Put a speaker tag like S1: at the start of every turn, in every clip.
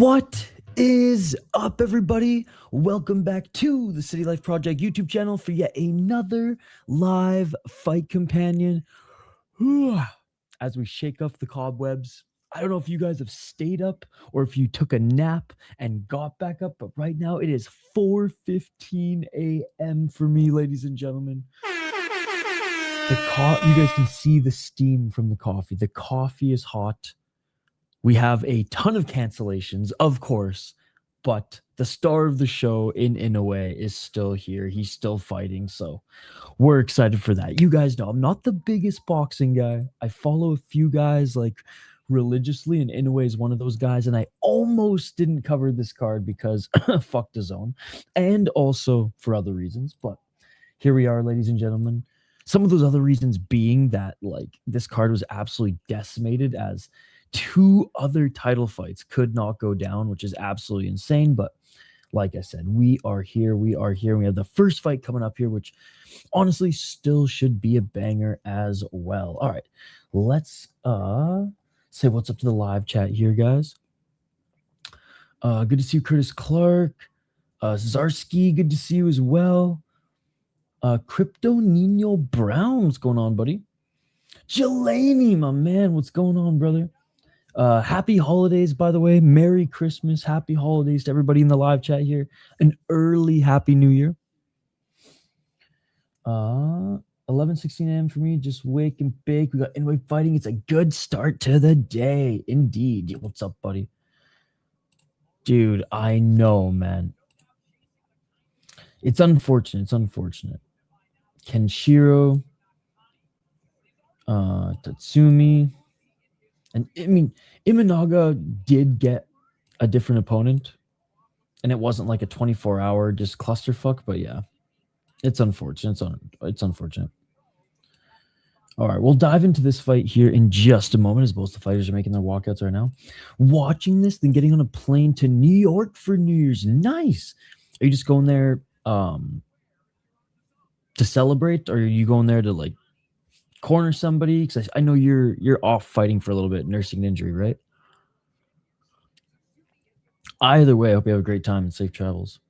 S1: What is up, everybody? Welcome back to the City Life Project YouTube channel for yet another live fight companion. As we shake off the cobwebs, I don't know if you guys have stayed up or if you took a nap and got back up, but right now it is 4:15 a.m. for me, ladies and gentlemen. You guys can see the steam from the coffee. The coffee is hot. We have a ton of cancellations, of course, but the star of the show in Inoue is still here. He's still fighting, so we're excited for that. You guys know I'm not the biggest boxing guy. I follow a few guys like religiously, and Inoue is one of those guys, and I almost didn't cover this card because fuck DAZN, and also for other reasons, but here we are, ladies and gentlemen. Some of those other reasons being that like this card was absolutely decimated as two other title fights could not go down, which is absolutely insane. But like I said, we are here. We have the first fight coming up here, which honestly still should be a banger as well. All right, let's say what's up to the live chat here, guys. Good to see you, Curtis Clark. Zarski, good to see you as well. Crypto Nino Brown, what's going on, buddy? Jelani, my man, what's going on, brother? Happy holidays, by the way. Merry Christmas. Happy holidays to everybody in the live chat here. An early Happy New Year. 11:16 a.m. for me. Just wake and bake. We got Inoue fighting. It's a good start to the day. Indeed. What's up, buddy? Dude, I know, man. It's unfortunate. It's unfortunate. Kenshiro. Tsutsumi. And I mean, Imanaga did get a different opponent, and it wasn't like a 24-hour just clusterfuck, but yeah, it's unfortunate. It's unfortunate. All right, we'll dive into this fight here in just a moment as both the fighters are making their walkouts right now. Watching this, then getting on a plane to New York for New Year's. Nice. Are you just going there to celebrate, or are you going there to like corner somebody? Because I know you're off fighting for a little bit, nursing an injury, right? Either way, I hope you have a great time and safe travels.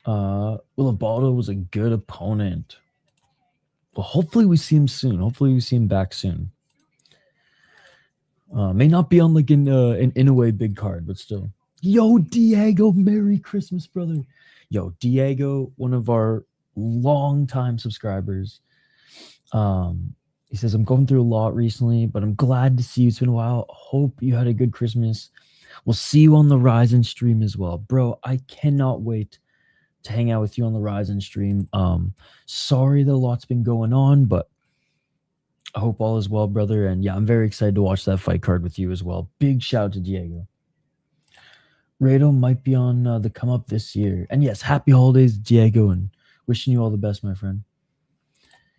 S1: Leobardo was a good opponent. Well, hopefully we see him soon. Hopefully we see him back soon. May not be on like an Inoue big card, but still. Yo, Diego, Merry Christmas, brother. Yo, Diego, one of our longtime subscribers. He says, I'm going through a lot recently, but I'm glad to see you. It's been a while. Hope you had a good Christmas. We'll see you on the Ryzen stream as well. Bro, I cannot wait to hang out with you on the Ryzen stream. Sorry that a lot's been going on, but I hope all is well, brother. And yeah, I'm very excited to watch that fight card with you as well. Big shout out to Diego. Reito might be on the come up this year. And yes, happy holidays, Diego, and wishing you all the best, my friend.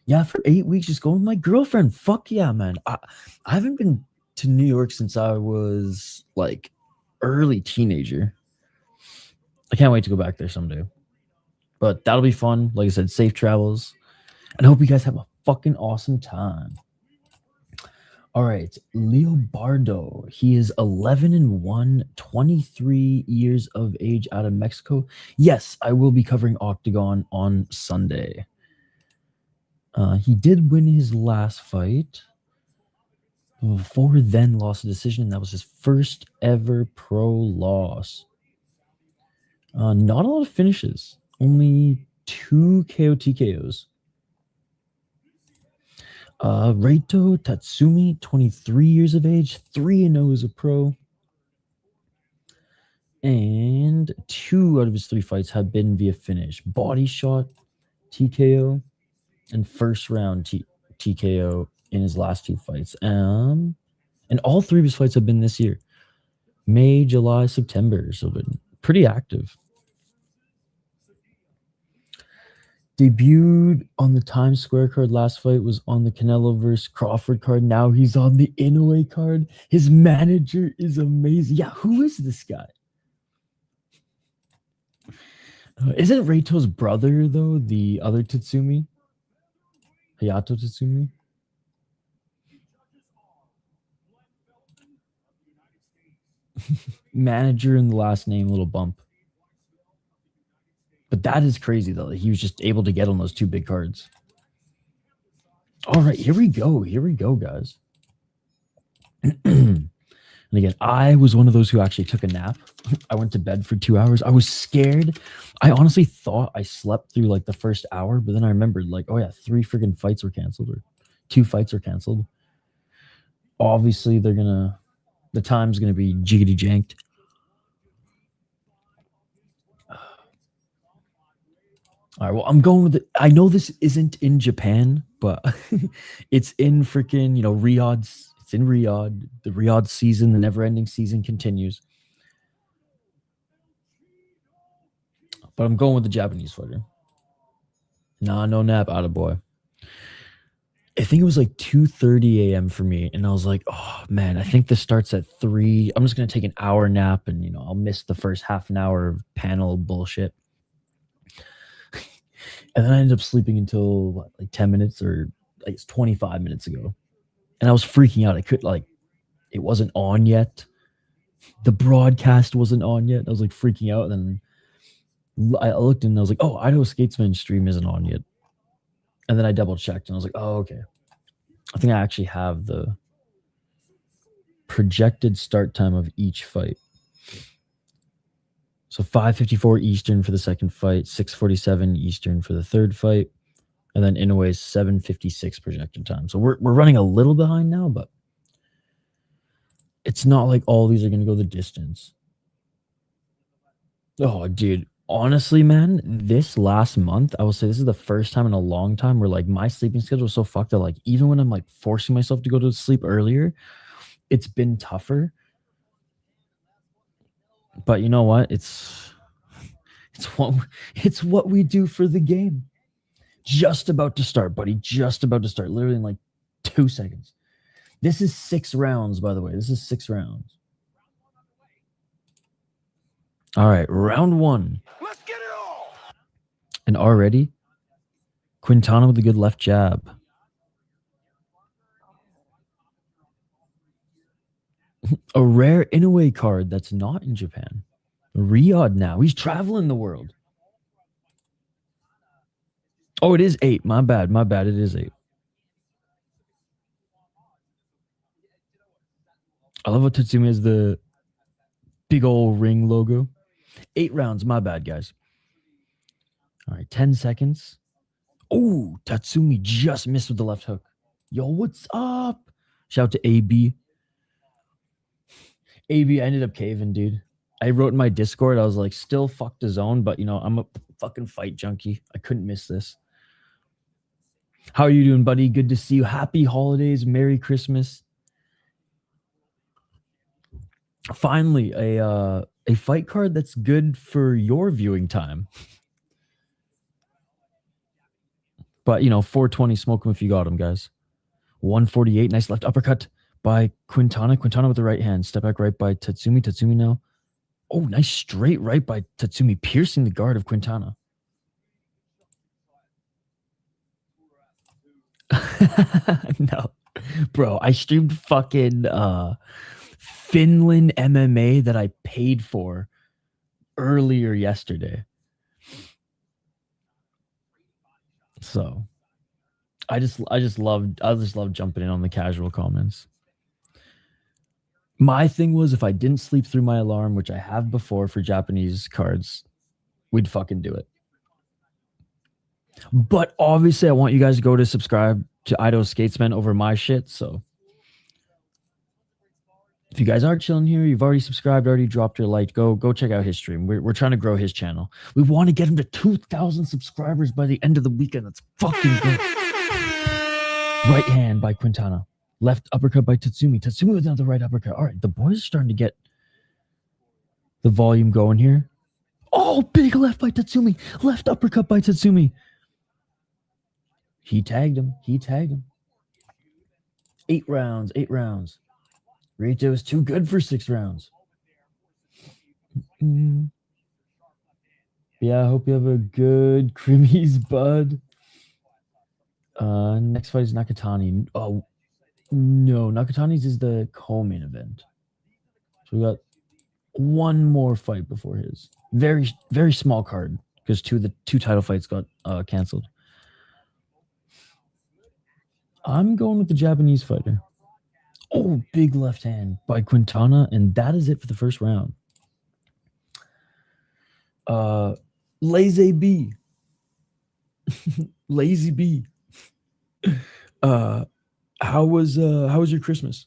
S1: Yeah, for 8 weeks, just going with my girlfriend. Fuck yeah, man. I haven't been to New York since I was like early teenager. I can't wait to go back there someday. But that'll be fun. Like I said, safe travels. And I hope you guys have a fucking awesome time. All right, Leobardo. He is 11-1, 23 years of age, out of Mexico. Yes, I will be covering Octagon on Sunday. He did win his last fight. Before then, lost a decision, and that was his first ever pro loss. Not a lot of finishes. Only 2 KO TKOs. Reito Tsutsumi, 23 years of age, 3-0 as a pro. And 2 out of his 3 fights have been via finish. Body shot, TKO, and first round TKO in his last 2 fights. And all 3 of his fights have been this year. May, July, September. So been pretty active. Debuted on the Times Square card. Last fight was on the Canelo versus Crawford card. Now he's on the Inoue card. His manager is amazing. Yeah, who is this guy? Isn't Reito's brother, though, the other Tsutsumi? Hayato Tsutsumi? Manager in the last name, little bump. But that is crazy, though. He was just able to get on those 2 big cards. All right, here we go. Here we go, guys. And again, I was one of those who actually took a nap. I went to bed for 2 hours. I was scared. I honestly thought I slept through like the first hour, but then I remembered like, oh yeah, 3 friggin' fights were canceled, or 2 fights were canceled. Obviously, the time's gonna be jiggity janked. All right, well, I'm going with it. I know this isn't in Japan, but it's in freaking, Riyadh. It's in Riyadh. The Riyadh season, the never-ending season continues. But I'm going with the Japanese fighter. Nah, no nap, attaboy. I think it was like 2:30 a.m. for me, and I was like, oh man, I think this starts at 3. I'm just gonna take an hour nap, and I'll miss the first half an hour of panel bullshit. And then I ended up sleeping until what, like 10 minutes or like 25 minutes ago. And I was freaking out. I could it wasn't on yet. The broadcast wasn't on yet. I was like freaking out. And then I looked and I was like, oh, Idaho Skatesman stream isn't on yet. And then I double checked and I was like, oh, okay. I think I actually have the projected start time of each fight. So 5:54 Eastern for the second fight, 6:47 Eastern for the third fight, and then Inoue's 7:56 projected time. So we're running a little behind now, but it's not like all these are going to go the distance. Oh, dude. Honestly, man, this last month, I will say this is the first time in a long time where like my sleeping schedule is so fucked that like even when I'm like forcing myself to go to sleep earlier, it's been tougher. But you know what? It's what we do for the game. Just about to start, buddy. Just about to start. Literally in like 2 seconds. This is 6 rounds, by the way. This is 6 rounds. All right, round 1.
S2: Let's get it all.
S1: And already, Quintana with a good left jab. A rare Inoue card that's not in Japan. Riyadh now. He's traveling the world. Oh, it is 8. My bad. My bad. It is 8. I love how Tsutsumi has the big old ring logo. 8 rounds. My bad, guys. All right, 10 seconds. Oh, Tsutsumi just missed with the left hook. Yo, what's up? Shout out to AB. AB, I ended up caving, dude. I wrote in my Discord, I was like, still fuck the zone, but I'm a fucking fight junkie. I couldn't miss this. How are you doing, buddy? Good to see you. Happy holidays. Merry Christmas. Finally, a fight card that's good for your viewing time. But 420, smoke him if you got him, guys. 148, nice left uppercut by Quintana. Quintana with the right hand. Step back right by Tsutsumi. Tsutsumi now. Oh, nice straight right by Tsutsumi, piercing the guard of Quintana. No. Bro, I streamed fucking Finland MMA that I paid for earlier yesterday. So I just love jumping in on the casual comments. My thing was if I didn't sleep through my alarm, which I have before for Japanese cards, we'd fucking do it. But obviously I want you guys to go to subscribe to Idaho Skatesman over my shit. So if you guys are chilling here, you've already subscribed, already dropped your like, go check out his stream. We're trying to grow his channel. We want to get him to 2,000 subscribers by the end of the weekend. That's fucking good. Right hand by Quintana. Left uppercut by Tsutsumi. Tsutsumi with another right uppercut. All right, the boys are starting to get the volume going here. Oh, big left by Tsutsumi. Left uppercut by Tsutsumi. He tagged him. 8 rounds. Reito is too good for 6 rounds. Yeah, I hope you have a good Creamies, bud. Next fight is Nakatani. Oh, no. Nakatani's is the co-main event. So we got one more fight before his. Very, very small card because the two title fights got canceled. I'm going with the Japanese fighter. Oh, big left hand by Quintana, and that is it for the first round. Lazy B. Lazy B. How was your Christmas?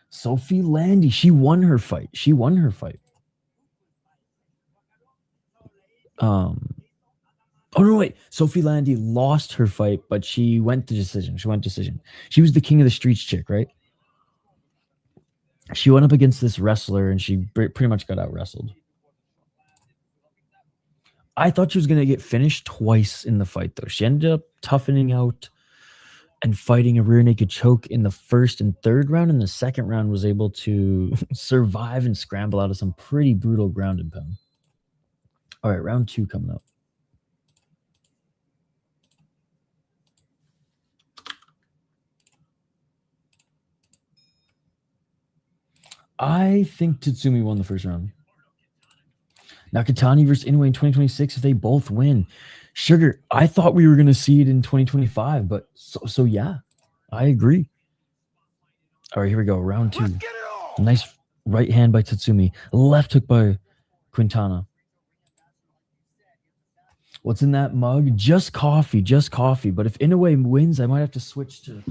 S1: Sophie Landy, she won her fight. Oh no, wait. Sophie Landy lost her fight, but she went to decision. She was the king of the streets chick, right? She went up against this wrestler and she pretty much got out wrestled. I thought she was going to get finished twice in the fight, though. She ended up toughening out and fighting a rear naked choke in the first and third round. In the second round, was able to survive and scramble out of some pretty brutal ground and pound. All right, round 2 coming up. I think Tsutsumi won the first round. Nakatani versus Inoue in 2026 if they both win. Sugar, I thought we were going to see it in 2025, but so yeah, I agree. All right, here we go. Round 2. Nice right hand by Tsutsumi. Left hook by Quintana. What's in that mug? Just coffee. But if Inoue wins, I might have to switch to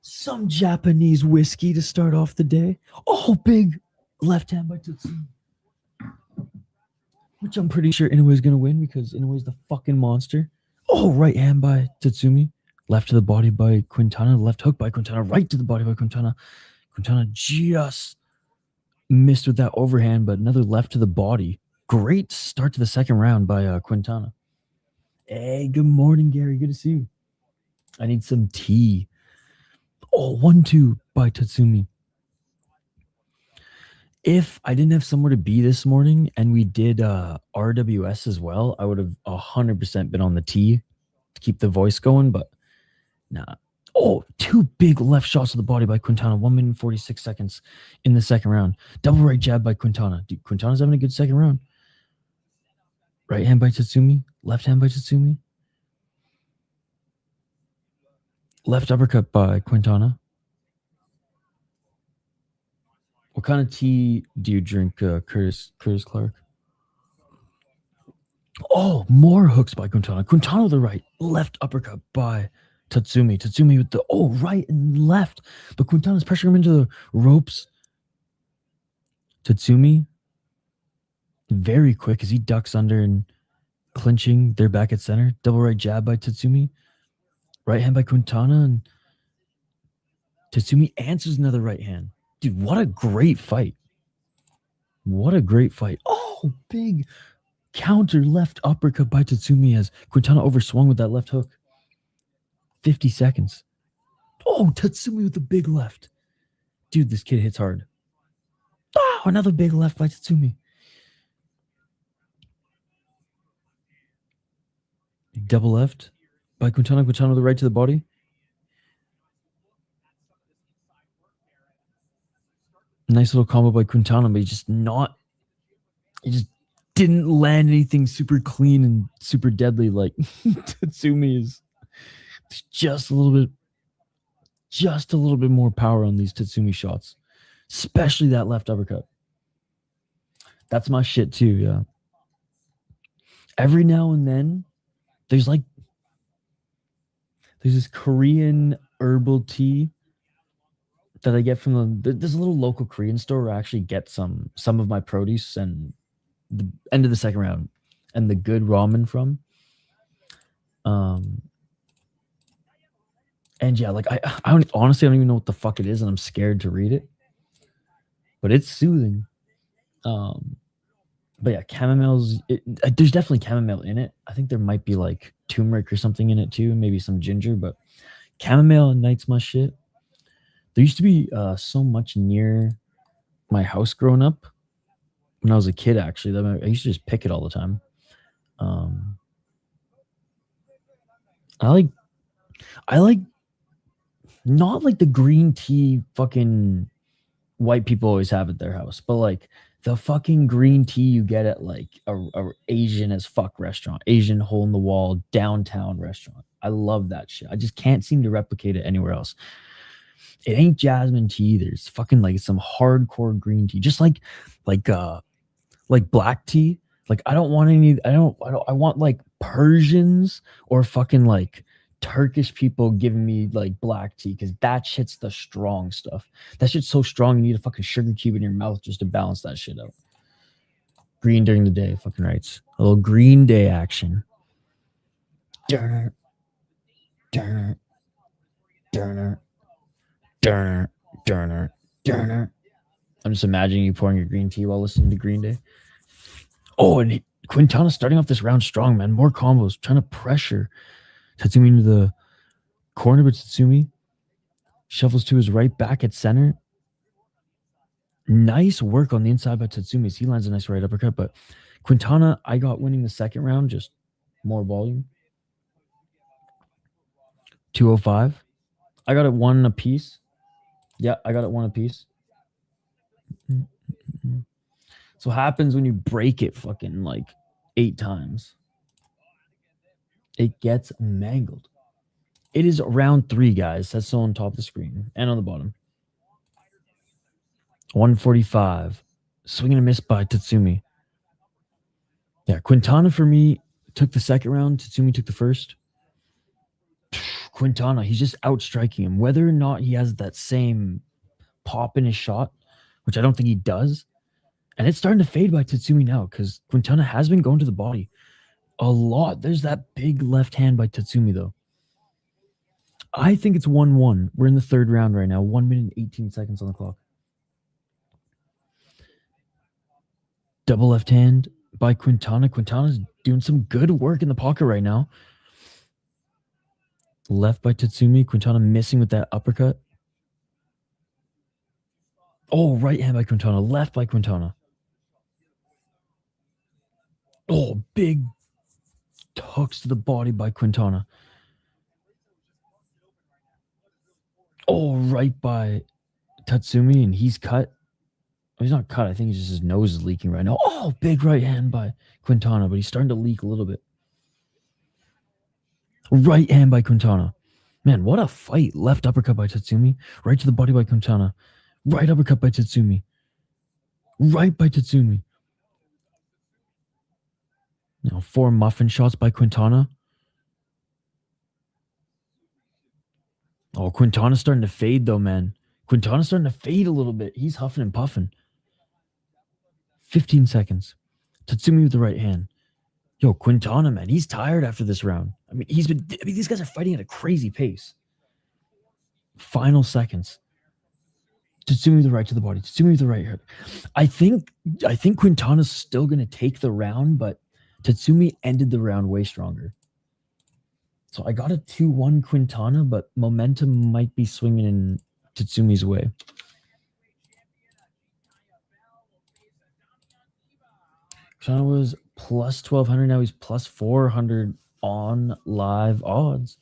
S1: some Japanese whiskey to start off the day. Oh, big left hand by Tsutsumi. Which I'm pretty sure Inoue's going to win because Inoue's the fucking monster. Oh, right hand by Tsutsumi. Left to the body by Quintana. Left hook by Quintana. Right to the body by Quintana. Quintana just missed with that overhand, but another left to the body. Great start to the second round by Quintana. Hey, good morning, Gary. Good to see you. I need some tea. Oh, 1-2 by Tsutsumi. If I didn't have somewhere to be this morning and we did RWS as well, I would have 100% been on the tee to keep the voice going, but nah. Oh, 2 big left shots to the body by Quintana. 1 minute and 46 seconds in the second round. Double right jab by Quintana. Dude, Quintana's having a good second round. Right hand by Tsutsumi. Left hand by Tsutsumi. Left uppercut by Quintana. What kind of tea do you drink, Curtis Clark? Oh, more hooks by Quintana. Quintana with the right. Left uppercut by Tsutsumi. Tsutsumi with the right and left. But Quintana's pressuring him into the ropes. Tsutsumi very quick as he ducks under and clinching. They're back at center. Double right jab by Tsutsumi. Right hand by Quintana. And Tsutsumi answers another right hand. Dude, what a great fight. Oh, big counter left uppercut by Tsutsumi as Quintana overswung with that left hook. 50 seconds. Oh, Tsutsumi with the big left. Dude, this kid hits hard. Oh, another big left by Tsutsumi. Double left by Quintana. Quintana with the right to the body. Nice little combo by Quintana, but he just didn't land anything super clean and super deadly like Tsutsumi is. Just a little bit more power on these Tsutsumi shots, especially that left uppercut. That's my shit too, yeah. Every now and then, there's this Korean herbal tea that I get from there's a little local Korean store where I actually get some of my produce and the end of the second round and the good ramen from. And yeah, like I honestly don't even know what the fuck it is, and I'm scared to read it. But it's soothing. But yeah, chamomile's there's definitely chamomile in it. I think there might be like turmeric or something in it too, maybe some ginger, but chamomile and night's my shit. There used to be so much near my house growing up when I was a kid, actually, that I used to just pick it all the time. I like not like the green tea fucking white people always have at their house, but like the fucking green tea you get at like a Asian as fuck restaurant, Asian hole in the wall downtown restaurant. I love that shit. I just can't seem to replicate it anywhere else. It ain't jasmine tea either. It's fucking like some hardcore green tea, just like black tea. Like I don't want any. I want like Persians or fucking like Turkish people giving me like black tea, because that shit's the strong stuff. That shit's so strong you need a fucking sugar cube in your mouth just to balance that shit out. Green during the day, fucking rights. A little Green Day action. Durner, Durner, Durner, Durner, Durner, Durner. I'm just imagining you pouring your green tea while listening to Green Day. Oh, and Quintana starting off this round strong, man. More combos, trying to pressure Tsutsumi into the corner, but Tsutsumi shuffles to his right back at center. Nice work on the inside by Tsutsumi. He lands a nice right uppercut, but Quintana, I got winning the second round, just more volume. 205. I got it 1 apiece. Yeah, I got it 1 apiece. So what happens when you break it fucking like 8 times? It gets mangled. It is round 3, guys. That's still on top of the screen and on the bottom. 145. Swing and a miss by Tsutsumi. Yeah, Quintana for me took the second round. Tsutsumi took the first. Quintana, he's just outstriking him. Whether or not he has that same pop in his shot, which I don't think he does. And it's starting to fade by Tsutsumi now, because Quintana has been going to the body a lot. There's that big left hand by Tsutsumi, though. I think it's 1-1. We're in the third round right now. 1 minute and 18 seconds on the clock. Double left hand by Quintana. Quintana's doing some good work in the pocket right now. Left by Tsutsumi. Quintana missing with that uppercut. Oh, right hand by Quintana. Left by Quintana. Oh, big hooks to the body by Quintana. Oh, right by Tsutsumi, and he's cut. Oh, he's not cut. I think he's just his nose is leaking right now. Oh, big right hand by Quintana, but he's starting to leak a little bit. Right hand by Quintana. Man, what a fight. Left uppercut by Tsutsumi. Right to the body by Quintana. Right uppercut by Tsutsumi. Right by Tsutsumi. Now 4 muffin shots by Quintana. Oh, Quintana's starting to fade, though, man. Quintana's starting to fade a little bit. He's huffing and puffing. 15 seconds. Tsutsumi with the right hand. Yo, Quintana, man, he's tired after this round. I mean, these guys are fighting at a crazy pace. Final seconds. Tsutsumi with the right to the body. Tsutsumi with the right hand. I think Quintana's still going to take the round, but Tsutsumi ended the round way stronger. So I got a 2-1 Quintana, but momentum might be swinging in Tsutsumi way. Quintana was plus 1,200. Now he's plus 400 on live odds.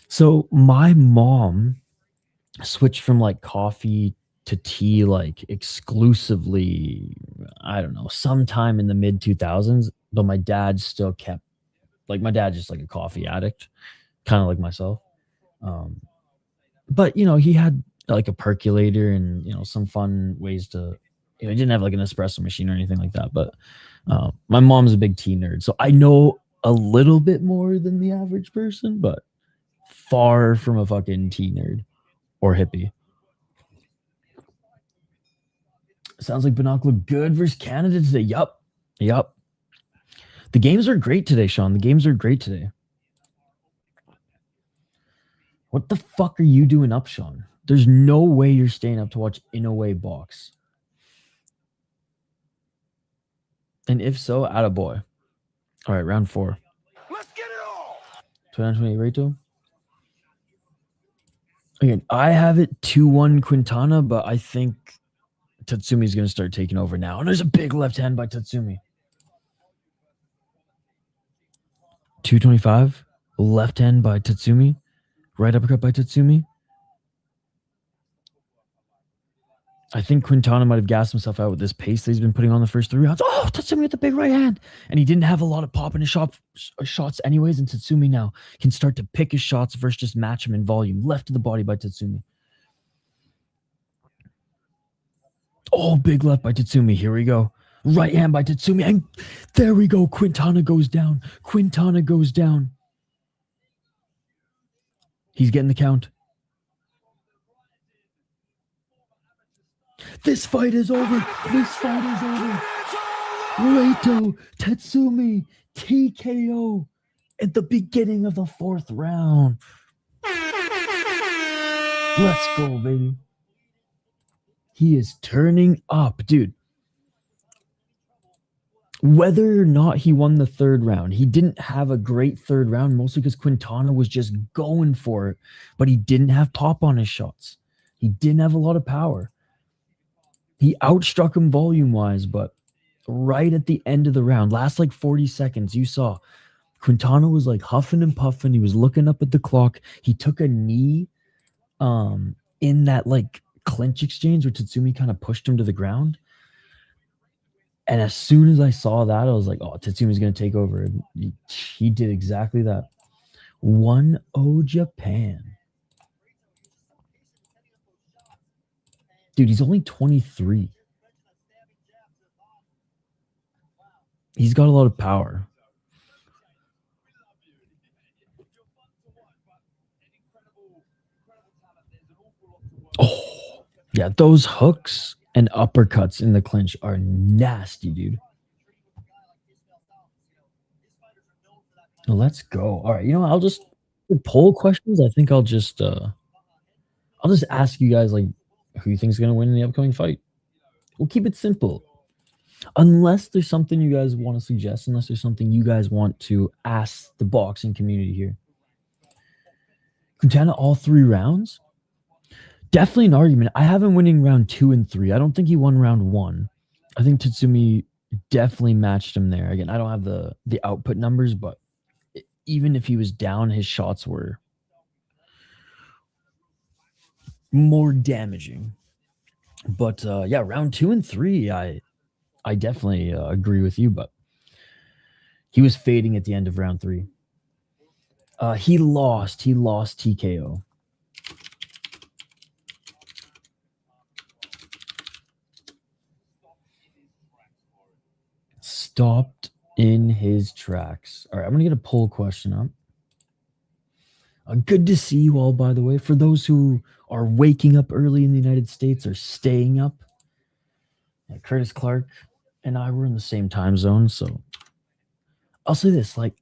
S1: So my mom switched from like coffee to tea like exclusively, I don't know, sometime in the mid 2000s, but my dad still kept, like, my dad's just like a coffee addict, kind of like myself. But, you know, he had like a percolator and, you know, some fun ways to, you know, he didn't have like an espresso machine or anything like that. But my mom's a big tea nerd, so I know a little bit more than the average person, but far from a fucking tea nerd or hippie. Sounds like Binocular good versus Canada today. Yup. The games are great today, Sean. The games are great today. What the fuck are you doing up, Sean? There's no way you're staying up to watch Inoue box. And if so, attaboy. All right, round 4. Let's get it all. 29-28 Reito. Again, I have it 2-1 Quintana, but I think Tsutsumi going to start taking over now. And there's a big left hand by Tsutsumi. 225. Left hand by Tsutsumi. Right uppercut by Tsutsumi. I think Quintana might have gassed himself out with this pace that he's been putting on the first 3 rounds. Oh, Tsutsumi with the big right hand. And he didn't have a lot of pop in his shots anyways, and Tsutsumi now can start to pick his shots versus just match him in volume. Left to the body by Tsutsumi. Oh, big left by Tsutsumi. Here we go. Right hand by Tsutsumi. And there we go. Quintana goes down. Quintana goes down. He's getting the count. This fight is over. This fight is over. Reito, Tsutsumi, TKO at the beginning of the 4th round. Let's go, baby. He is turning up, dude. Whether or not he won the 3rd round, he didn't have a great 3rd round, mostly because Quintana was just going for it, but he didn't have pop on his shots. He didn't have a lot of power. He outstruck him volume-wise, but right at the end of the round, last like 40 seconds, you saw Quintana was like huffing and puffing. He was looking up at the clock. He took a knee in that like clinch exchange where Tsutsumi kind of pushed him to the ground. And as soon as I saw that, I was like, oh, Tatsumi's going to take over. And he did exactly that. 1-0 Japan. Dude, he's only 23. He's got a lot of power. Oh, yeah, those hooks and uppercuts in the clinch are nasty, dude. Let's go. All right, you know what? I'll just poll questions. I think I'll just ask you guys like who you think is going to win in the upcoming fight. We'll keep it simple. Unless there's something you guys want to suggest, unless there's something you guys want to ask the boxing community here. Quintana all 3 rounds? Definitely an argument. I have him winning round 2 and 3. I don't think he won round 1. I think Tsutsumi definitely matched him there. Again, I don't have the output numbers, but even if he was down, his shots were more damaging. But yeah, round 2 and 3, I definitely agree with you, but he was fading at the end of round 3. He lost TKO. Stopped in his tracks. All right, I'm going to get a poll question up. Good to see you all, by the way. For those who are waking up early in the United States or staying up, Curtis Clark and I were in the same time zone, so I'll say this, like,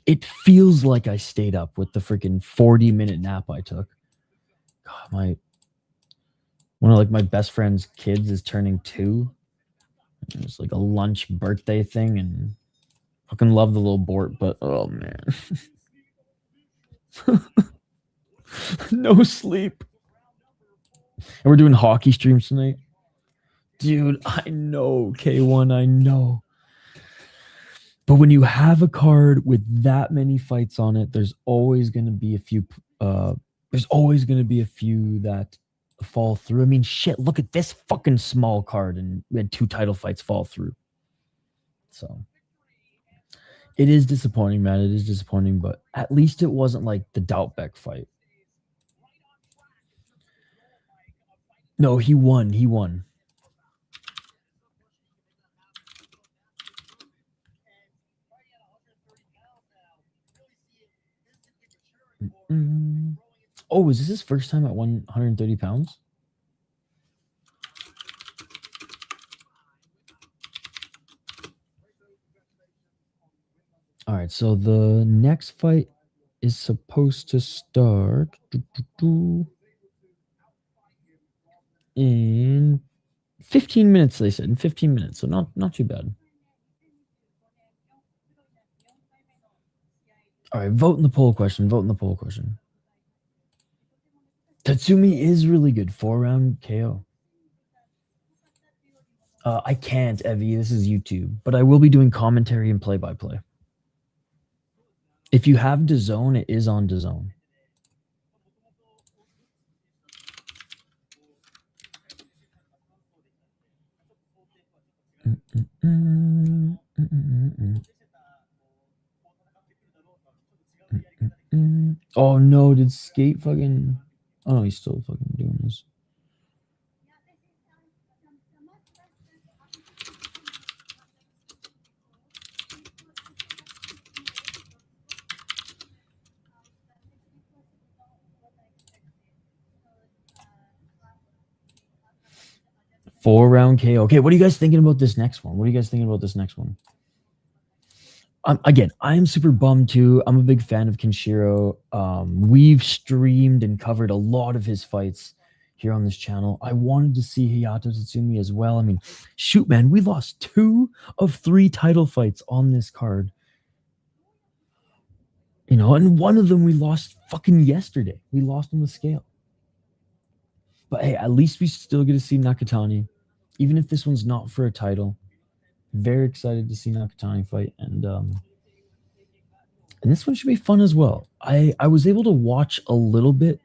S1: it feels like I stayed up with the freaking 40-minute nap I took. God, one of like my best friend's kids is turning 2. It's like a lunch birthday thing, and I fucking love the little Bort, but oh man. No sleep. And we're doing hockey streams tonight. Dude, I know, K1, I know. But when you have a card with that many fights on it, there's always going to be a few that fall through. I mean, shit, look at this fucking small card, and we had 2 title fights fall through. So it is disappointing, man. It is disappointing, but at least it wasn't like the Doubtbeck fight. No, he won. Oh, is this his first time at 130 pounds? All right, so the next fight is supposed to start in 15 minutes, they said. In 15 minutes, so not too bad. All right, vote in the poll question. Tsutsumi is really good. 4-round KO. I can't, Evie. This is YouTube. But I will be doing commentary and play-by-play. If you have DAZN, it is on DAZN. Oh no, did Skate fucking... Oh no, he's still fucking doing this. Four-round KO. Okay, what are you guys thinking about this next one? Again, I am super bummed too. I'm a big fan of Kenshiro. We've streamed and covered a lot of his fights here on this channel. I wanted to see Hayato Tsutsumi as well. I mean, shoot, man, we lost 2 of 3 title fights on this card. You know, and one of them we lost fucking yesterday. We lost on the scale. But hey, at least we still get to see Nakatani, even if this one's not for a title. Very excited to see Nakatani fight, and this one should be fun as well. I was able to watch a little bit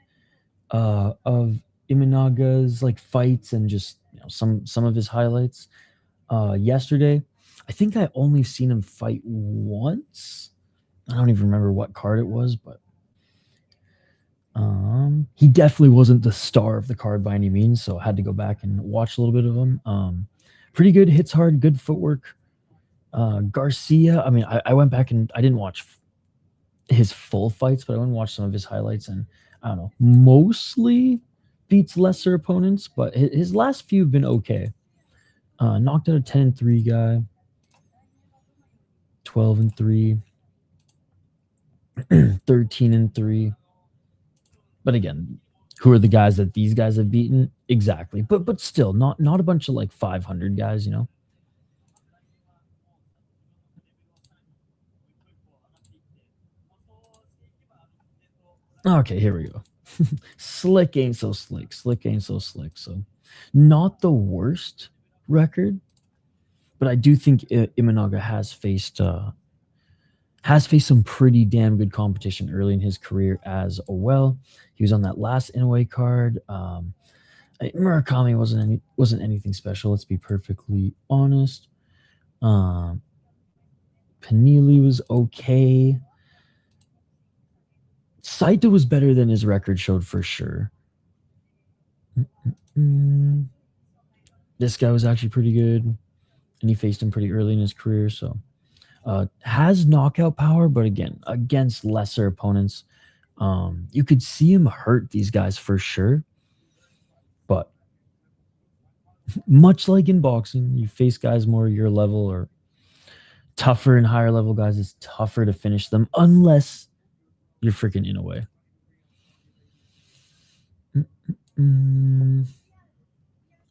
S1: of Imanaga's like fights and just, you know, some of his highlights yesterday. I think I only seen him fight once. I don't even remember what card it was, but he definitely wasn't the star of the card by any means, so I had to go back and watch a little bit of him. Pretty good, hits hard, good footwork. Garcia, I mean, I went back and I didn't watch his full fights, but I went and watched some of his highlights, and I don't know, mostly beats lesser opponents, but his last few have been okay. Knocked out a 10-3 guy, 12-3, 13-3. But again, who are the guys that these guys have beaten? Exactly. But still, not a bunch of like 500 guys, you know? Okay, here we go. Slick ain't so slick. So not the worst record, but I do think Imanaga has faced some pretty damn good competition early in his career as well. He was on that last Inoue card. Murakami wasn't anything special. Let's be perfectly honest. Panili was okay. Saito was better than his record showed for sure. This guy was actually pretty good, and he faced him pretty early in his career. So has knockout power, but again, against lesser opponents, you could see him hurt these guys for sure. But much like in boxing, you face guys more your level or tougher and higher level guys. It's tougher to finish them unless you're freaking Inoue.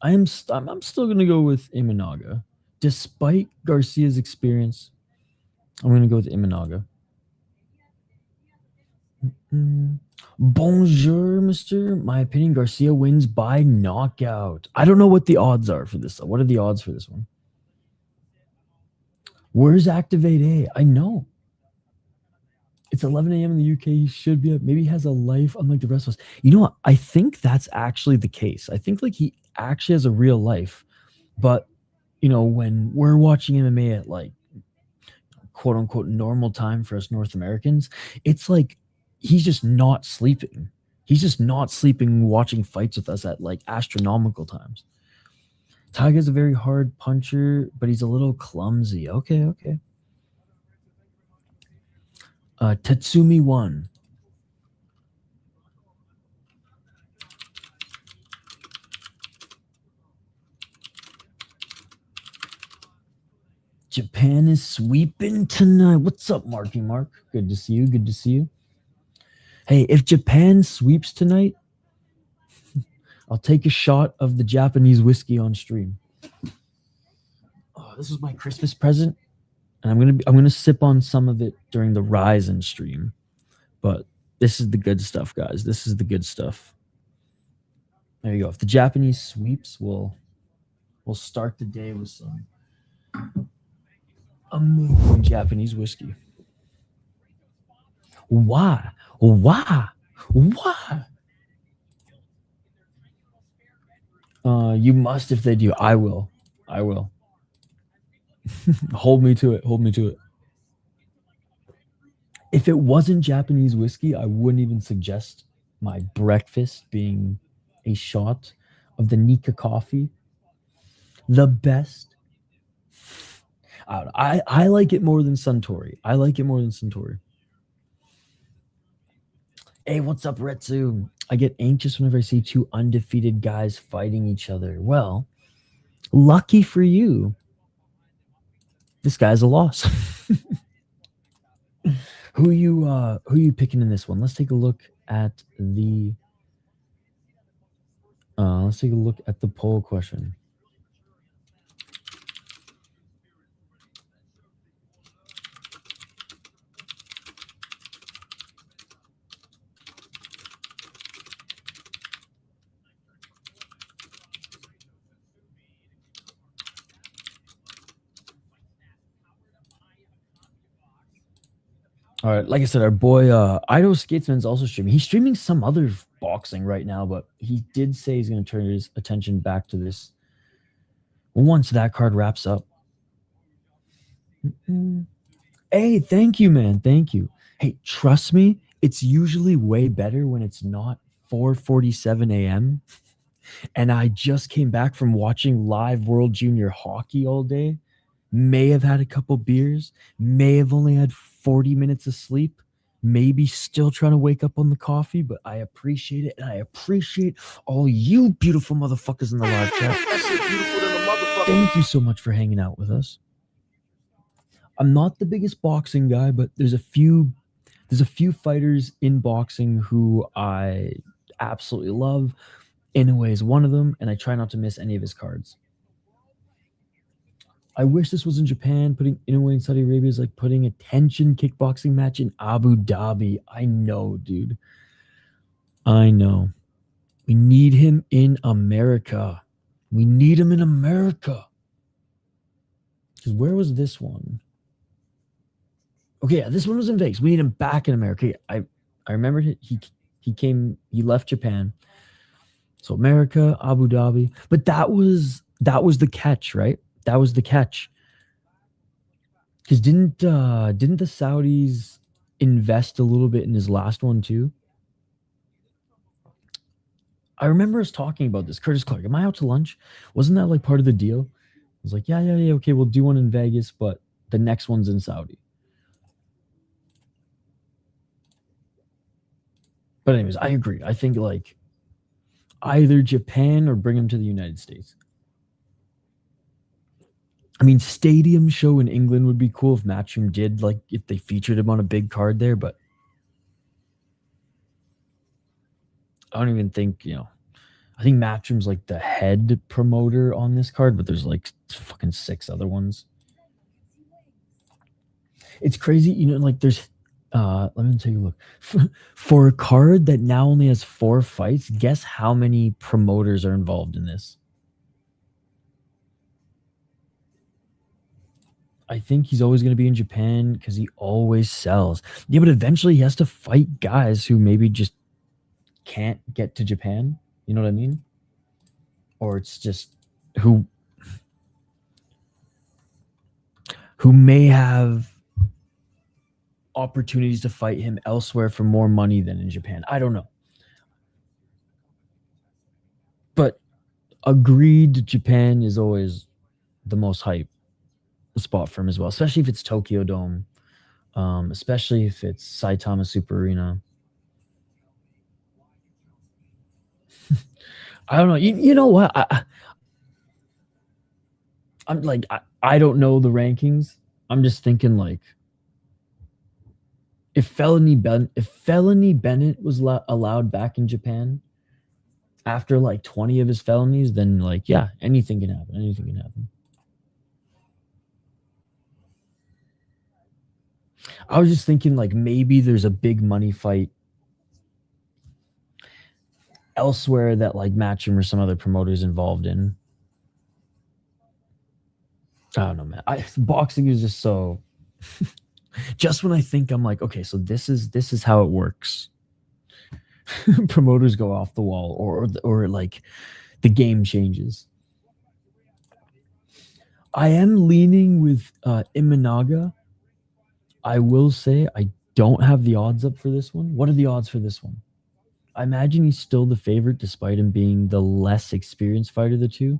S1: I'm still gonna go with Imanaga, despite Garcia's experience. I'm gonna go with Imanaga. Bonjour, mister. My opinion, Garcia wins by knockout. I don't know what the odds are for this, though. What are the odds for this one? Where's Activate A? I know. It's 11 a.m. in the UK. He should be up. Maybe he has a life unlike the rest of us. You know what? I think that's actually the case. I think like he actually has a real life. But, you know, when we're watching MMA at like quote unquote normal time for us North Americans, it's like he's just not sleeping. He's just not sleeping watching fights with us at like astronomical times. Taiga's a very hard puncher, but he's a little clumsy. Okay. Tsutsumi won. Japan is sweeping tonight. What's up, Marky Mark? Good to see you. Hey, if Japan sweeps tonight, I'll take a shot of the Japanese whiskey on stream. Oh, this is my Christmas present, and I'm gonna sip on some of it during the Ryzen stream. But this is the good stuff, guys. This is the good stuff. There you go. If the Japanese sweeps, we'll start the day with some amazing Japanese whiskey. Why? You must if they do. I will. Hold me to it. Hold me to it. If it wasn't Japanese whiskey, I wouldn't even suggest my breakfast being a shot of the Nika coffee. The best. I like it more than Suntory. I like it more than Suntory. Hey, what's up, Retsu? I get anxious whenever I see two undefeated guys fighting each other. Well, lucky for you, this guy's a loss. Who you picking in this one? Let's take a look at the poll question. All right, like I said, our boy Ido Skatesman's also streaming. He's streaming some other boxing right now, but he did say he's going to turn his attention back to this once that card wraps up. Hey, thank you, man. Thank you. Hey, trust me, it's usually way better when it's not 4:47 a.m. and I just came back from watching live World Junior hockey all day. May have had a couple beers, may have only had 40 minutes of sleep, maybe still trying to wake up on the coffee, but I appreciate it, and I appreciate all you beautiful motherfuckers in the live chat. Thank you so much for hanging out with us. I'm not the biggest boxing guy, but there's a few fighters in boxing who I absolutely love. Inoue is one of them, and I try not to miss any of his cards. I wish this was in Japan. Putting Inoue in Saudi Arabia is like putting a tension kickboxing match in Abu Dhabi. I know, dude. I know. We need him in America. We need him in America. Because where was this one? Okay, yeah, this one was in Vegas. We need him back in America. I remember he left Japan. So America, Abu Dhabi. But that was the catch, right? That was the catch. Because didn't the Saudis invest a little bit in his last one too? I remember us talking about this. Curtis Clark, am I out to lunch? Wasn't that like part of the deal? I was like, yeah, okay, we'll do one in Vegas, but the next one's in Saudi. But anyways, I agree. I think like either Japan or bring him to the United States. I mean, stadium show in England would be cool if Matchroom did, like, if they featured him on a big card there, but I don't even think, I think Matchroom's like the head promoter on this card, but there's like fucking 6 other ones. It's crazy, like there's, let me take a look. For a card that now only has 4 fights, guess how many promoters are involved in this? I think he's always going to be in Japan because he always sells. Yeah, but eventually he has to fight guys who maybe just can't get to Japan. You know what I mean? Or it's just who may have opportunities to fight him elsewhere for more money than in Japan. I don't know. But agreed, Japan is always the most hype spot for him as well, especially if it's Tokyo Dome, especially if it's Saitama Super Arena. I don't know. You know what? I'm like, I don't know the rankings. I'm just thinking like, if Felony Bennett was allowed back in Japan after like 20 of his felonies, then like, yeah, anything can happen. Anything can happen. I was just thinking like maybe there's a big money fight elsewhere that like Matchroom or some other promoters involved in. I don't know, man. Boxing is just so. Just when I think I'm like, okay, so this is how it works. Promoters go off the wall, or like the game changes. I am leaning with Imanaga. I will say I don't have the odds up for this one. What are the odds for this one? I imagine he's still the favorite despite him being the less experienced fighter of the two.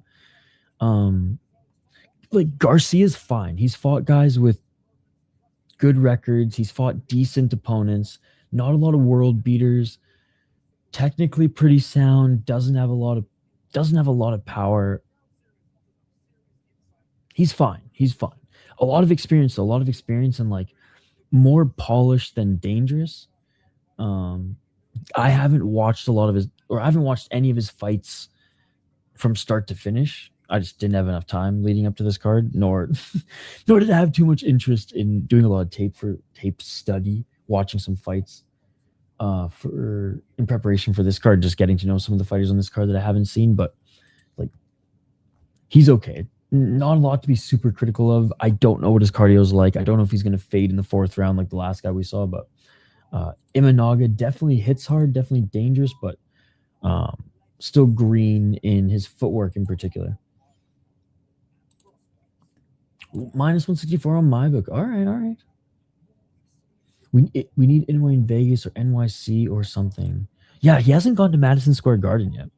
S1: Like Garcia's fine. He's fought guys with good records. He's fought decent opponents. Not a lot of world beaters. Technically pretty sound. Doesn't have a lot of power. He's fine. He's fine. A lot of experience and like more polished than dangerous. I haven't watched I haven't watched any of his fights from start to finish. I just didn't have enough time leading up to this card, nor did I have too much interest in doing a lot of tape study, watching some fights in preparation for this card, just getting to know some of the fighters on this card that I haven't seen. But like, he's okay. Not a lot to be super critical of. I don't know what his cardio is like. I don't know if he's going to fade in the 4th round like the last guy we saw, but Imanaga definitely hits hard, definitely dangerous, but still green in his footwork in particular. Minus 164 on my book. All right. We need Inoue in Vegas or NYC or something. Yeah, he hasn't gone to Madison Square Garden yet.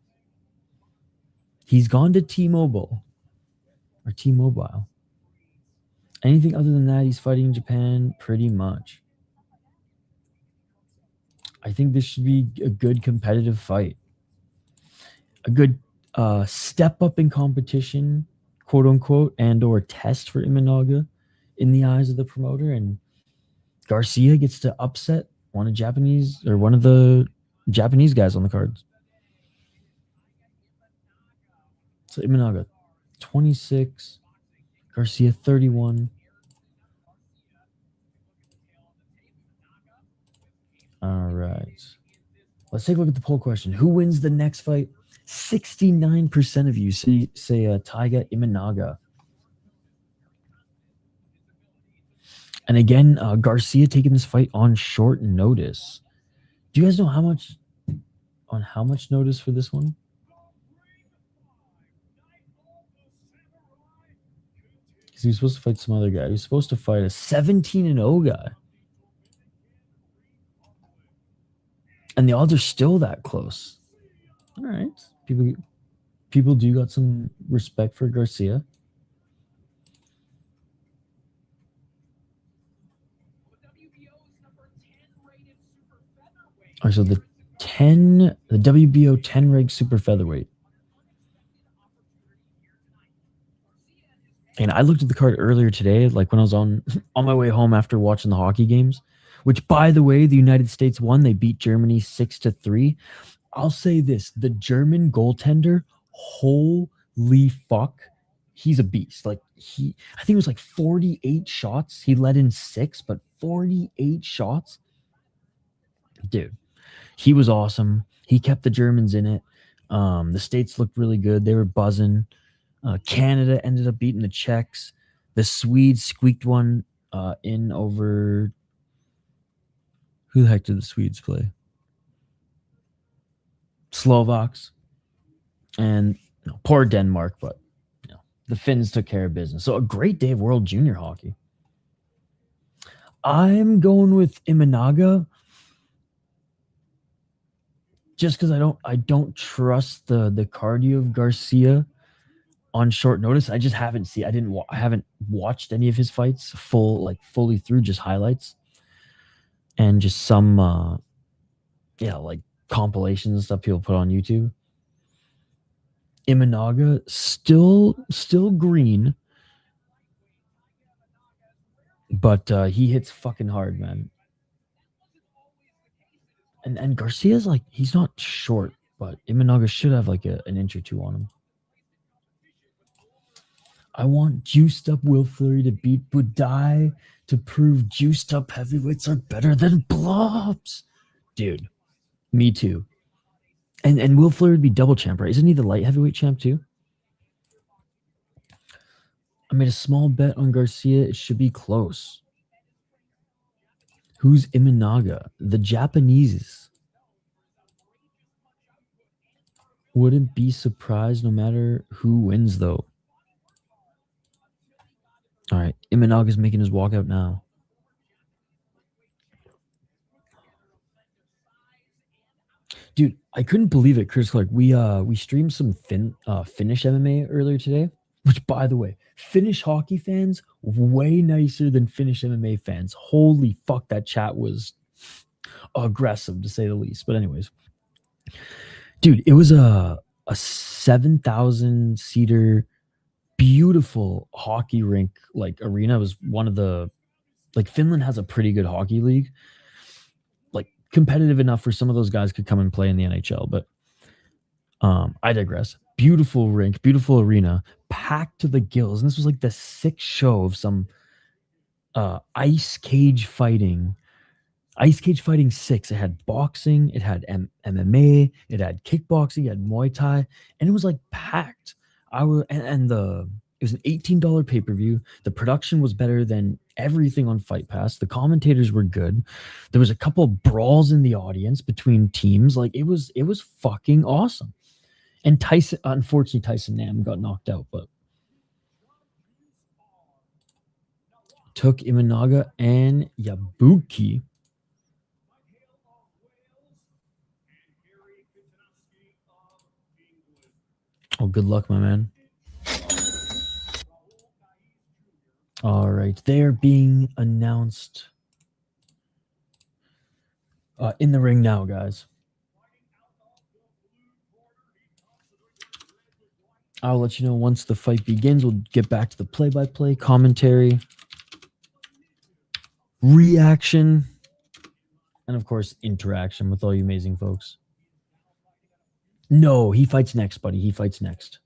S1: He's gone to T-Mobile or T-Mobile. Anything other than that, he's fighting in Japan pretty much. I think this should be a good competitive fight. A good step up in competition, quote unquote, and or test for Imanaga in the eyes of the promoter. And Garcia gets to upset one of the Japanese guys on the cards. So Imanaga, 26. Garcia, 31. All right. Let's take a look at the poll question. Who wins the next fight? 69% of you say Taiga Imanaga. And again, Garcia taking this fight on short notice. Do you guys know how much notice for this one? Because he was supposed to fight some other guy. He was supposed to fight a 17-0 guy. And the odds are still that close. All right. People do got some respect for Garcia. All right, so the WBO 10 reg super featherweight. And I looked at the card earlier today, like when I was on my way home after watching the hockey games, which, by the way, the United States won. They beat Germany 6-3. I'll say this: the German goaltender, holy fuck, he's a beast. Like I think it was like 48 shots. He let in 6, but 48 shots, dude. He was awesome. He kept the Germans in it. The States looked really good. They were buzzing. Canada ended up beating the Czechs. The Swedes squeaked one in over. Who the heck did the Swedes play? Slovaks. And poor Denmark, but the Finns took care of business. So a great day of World Junior hockey. I'm going with Imanaga just because I don't trust the cardio of Garcia on short notice. I haven't watched any of his fights fully through, just highlights and just some like compilations and stuff people put on YouTube. Imanaga still green, but he hits fucking hard, man. And Garcia's like, he's not short, but Imanaga should have like an inch or two on him. I want juiced up Will Fleury to beat Budai to prove juiced up heavyweights are better than blobs. Dude, me too. And Will Fleury would be double champ, right? Isn't he the light heavyweight champ too? I made a small bet on Garcia. It should be close. Who's Imanaga? The Japanese. Wouldn't be surprised no matter who wins, though. All right, Imanaga's making his walkout now. Dude, I couldn't believe it, Chris Clark. We streamed some Finnish MMA earlier today, which, by the way, Finnish hockey fans way nicer than Finnish MMA fans. Holy fuck, that chat was aggressive to say the least. But anyways, dude, it was a 7,000 seater beautiful hockey rink like arena. It was one of the Finland has a pretty good hockey league, like competitive enough for some of those guys could come and play in the NHL. But I digress. Beautiful rink, beautiful arena, packed to the gills. And this was like the sixth show of some ice cage fighting 6. It had boxing, it had MMA, it had kickboxing, it had Muay Thai, and it was like packed. It was an $18 pay-per-view. The production was better than everything on Fight Pass. The commentators were good. There was a couple brawls in the audience between teams. Like it was fucking awesome. And unfortunately, Tyson Nam got knocked out, but took Imanaga and Yabuki. Oh, good luck, my man. All right, they're being announced in the ring now, guys. I'll let you know once the fight begins. We'll get back to the play-by-play commentary, reaction, and of course, interaction with all you amazing folks. No, he fights next, buddy. He fights next.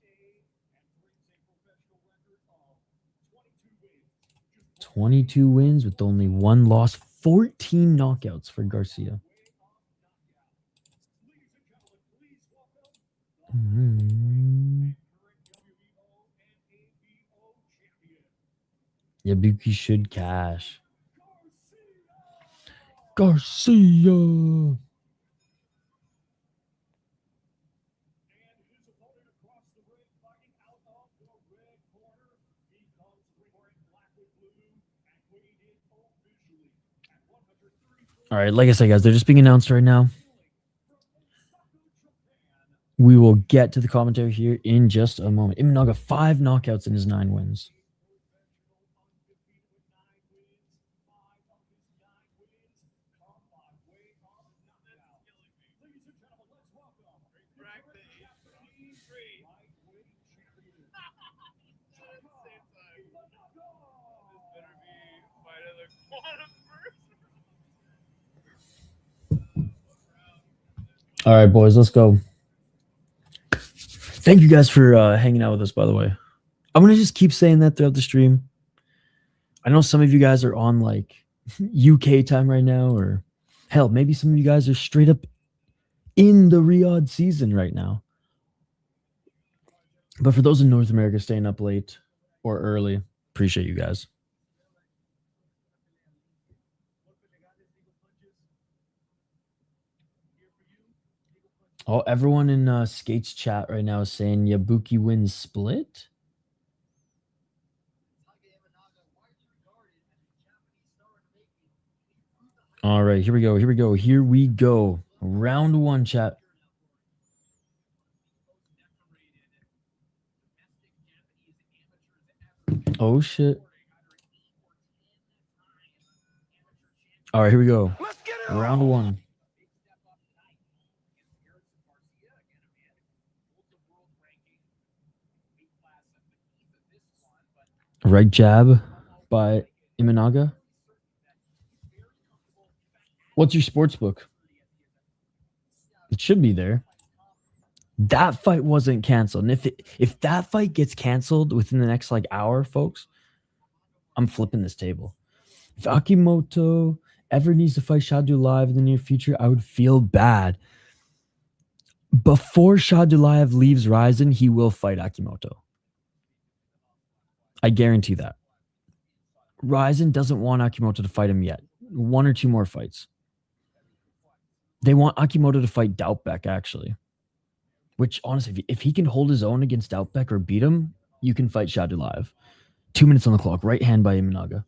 S1: 22 wins with only 1 loss, 14 knockouts for Garcia. Yabuki should cash. Garcia. All right, like I said, guys, they're just being announced right now. We will get to the commentary here in just a moment. Imanaga, 5 knockouts in his 9 wins. All right, boys, let's go. Thank you guys for hanging out with us, by the way. I'm going to just keep saying that throughout the stream. I know some of you guys are on like UK time right now, or hell, maybe some of you guys are straight up in the Riyadh season right now. But for those in North America staying up late or early, appreciate you guys. Oh, everyone in Skate's chat right now is saying Yabuki wins split. All right, here we go. Round 1, chat. Oh, shit. All right, here we go. Round 1. Right jab by Imanaga. What's your sports book? It should be there. That fight wasn't canceled. And if that fight gets canceled within the next like hour, folks, I'm flipping this table. If Akimoto ever needs to fight Shadulaev in the near future, I would feel bad. Before Shadulaev leaves Rizin, he will fight Akimoto. I guarantee that. Rizin doesn't want Akimoto to fight him yet. 1 or 2 more fights. They want Akimoto to fight Doubtbeck, actually. Which, honestly, if he can hold his own against Doubtbeck or beat him, you can fight Shadulaev. 2 minutes on the clock. Right hand by Imanaga.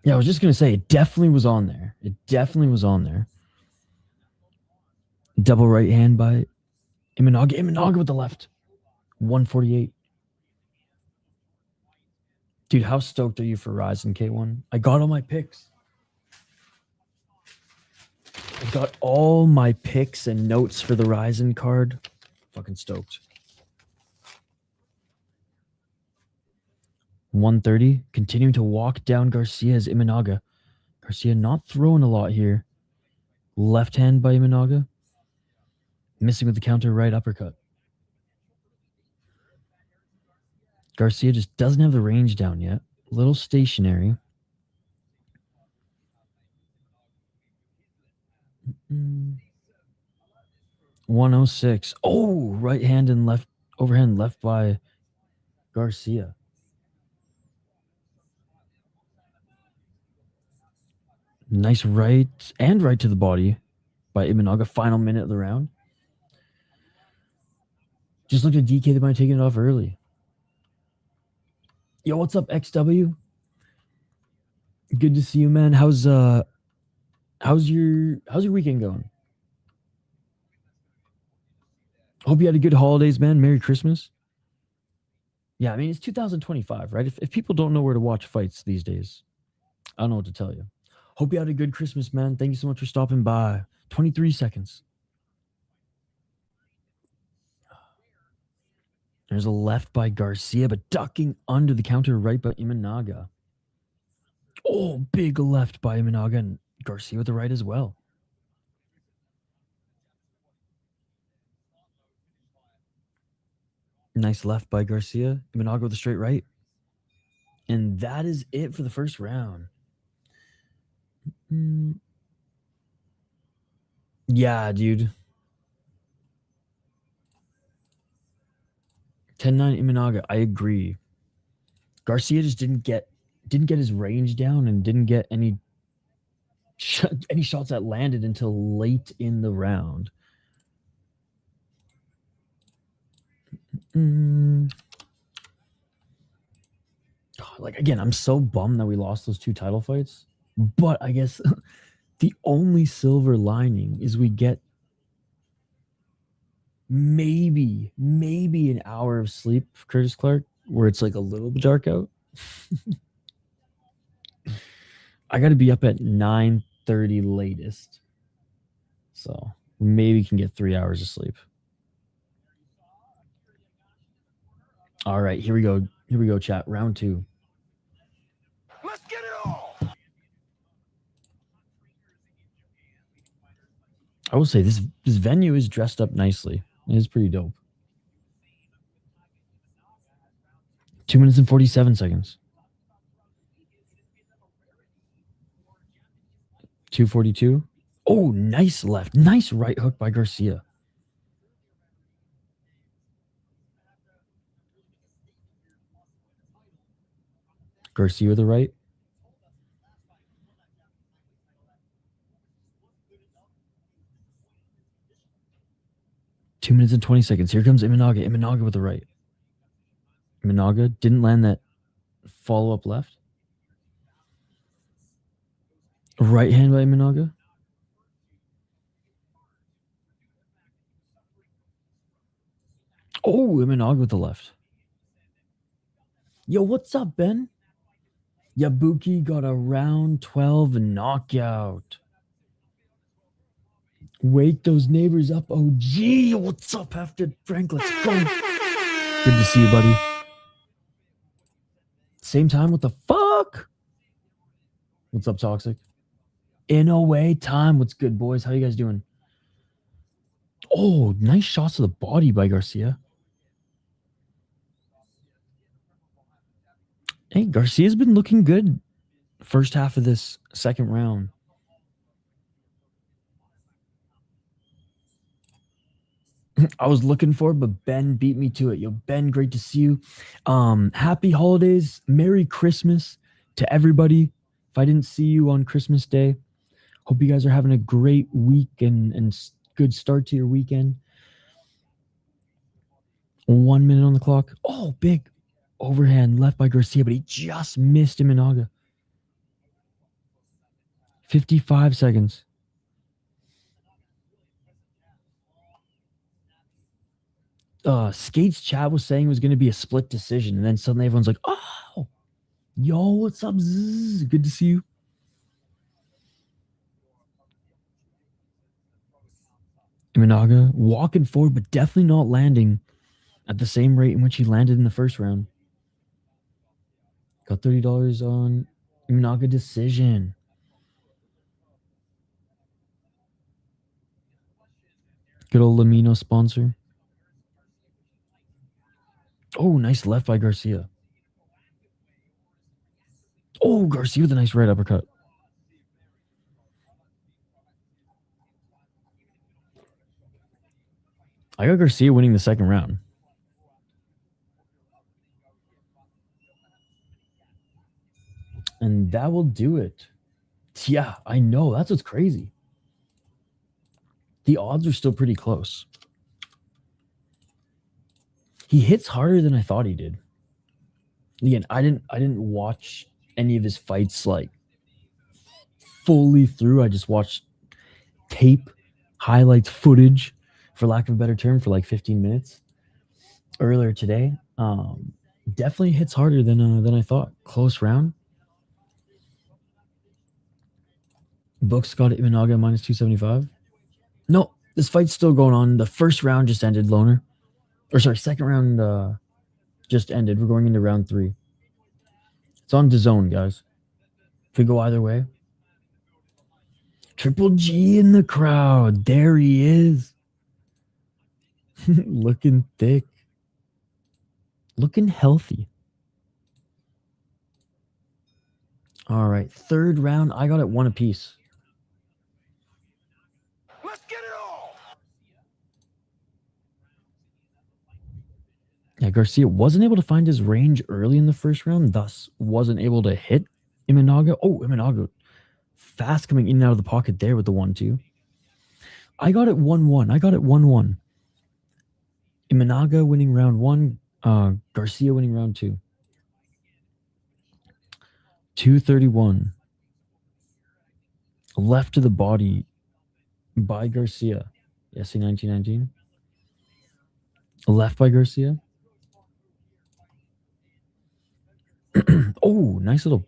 S1: Yeah, I was just going to say, it definitely was on there. It definitely was on there. Double right hand by Imanaga. Imanaga with the left. 148. Dude, how stoked are you for Ryzen K1? I got all my picks. I got all my picks and notes for the Ryzen card. Fucking stoked. 130. Continuing to walk down Garcia's Imanaga. Garcia not throwing a lot here. Left hand by Imanaga. Missing with the counter right uppercut. Garcia just doesn't have the range down yet. A little stationary. 106. Oh, right hand and left overhand left by Garcia. Nice right and right to the body by Imanaga. Final minute of the round. Just looked at DK. They might have taken it off early. Yo, what's up, XW? Good to see you, man. How's your weekend going? Hope you had a good holidays, man. Merry Christmas. Yeah, I mean, it's 2025, right? If people don't know where to watch fights these days, I don't know what to tell you. Hope you had a good Christmas, man. Thank you so much for stopping by. 23 seconds. There's a left by Garcia, but ducking under the counter right by Imanaga. Oh, big left by Imanaga and Garcia with the right as well. Nice left by Garcia. Imanaga with a straight right. And that is it for the first round. Yeah, dude. 10-9 Imanaga. I agree. Garcia just didn't get his range down and didn't get any shots that landed until late in the round. Like, again, I'm so bummed that we lost those 2 title fights. But I guess the only silver lining is we get maybe an hour of sleep, Curtis Clark, where it's like a little bit dark out. I got to be up at 9:30 latest. So maybe we can get 3 hours of sleep. All right, here we go. Here we go, chat. Round 2.
S2: Let's get it all.
S1: I will say this venue is dressed up nicely. It is pretty dope. 2 minutes and 47 seconds. 242. Oh, nice left. Nice right hook by Garcia. Garcia with the right. Two minutes and 20 seconds. Here comes Imanaga. Imanaga with the right. Imanaga didn't land that follow-up left. Right hand by Imanaga. Oh, Imanaga with the left. Yo, what's up, Ben? Yabuki got a round 12 knockout. Wake those neighbors up. Oh, gee, what's up, after Frank? Let's go. Good to see you, buddy. Same time. What the fuck? What's up, Toxic? Inoue time. What's good, boys? How you guys doing? Oh, nice shots to the body by Garcia. Hey, Garcia's been looking good first half of this second round. I was looking for it, but Ben beat me to it. Yo, Ben, great to see you. Happy holidays. Merry Christmas to everybody. If I didn't see you on Christmas Day, hope you guys are having a great week and good start to your weekend. 1 minute on the clock. Oh, big overhand left by Garcia, but he just missed Imanaga. 55 seconds. Skate's chat was saying it was going to be a split decision, and then suddenly everyone's like, oh, yo, what's up? Zzz, good to see you. Imanaga walking forward, but definitely not landing at the same rate in which he landed in the first round. Got $30 on Imanaga decision. Good old Lamino sponsor. Oh, nice left by Garcia. Oh, Garcia with a nice right uppercut. I got Garcia winning the second round. And that will do it. Yeah, I know. That's what's crazy. The odds are still pretty close. He hits harder than I thought he did. Again, I didn't watch any of his fights like fully through. I just watched tape, highlights, footage, for lack of a better term, for like 15 minutes earlier today. Definitely hits harder than I thought. Close round. Books got Imanaga minus 275. No, this fight's still going on. The first round just ended, Loner. Or sorry, second round just ended. We're going into round 3. It's on DAZN, guys. Could go either way. Triple G in the crowd. There he is. Looking thick. Looking healthy. All right, third round. I got it 1 apiece.
S2: Let's get it all.
S1: Yeah, Garcia wasn't able to find his range early in the first round, thus wasn't able to hit Imanaga. Oh, Imanaga fast coming in and out of the pocket there with the 1-2. I got it 1-1. I got it 1-1. Imanaga winning round 1, Garcia winning round 2. 231. Left to the body by Garcia. SC 1919. Left by Garcia. Oh, nice little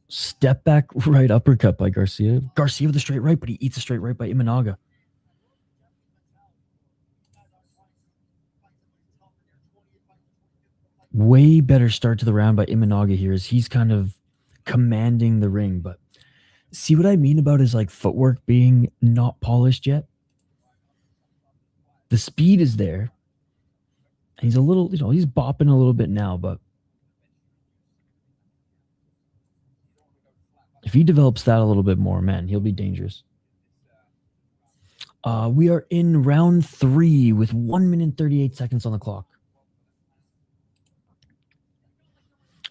S1: step back right uppercut by Garcia. Garcia with a straight right, but he eats a straight right by Imanaga. Way better start to the round by Imanaga here as he's kind of commanding the ring. But see what I mean about his like footwork being not polished yet? The speed is there. He's a little, he's bopping a little bit now, but if he develops that a little bit more, man, he'll be dangerous. We are in round 3 with 1 minute 38 seconds on the clock.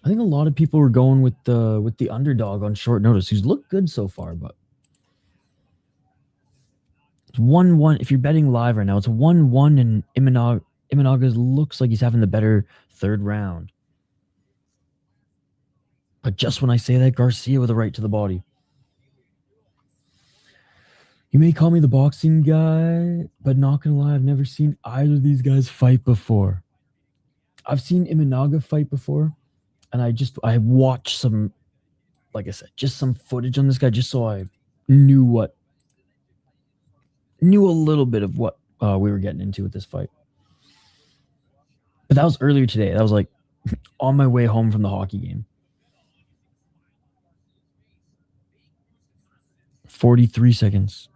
S1: I think a lot of people were going with the underdog on short notice, who's looked good so far, but it's 1-1. If you're betting live right now, it's 1-1, and Imanaga looks like he's having the better third round. But just when I say that, Garcia with a right to the body. You may call me the boxing guy, but not gonna lie, I've never seen either of these guys fight before. I've seen Imanaga fight before, and I watched some, like I said, just some footage on this guy, just so I knew a little bit of what we were getting into with this fight. But that was earlier today. That was like on my way home from the hockey game. 43 seconds.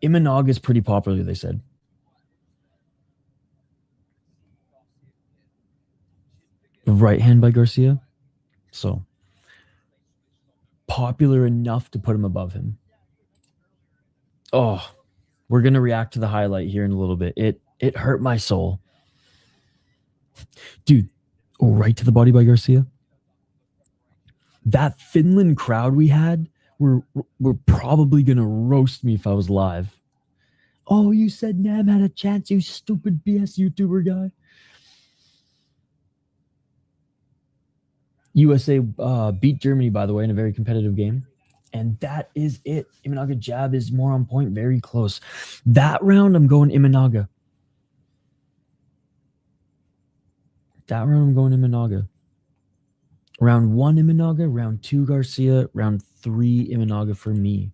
S1: Imanaga is pretty popular, they said. Right hand by Garcia. So popular enough to put him above him. Oh, we're going to react to the highlight here in a little bit. It hurt my soul. Dude, right to the body by Garcia. That Finland crowd we had were probably going to roast me if I was live. Oh, you said Nam had a chance, you stupid BS YouTuber guy. USA beat Germany, by the way, in a very competitive game. And that is it. Imanaga jab is more on point, very close. That round, I'm going Imanaga. Round 1, Imanaga. Round 2, Garcia. Round 3, Imanaga for me.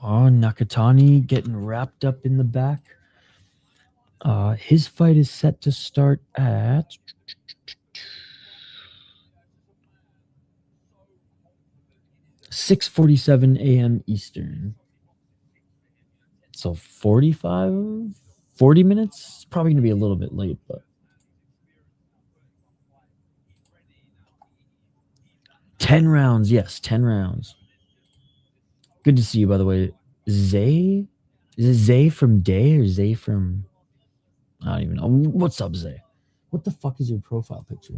S1: Oh, Nakatani getting wrapped up in the back. His fight is set to start at 6:47 a.m. Eastern. So 40 minutes? It's probably going to be a little bit late, but 10 rounds. Yes, 10 rounds. Good to see you, by the way. Zay? Is it Zay from Day or Zay from... I don't even know. What's up, Zay? What the fuck is your profile picture?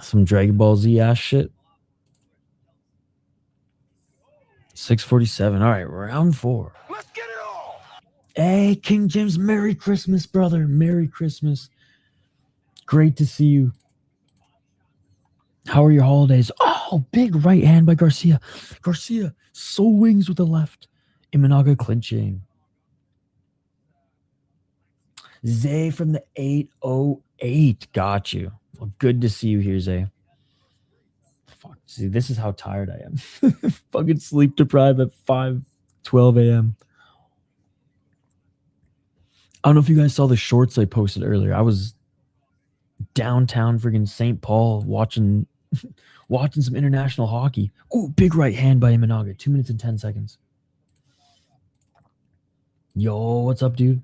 S1: Some Dragon Ball Z ass shit. 6:47. All right, round 4.
S2: Let's get it all.
S1: Hey, King James, Merry Christmas, brother. Merry Christmas. Great to see you. How are your holidays? Oh, big right hand by Garcia. Garcia swings with the left. Imanaga clinching. Zay from the 808. Got you. Well, good to see you here, Zay. Fuck. See, this is how tired I am. Fucking sleep deprived at 5:12 a.m. I don't know if you guys saw the shorts I posted earlier. I was downtown friggin' St. Paul watching some international hockey. Oh, big right hand by Imanaga. 2 minutes and 10 seconds. Yo, what's up, dude?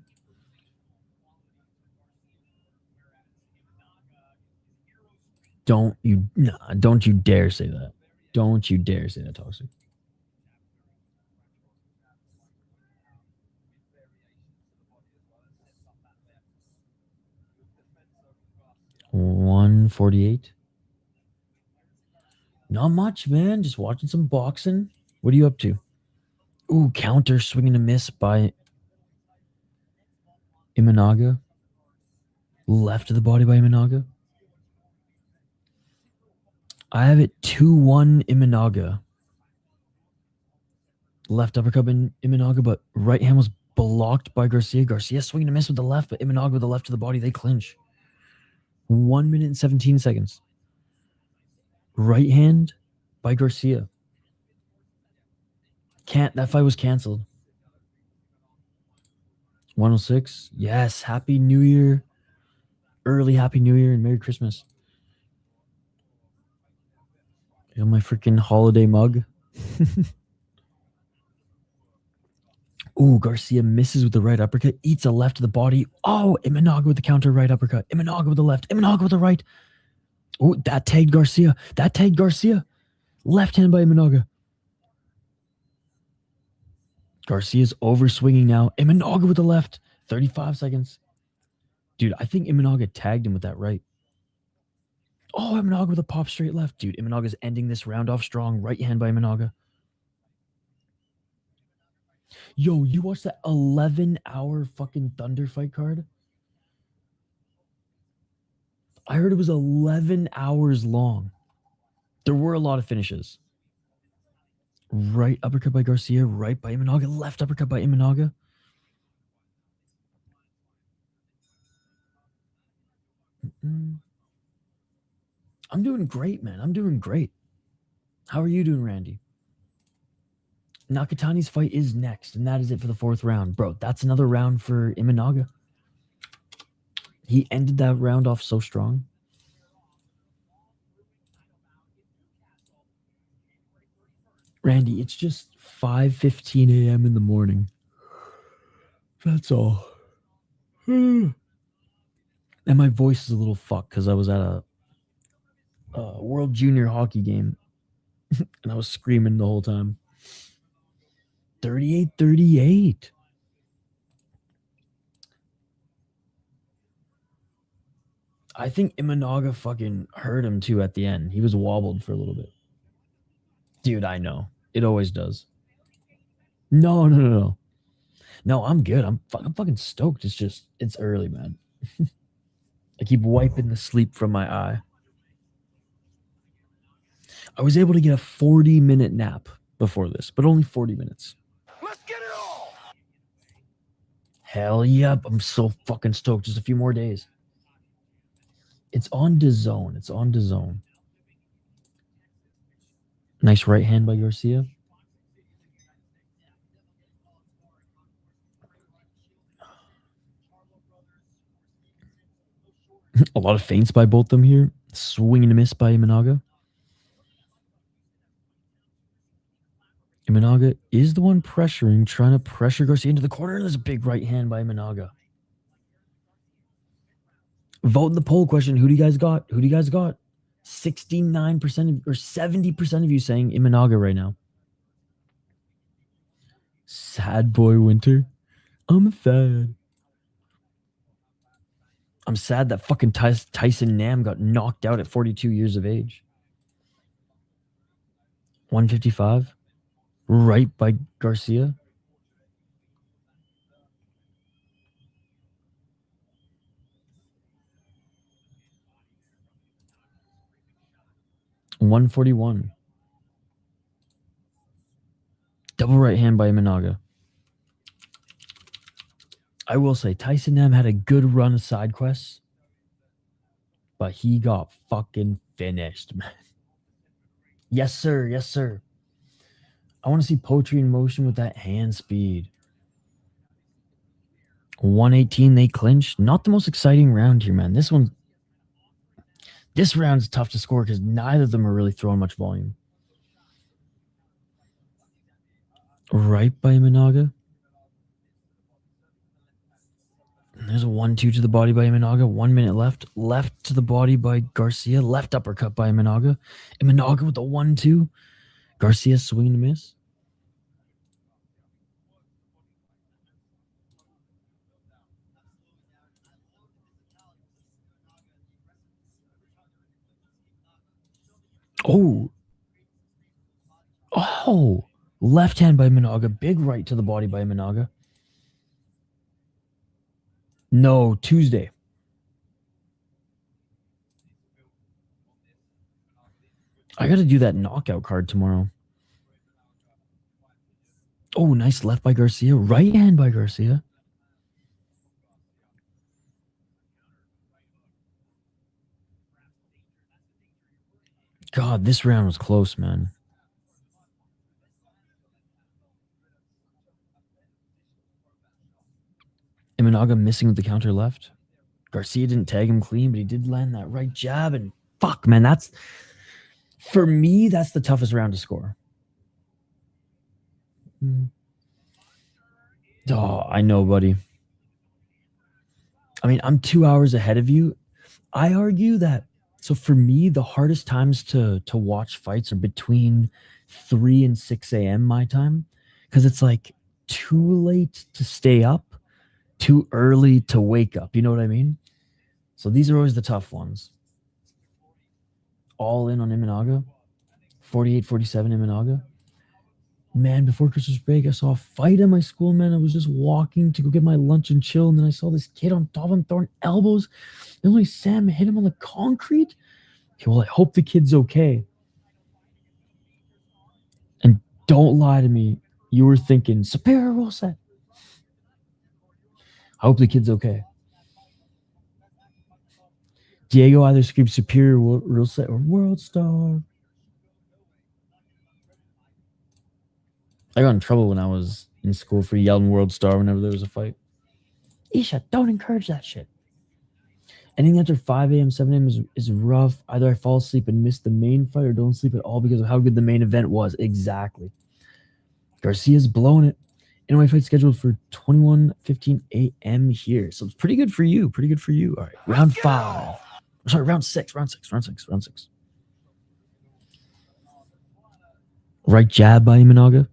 S1: Don't you dare say that. Don't you dare say that, Toxic. $148. Not much, man. Just watching some boxing. What are you up to? Ooh, counter swinging a miss by Imanaga. Left of the body by Imanaga. I have it 2-1 Imanaga. Left uppercut in Imanaga, but right hand was blocked by Garcia. Garcia swinging a miss with the left, but Imanaga with the left to the body. They clinch. 1 minute and 17 seconds. Right hand by Garcia. That fight was canceled. 106. Yes, Happy New Year. Early Happy New Year and Merry Christmas. Got my freaking holiday mug. Ooh, Garcia misses with the right uppercut. Eats a left to the body. Oh, Imanaga with the counter right uppercut. Imanaga with the left. Imanaga with the right. Oh, that tagged Garcia. Left hand by Imanaga. Garcia's over swinging now. Imanaga with the left. 35 seconds. Dude, I think Imanaga tagged him with that right. Oh, Imanaga with a pop straight left. Dude, Imanaga's ending this round off strong. Right hand by Imanaga. Yo, you watched that 11-hour fucking Thunder fight card? I heard it was 11 hours long. There were a lot of finishes. Right uppercut by Garcia, right by Imanaga, left uppercut by Imanaga. I'm doing great, man. I'm doing great. How are you doing, Randy? Nakatani's fight is next, and that is it for the 4th round. Bro, that's another round for Imanaga. He ended that round off so strong. Randy, it's just 5:15 a.m. in the morning. That's all. And my voice is a little fucked because I was at a World Junior Hockey game and I was screaming the whole time. 38-38. I think Imanaga fucking hurt him too at the end. He was wobbled for a little bit. Dude, I know. It always does. No, no, no, no. No, I'm good. I'm fucking stoked. It's just, it's early, man. I keep wiping the sleep from my eye. I was able to get a 40-minute nap before this, but only 40 minutes.
S2: Let's get it all.
S1: Hell yep. I'm so fucking stoked. Just a few more days. It's on DAZN. It's on DAZN. Nice right hand by Garcia. A lot of feints by both them here. Swing and a miss by Imanaga. Imanaga is the one pressuring, trying to pressure Garcia into the corner. There's a big right hand by Imanaga. Vote in the poll question. Who do you guys got? Who do you guys got? 69% or 70% of you saying Imanaga right now. Sad boy Winter. I'm sad. I'm sad that fucking Tyson Nam got knocked out at 42 years of age. 155. Right by Garcia. $141. Double right hand by Imanaga. I will say Tyson Nam had a good run of side quests, but he got fucking finished, man. Yes, sir. Yes, sir. I want to see Poetry in motion with that hand speed. 118, they clinched. Not the most exciting round here, man. This round's tough to score because neither of them are really throwing much volume. Right by Imanaga. And there's a 1-2 to the body by Imanaga. 1 minute left. Left to the body by Garcia. Left uppercut by Imanaga. Imanaga with the 1-2. Garcia swing and miss. Oh, left hand by Imanaga. Big right to the body by Imanaga. No, Tuesday. I got to do that knockout card tomorrow. Oh, nice left by Garcia. Right hand by Garcia. God, this round was close, man. Imanaga missing with the counter left. Garcia didn't tag him clean, but he did land that right jab. And fuck, man, that's... For me, that's the toughest round to score. Oh, I know, buddy. I mean, I'm 2 hours ahead of you. I argue that... So for me, the hardest times to watch fights are between 3 and 6 a.m. my time. Because it's like too late to stay up, too early to wake up. You know what I mean? So these are always the tough ones. All in on Imanaga. 48-47 Imanaga. Man, before Christmas break, I saw a fight at my school, man. I was just walking to go get my lunch and chill, and then I saw this kid on top of him throwing elbows. And only Sam hit him on the concrete. Okay, well, I hope the kid's okay. And don't lie to me. You were thinking, superior rule set. I hope the kid's okay. Diego either screamed superior rule set or world star. I got in trouble when I was in school for yelling world star whenever there was a fight. Isha, don't encourage that shit. Anything after 5 a.m., 7 a.m. is rough. Either I fall asleep and miss the main fight or don't sleep at all because of how good the main event was. Exactly. Garcia's blowing it. Inoue fight scheduled for 21:15 a.m. here. So it's pretty good for you. Pretty good for you. All right. Round 5. Sorry, round 6. Round 6. Right jab by Imanaga.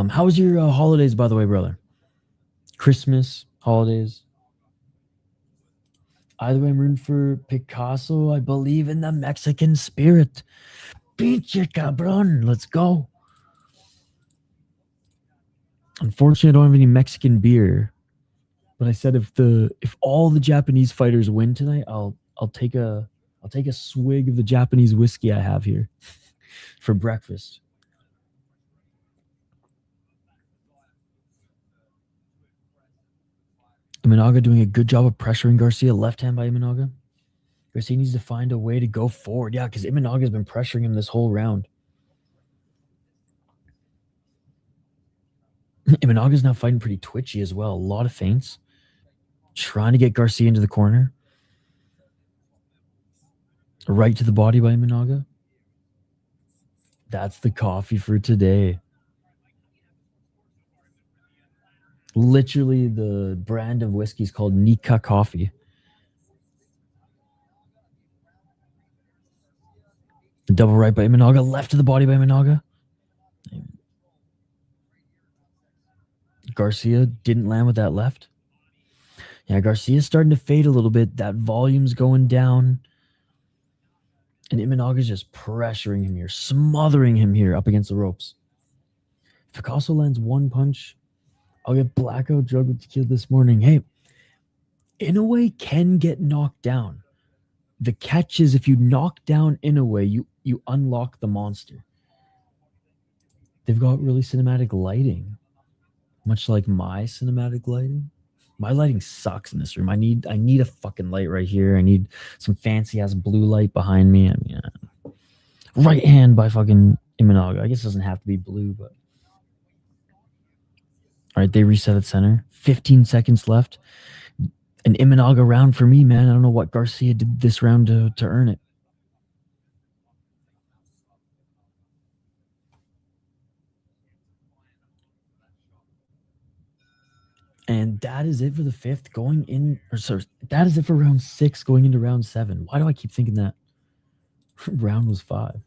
S1: How was your holidays, by the way, brother? Christmas, holidays. Either way, I'm rooting for Picasso. I believe in the Mexican spirit. Pinche cabron. Let's go. Unfortunately, I don't have any Mexican beer. But I said if all the Japanese fighters win tonight, I'll take a swig of the Japanese whiskey I have here for breakfast. Imanaga doing a good job of pressuring Garcia. Left hand by Imanaga. Garcia needs to find a way to go forward. Yeah, because Imanaga's been pressuring him this whole round. Imanaga's now fighting pretty twitchy as well. A lot of feints. Trying to get Garcia into the corner. Right to the body by Imanaga. That's the coffee for today. Literally, the brand of whiskey is called Nika Coffee. Double right by Imanaga. Left to the body by Imanaga. Garcia didn't land with that left. Yeah, Garcia's starting to fade a little bit. That volume's going down. And Imanaga's just pressuring him here, smothering him here up against the ropes. If Picasso lands one punch, I'll get blackout drug with tequila this morning. Hey, Inoue can get knocked down. The catch is if you knock down Inoue, you unlock the monster. They've got really cinematic lighting, much like my cinematic lighting. My lighting sucks in this room. I need a fucking light right here. I need some fancy ass blue light behind me. I mean, right hand by fucking Imanaga. I guess it doesn't have to be blue, but all right, they reset at center. 15 seconds left. An Imanaga round for me, man. I don't know what Garcia did this round to earn it. And that is it for the fifth going in, or sorry, that is it for round 6 going into round 7. Why do I keep thinking that round was 5?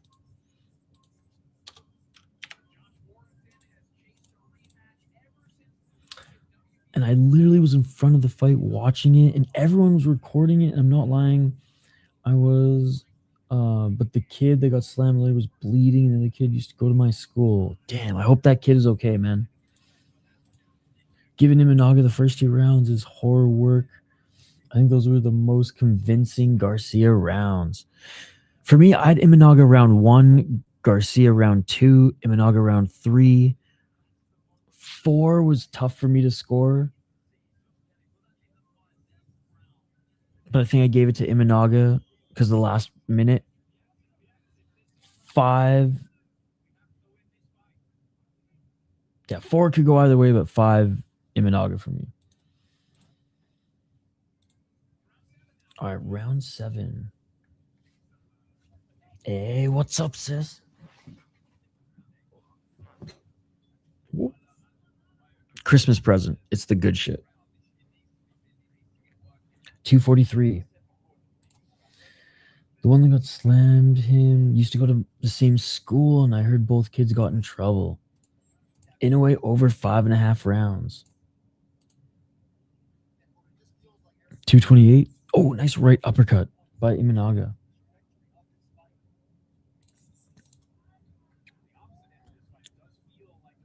S1: And I literally was in front of the fight watching it, and everyone was recording it. And I'm not lying. I was, but the kid that got slammed later was bleeding, and the kid used to go to my school. Damn, I hope that kid is okay, man. Giving Imanaga the first 2 rounds is horror work. I think those were the most convincing Garcia rounds. For me, I had Imanaga round 1, Garcia round 2, Imanaga round 3. 4 was tough for me to score. But I think I gave it to Imanaga because the last minute. 5. Yeah, 4 could go either way, but 5 Imanaga for me. All right, round 7. Hey, what's up, sis? Christmas present. It's the good shit. 243. The one that got slammed him used to go to the same school, and I heard both kids got in trouble. Inoue over 5.5 rounds. 228. Oh, nice right uppercut by Imanaga.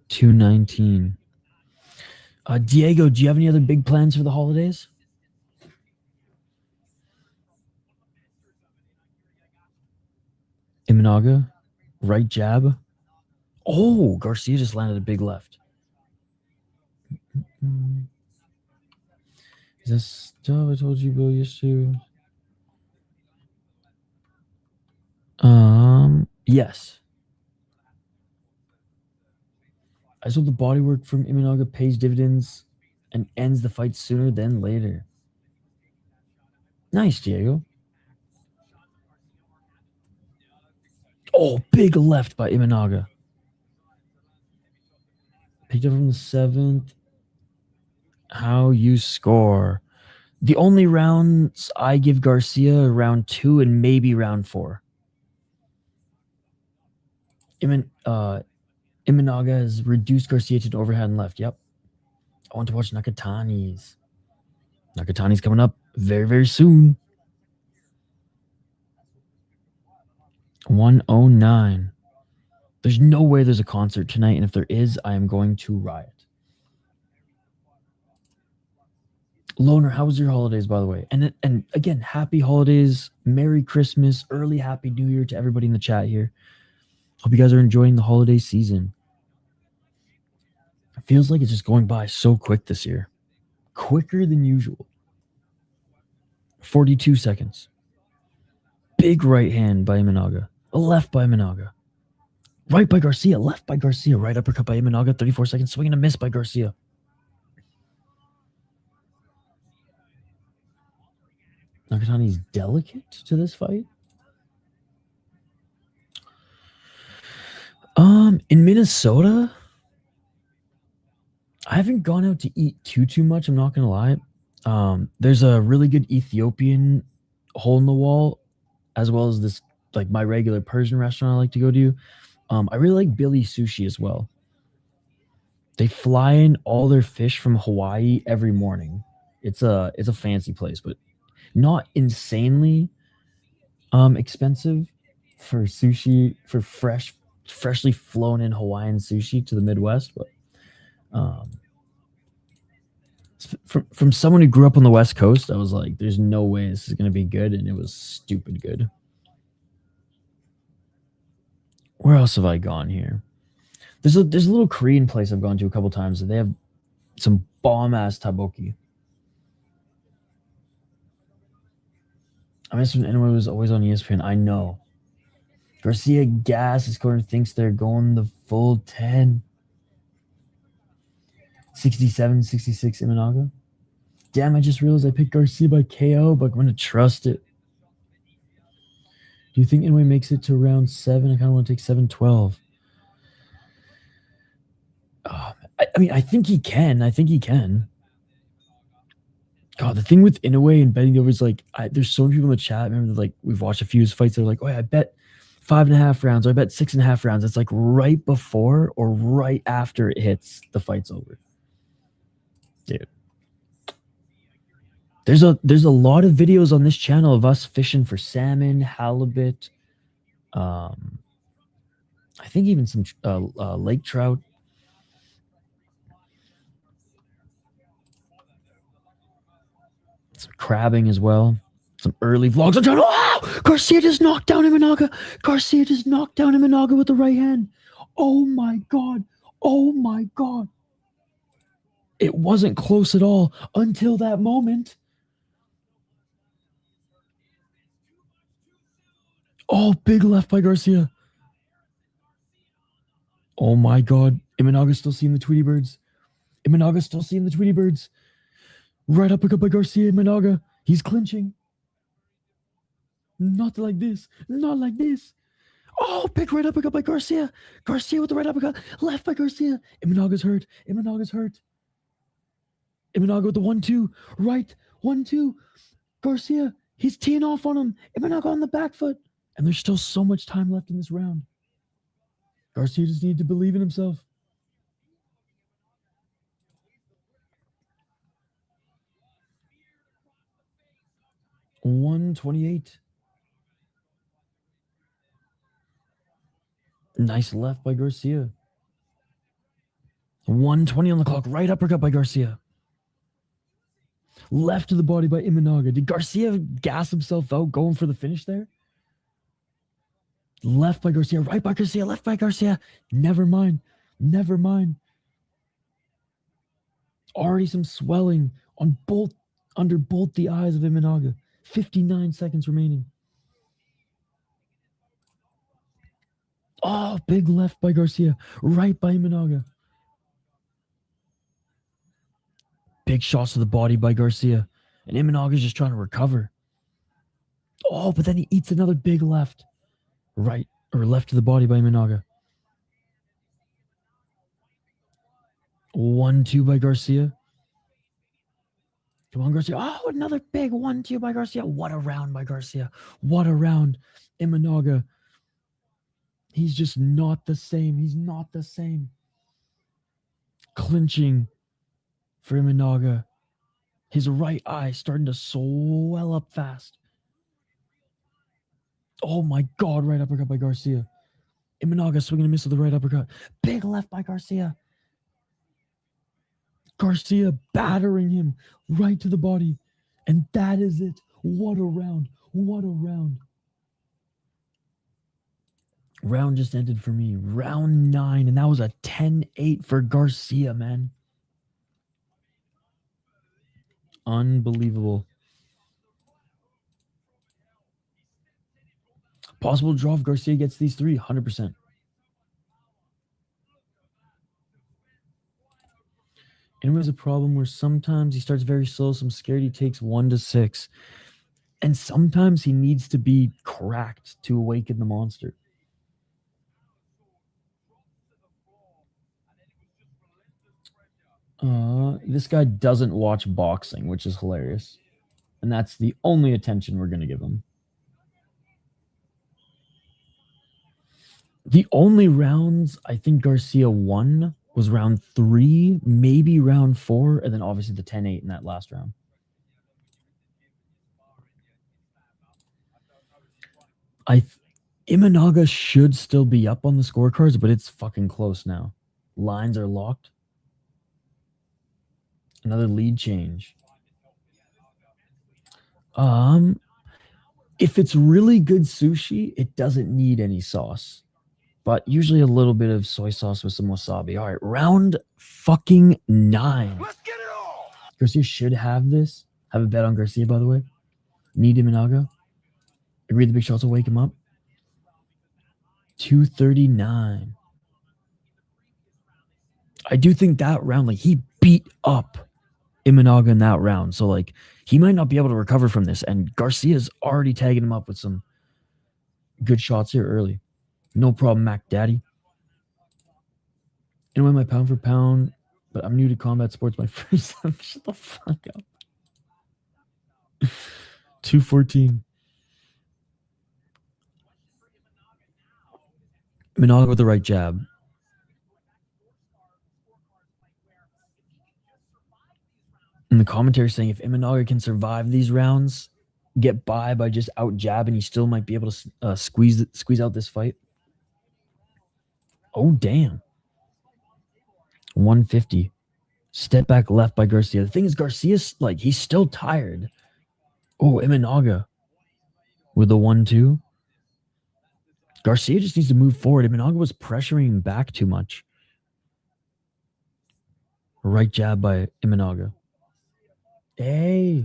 S1: 219. Diego, do you have any other big plans for the holidays? Imanaga, right jab. Oh, Garcia just landed a big left. Is this stuff I told you about yesterday? Yes. I just hope the bodywork from Imanaga pays dividends and ends the fight sooner than later. Nice, Diego. Oh, big left by Imanaga. Picked up from the 7th. How you score. The only rounds I give Garcia are round 2 and maybe round 4. Imanaga has reduced Garcia to an overhand left. Yep. I want to watch Nakatani's. Nakatani's coming up very, very soon. 109. There's no way there's a concert tonight, and if there is, I am going to riot. Loner, how was your holidays, by the way? And again, happy holidays, Merry Christmas, early Happy New Year to everybody in the chat here. Hope you guys are enjoying the holiday season. It feels like it's just going by so quick this year. Quicker than usual. 42 seconds. Big right hand by Imanaga. A left by Imanaga. Right by Garcia. Left by Garcia. Right uppercut by Imanaga. 34 seconds. Swing and a miss by Garcia. Nakatani's delicate to this fight. In Minnesota, I haven't gone out to eat too much. I'm not gonna lie. There's a really good Ethiopian hole in the wall, as well as this like my regular Persian restaurant I like to go to. I really like Billy Sushi as well. They fly in all their fish from Hawaii every morning. It's a fancy place, but not insanely expensive for sushi, for freshly flown in Hawaiian sushi to the Midwest. But from someone who grew up on the West Coast, I was like, there's no way this is going to be good, and it was stupid good. Where else have I gone here? There's a little Korean place I've gone to a couple times, and they have some bomb-ass takoyaki. I miss when Inoue was always on ESPN. I know. Garcia gas. His corner thinks they're going the full 10. 67, 66 Imanaga. Damn, I just realized I picked Garcia by KO, but I'm going to trust it. Do you think Inoue makes it to round 7? I kind of want to take 7-12. I mean, I think he can. God, the thing with Inoue and betting over is like, there's so many people in the chat. Remember, like, we've watched a few of his fights. They're like, oh, yeah, I bet 5.5 rounds, or I bet 6.5 rounds. It's like right before or right after it hits, the fight's over. Dude. There's a lot of videos on this channel of us fishing for salmon, halibut, I think even some lake trout. Some crabbing as well. Some early vlogs on channel. Oh! Garcia just knocked down Imanaga. Garcia just knocked down Imanaga with the right hand. Oh my god. Oh my god. It wasn't close at all until that moment. Oh, big left by Garcia. Oh my god. Imanaga's still seeing the Tweety Birds. Imanaga's still seeing the Tweety Birds. Right uppercut by Garcia. Imanaga. He's clinching. Not like this. Not like this. Oh, big right uppercut by Garcia. Garcia with the right uppercut. Left by Garcia. Imanaga's hurt. Imanaga's hurt. Imanaga with the 1-2. Right. 1-2. Garcia. He's teeing off on him. Imanaga on the back foot. And there's still so much time left in this round. Garcia just needed to believe in himself. $128. Nice left by Garcia. 120 on the clock. Right uppercut by Garcia. Left to the body by Imanaga. Did Garcia gas himself out going for the finish there? Left by Garcia. Right by Garcia. Left by Garcia. Never mind. Never mind. Already some swelling on under both the eyes of Imanaga. 59 seconds remaining. Oh, big left by Garcia. Right by Imanaga. Big shots to the body by Garcia. And Imanaga's just trying to recover. Oh, but then he eats another big left. Right or left to the body by Imanaga. 1-2 by Garcia. Come on, Garcia. Oh, another big 1-2 by Garcia. What a round by Garcia. What a round. Imanaga. He's just not the same. He's not the same. Clinching. for Imanaga. His right eye starting to swell up fast. Oh my God, right uppercut by Garcia. Imanaga swinging a miss with the right uppercut. Big left by Garcia. Garcia battering him right to the body. And that is it. What a round. What a round. Round just ended for me. Round 9. And that was a 10-8 for Garcia, man. Unbelievable. Possible draw if Garcia gets these 3. 100%. And it was a problem where sometimes he starts very slow, so I'm scared he takes 1 to 6. And sometimes he needs to be cracked to awaken the monster. This guy doesn't watch boxing, which is hilarious. And that's the only attention we're going to give him. The only rounds I think Garcia won was round 3, maybe round 4, and then obviously the 10-8 in that last round. Imanaga should still be up on the scorecards, but it's fucking close now. Lines are locked. Another lead change. If it's really good sushi, it doesn't need any sauce. But usually a little bit of soy sauce with some wasabi. All right, round fucking 9.
S2: Let's get it all.
S1: Garcia should have this. Have a bet on Garcia, by the way. Need Imanaga. Agree the big shots will wake him up. 239. I do think that round, like, he beat up Imanaga in that round. So, like, he might not be able to recover from this. And Garcia's already tagging him up with some good shots here early. No problem, Mac Daddy. Anyway, my pound for pound, but I'm new to combat sports. My first time. Shut the fuck up. 214. Imanaga with the right jab. And the commentary saying if Imanaga can survive these rounds, get by just out jabbing, he still might be able to squeeze out this fight. Oh, damn. 150. Step back left by Garcia. The thing is, Garcia's, like, he's still tired. Oh, Imanaga with the 1-2. Garcia just needs to move forward. Imanaga was pressuring him back too much. Right jab by Imanaga. Hey,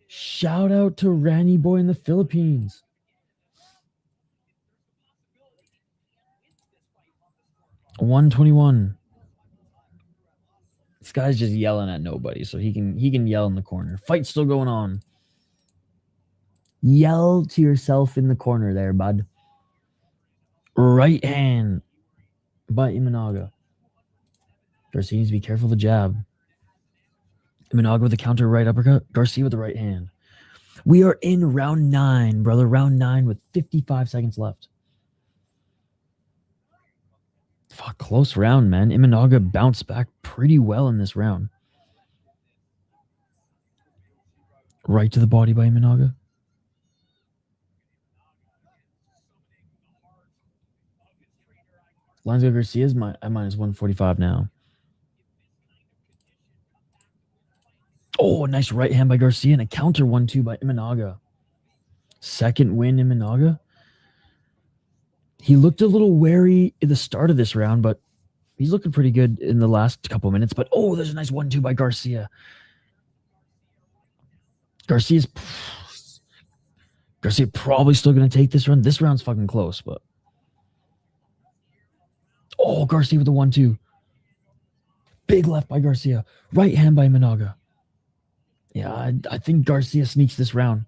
S1: shout out to Ranny Boy in the Philippines. $121. This guy's just yelling at nobody, so he can yell in the corner. Fight's still going on. Yell to yourself in the corner there, bud. Right hand by Imanaga. Garcia needs to be careful of the jab. Imanaga with the counter right uppercut. Garcia with the right hand. We are in round 9, brother. Round 9 with 55 seconds left. Fuck, close round, man. Imanaga bounced back pretty well in this round. Right to the body by Imanaga. Lines go Garcia's at minus 145 now. Oh, nice right hand by Garcia and a counter 1-2 by Imanaga. Second win, Imanaga. He looked a little wary at the start of this round, but he's looking pretty good in the last couple of minutes. But, oh, there's a nice 1-2 by Garcia. Garcia probably still going to take this round. This round's fucking close, but... Oh, Garcia with the 1-2. Big left by Garcia. Right hand by Imanaga. Yeah, I think Garcia sneaks this round.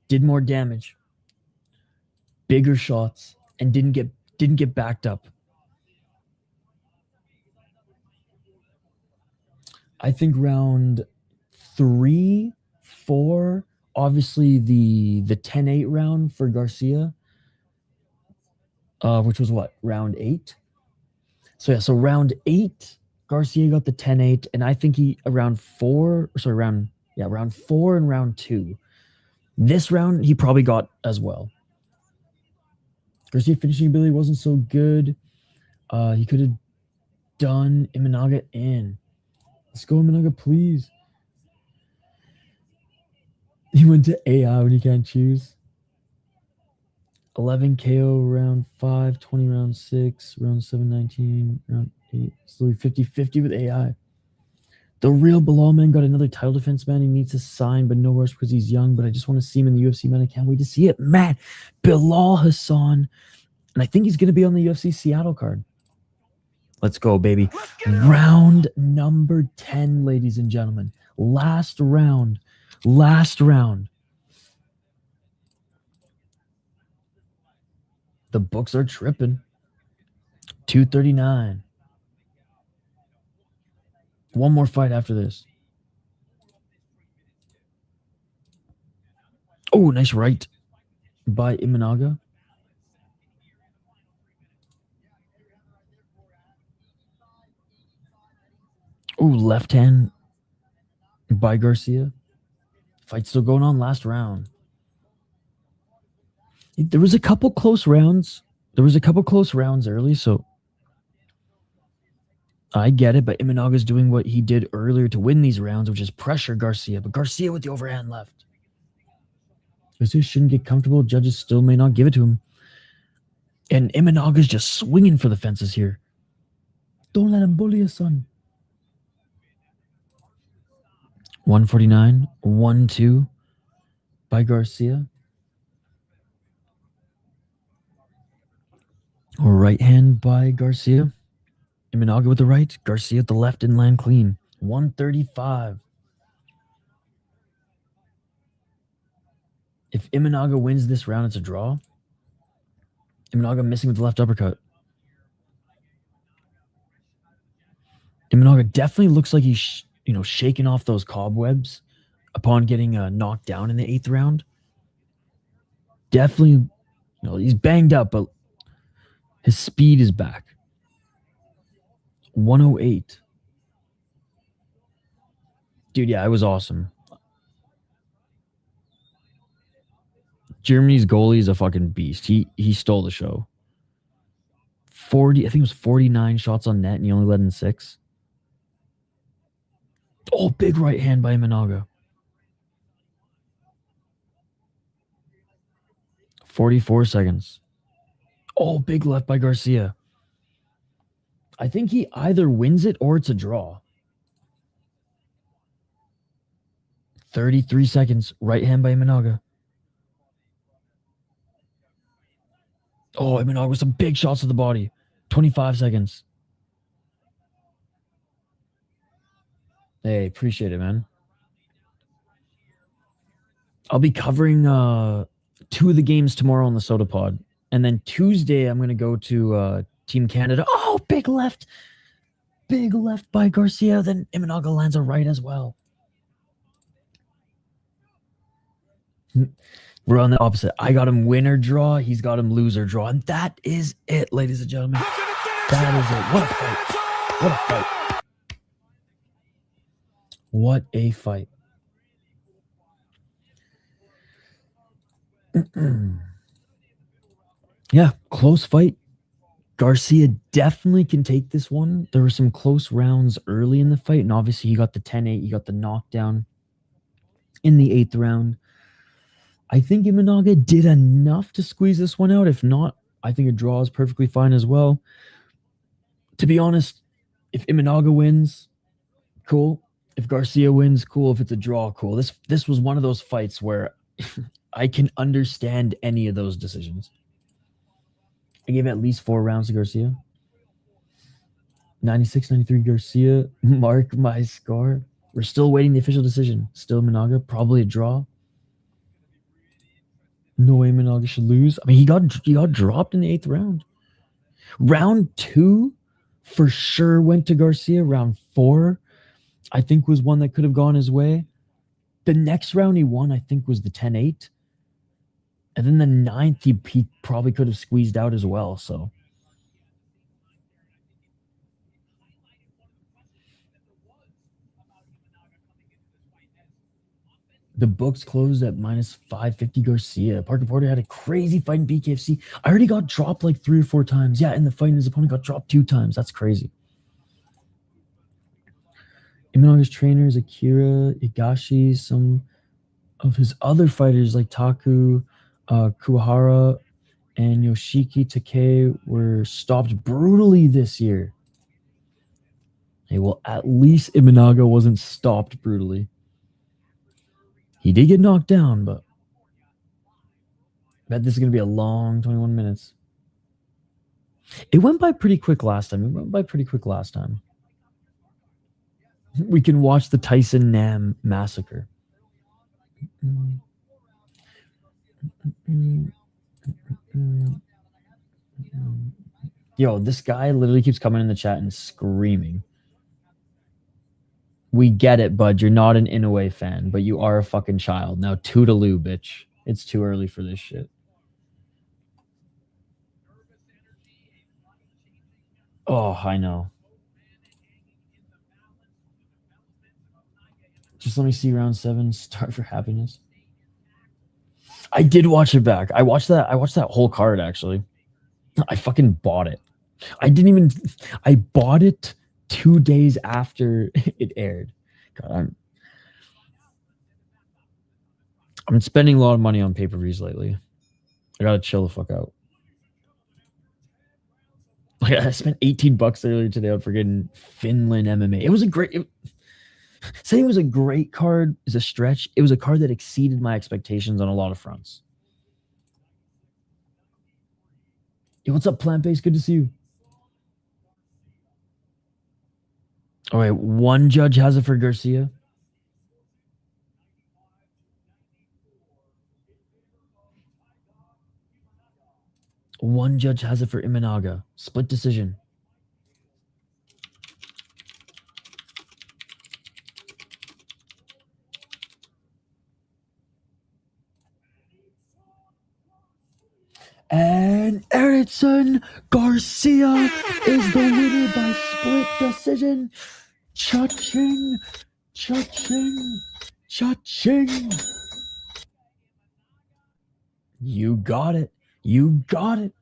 S1: Did more damage. Bigger shots. And didn't get backed up. I think round 3, 4, obviously the 10-8 round for Garcia, which was what, round 8? So yeah, so round 8, Garcia got the 10-8, and I think round 4 and round 2. This round he probably got as well. Garcia finishing ability wasn't so good. He could have done Imanaga in. Let's go, Imanaga, please. He went to AI when he can't choose. 11 KO round 5, 20 round 6, round 7, 19, round 8. Slowly 50-50 with AI. The real Bilal man got another title defense, man. He needs to sign, but no rush because he's young. But I just want to see him in the UFC, man. I can't wait to see it. Man, Bilal Hassan. And I think he's going to be on the UFC Seattle card. Let's go, baby. Round number 10, ladies and gentlemen. Last round. Last round. The books are tripping. 239. One more fight after this. Oh, nice right by Imanaga. Oh, left hand by Garcia. Fight still going on, last round. There was a couple close rounds. Early, so I get it, but Imanaga's doing what he did earlier to win these rounds, which is pressure Garcia. But Garcia with the overhand left. Garcia shouldn't get comfortable. Judges still may not give it to him. And Imanaga's just swinging for the fences here. Don't let him bully us, son. 149, 1-2 by Garcia. Right hand by Garcia. Imanaga with the right. Garcia with the left and land clean. 135. If Imanaga wins this round, it's a draw. Imanaga missing with the left uppercut. Imanaga definitely looks like he's shaking off those cobwebs upon getting knocked down in the 8th round. Definitely, he's banged up, but his speed is back. 108. Dude, yeah, it was awesome. Germany's goalie is a fucking beast. He stole the show. 40, I think it was 49 shots on net, and he only let in 6. Oh, big right hand by Imanaga. 44 seconds. Oh, big left by Garcia. I think he either wins it or it's a draw. 33 seconds. Right hand by Imanaga. Oh, Imanaga with some big shots to the body. 25 seconds. Hey, appreciate it, man. I'll be covering 2 of the games tomorrow on the Soda Pod. And then Tuesday, I'm going to go to Team Canada. Oh, big left. Big left by Garcia. Then Imanaga lands a right as well. We're on the opposite. I got him win or draw. He's got him lose or draw. And that is it, ladies and gentlemen. That is it. What a fight. What a fight. What a fight. Yeah, close fight. Garcia definitely can take this one. There were some close rounds early in the fight, and obviously he got the 10-8. He got the knockdown in the 8th round. I think Imanaga did enough to squeeze this one out. If not, I think a draw is perfectly fine as well. To be honest, if Imanaga wins, cool. If Garcia wins, cool. If it's a draw, cool. This was one of those fights where I can understand any of those decisions. I gave at least 4 rounds to Garcia. 96, 93 Garcia. Mark my score. We're still waiting the official decision. Still Imanaga. Probably a draw. No way Imanaga should lose. I mean, he got dropped in the 8th round. Round 2 for sure went to Garcia. Round 4, I think, was one that could have gone his way. The next round he won, I think, was the 10-8. And then the 9th, he probably could have squeezed out as well. So The books closed at minus 550 Garcia. Parker Porter had a crazy fight in BKFC. I already got dropped like 3 or 4 times. Yeah, in the fight, his opponent got dropped 2 times. That's crazy. Imanaga's trainers, Akira, Higashi, some of his other fighters like Taku, Kuwahara, and Yoshiki Takei were stopped brutally this year. Hey, well, at least Imanaga wasn't stopped brutally. He did get knocked down, but I bet this is going to be a long 21 minutes. It went by pretty quick last time. We can watch the Tyson Nam massacre. Yo, this guy literally keeps coming in the chat and screaming. We get it, bud. You're not an Inoue fan, but you are a fucking child. Now toodaloo, bitch. It's too early for this shit. Oh, I know. Just let me see round 7 start for happiness. I did watch it back. I watched that whole card actually. I fucking bought it. I bought it 2 days after it aired. God, I'm spending a lot of money on pay-per-views lately. I gotta chill the fuck out. Like I spent $18 earlier today on freaking Finland MMA. It was a great. Saying it was a great card is a stretch. It was a card that exceeded my expectations on a lot of fronts. Yo, what's up, Plant-Based? Good to see you. All right, one judge has it for Garcia. One judge has it for Imanaga. Split decision. And Eridson Garcia is the winner by split decision. Cha-ching, cha-ching, cha-ching. You got it. You got it.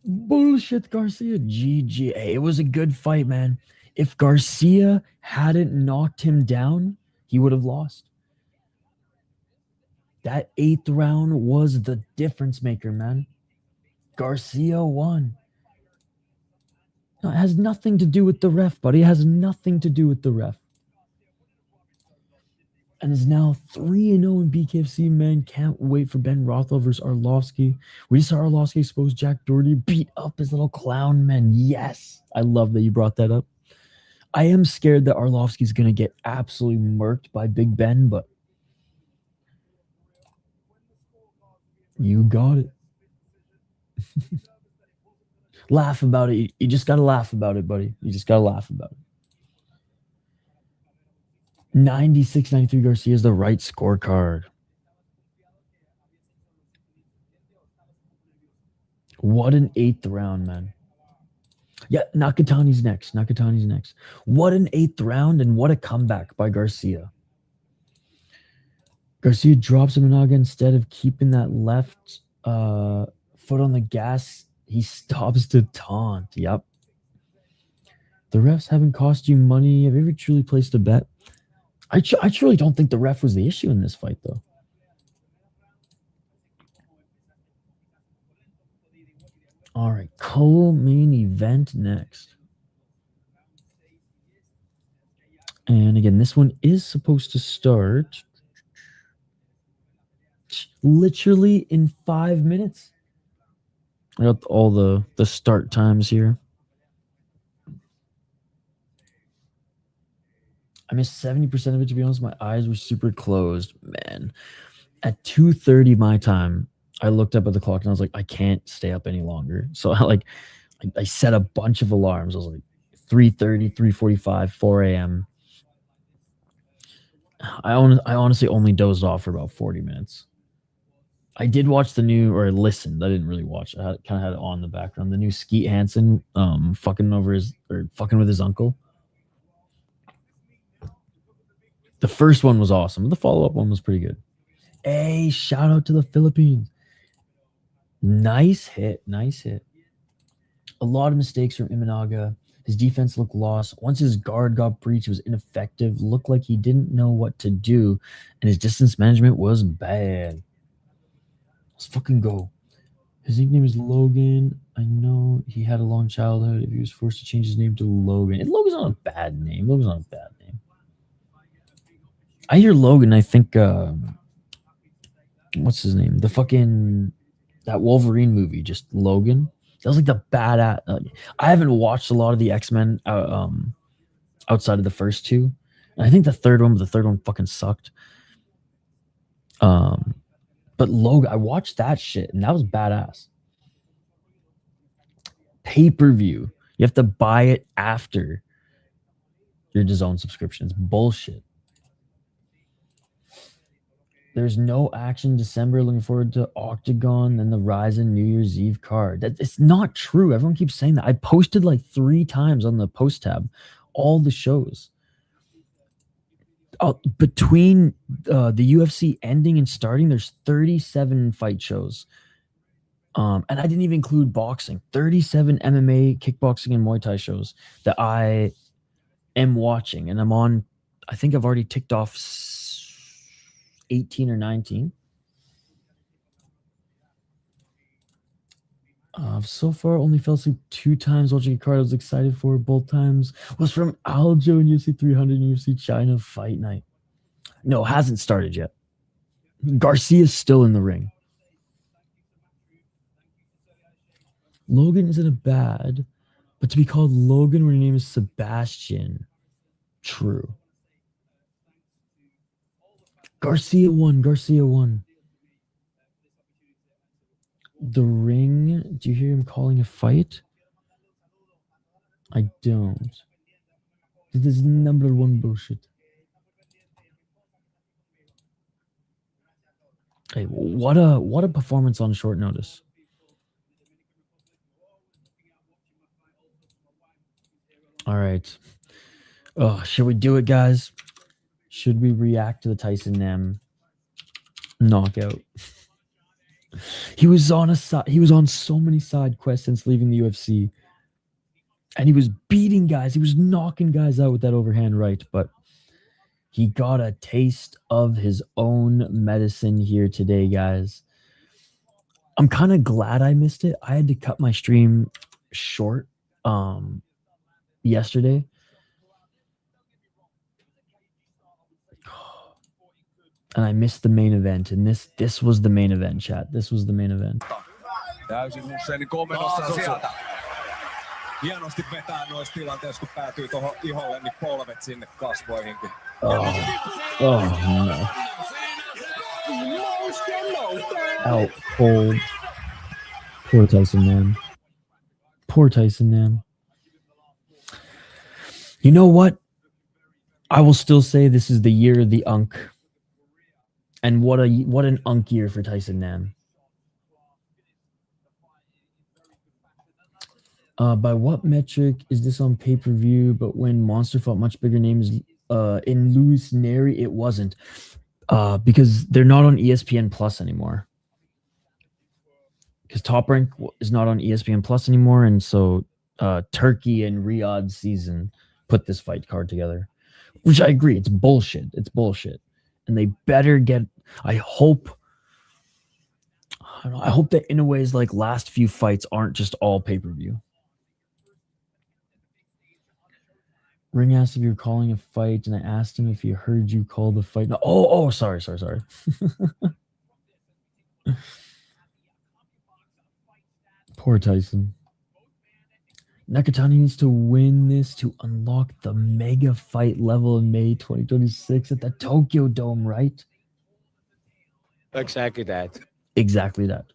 S1: Bullshit, Garcia. GG. Hey, it was a good fight, man. If Garcia hadn't knocked him down, he would have lost. That 8th round was the difference maker, man. Garcia won. No, it has nothing to do with the ref, buddy. It has nothing to do with the ref. And is now 3-0 in BKFC, man. Can't wait for Ben Rothwell versus Arlovsky. We saw Arlovsky expose Jack Doherty, beat up his little clown, man. Yes. I love that you brought that up. I am scared that Arlovsky's going to get absolutely murked by Big Ben, but you got it. Laugh about it. You just got to laugh about it, buddy. You just got to laugh about it. 96-93 Garcia is the right scorecard. What an 8th round, man. Yeah, Nakatani's next. Nakatani's next. What an 8th round and what a comeback by Garcia. Garcia drops Imanaga instead of keeping that left foot on the gas. He stops to taunt. Yep. The refs haven't cost you money. Have you ever truly placed a bet? I truly don't think the ref was the issue in this fight, though. All right, co-main event next. And again, this one is supposed to start literally in 5 minutes. I got all the start times here. I missed 70% of it, to be honest. My eyes were super closed, man. At 2:30 my time, I looked up at the clock and I was like, I can't stay up any longer. So I set a bunch of alarms. I was like 3:30, 3:45, 4 a.m. I honestly only dozed off for about 40 minutes. I did watch the new, or I listened. I didn't really watch. I kind of had it on in the background. The new Skeet Hansen fucking with his uncle. The first one was awesome. The follow-up one was pretty good. Hey, shout out to the Philippines. Nice hit. Nice hit. A lot of mistakes from Imanaga. His defense looked lost. Once his guard got breached, it was ineffective. Looked like he didn't know what to do. And his distance management was bad. Let's fucking go. His nickname is Logan. I know he had a long childhood. If he was forced to change his name to Logan. And Logan's not a bad name. Logan's not a bad name. I hear Logan, I think what's his name? The fucking that Wolverine movie, just Logan. That was like the badass. I haven't watched a lot of the X-Men outside of the first two. And I think the third one fucking sucked. But Logan, I watched that shit and that was badass. Pay-per-view. You have to buy it after your DAZN subscription. It's bullshit. There's no action December. Looking forward to Octagon, then the Ryzen New Year's Eve card. It's not true. Everyone keeps saying that. I posted like 3 times on the post tab all the shows. Between the UFC ending and starting, there's 37 fight shows. And I didn't even include boxing. 37 MMA, kickboxing, and Muay Thai shows that I am watching. And I'm on, I think I've already ticked off 18 or 19. So far, only fell asleep 2 times watching a card I was excited for. Both times was from Aljo in UFC 300 and UFC China Fight Night. No, hasn't started yet. Garcia's still in the ring. Logan isn't a bad, but to be called Logan when your name is Sebastian, true. Garcia won. The ring, do you hear him calling a fight? I don't. This is number 1 bullshit. Hey, what a performance on short notice. All right. Oh, should we do it, guys? Should we react to the Tyson Nam knockout? He was on so many side quests since leaving the UFC. And he was beating guys. He was knocking guys out with that overhand right. But he got a taste of his own medicine here today, guys. I'm kind of glad I missed it. I had to cut my stream short yesterday. And I missed the main event. And this was the main event, chat. This was the main event.
S3: Täysin Husseinin komennossa sieltä. Hienosti vetää noissa tilanteissa, kun päätyy tuohon iholle, niin polvet sinne kasvoihinkin.
S1: Oh no. Out cold. Poor Tyson Nam. Poor Tyson Nam. You know what? I will still say this is the year of the Unk. And what an Unk year for Tyson Nam. By what metric is this on pay-per-view? But when Monster fought much bigger names in Luis Neri, it wasn't. Because they're not on ESPN Plus anymore. Because Top Rank is not on ESPN Plus anymore, and so Turkey and Riyadh season put this fight card together. Which I agree, it's bullshit. It's bullshit. And they better get, I hope that Inoue's like last few fights aren't just all pay-per-view. Ring asked if you were calling a fight, and I asked him if he heard you call the fight. No, sorry. Poor Tyson. Nakatani needs to win this to unlock the mega fight level in May 2026 at the Tokyo Dome, right?
S4: Exactly that.
S1: Exactly that.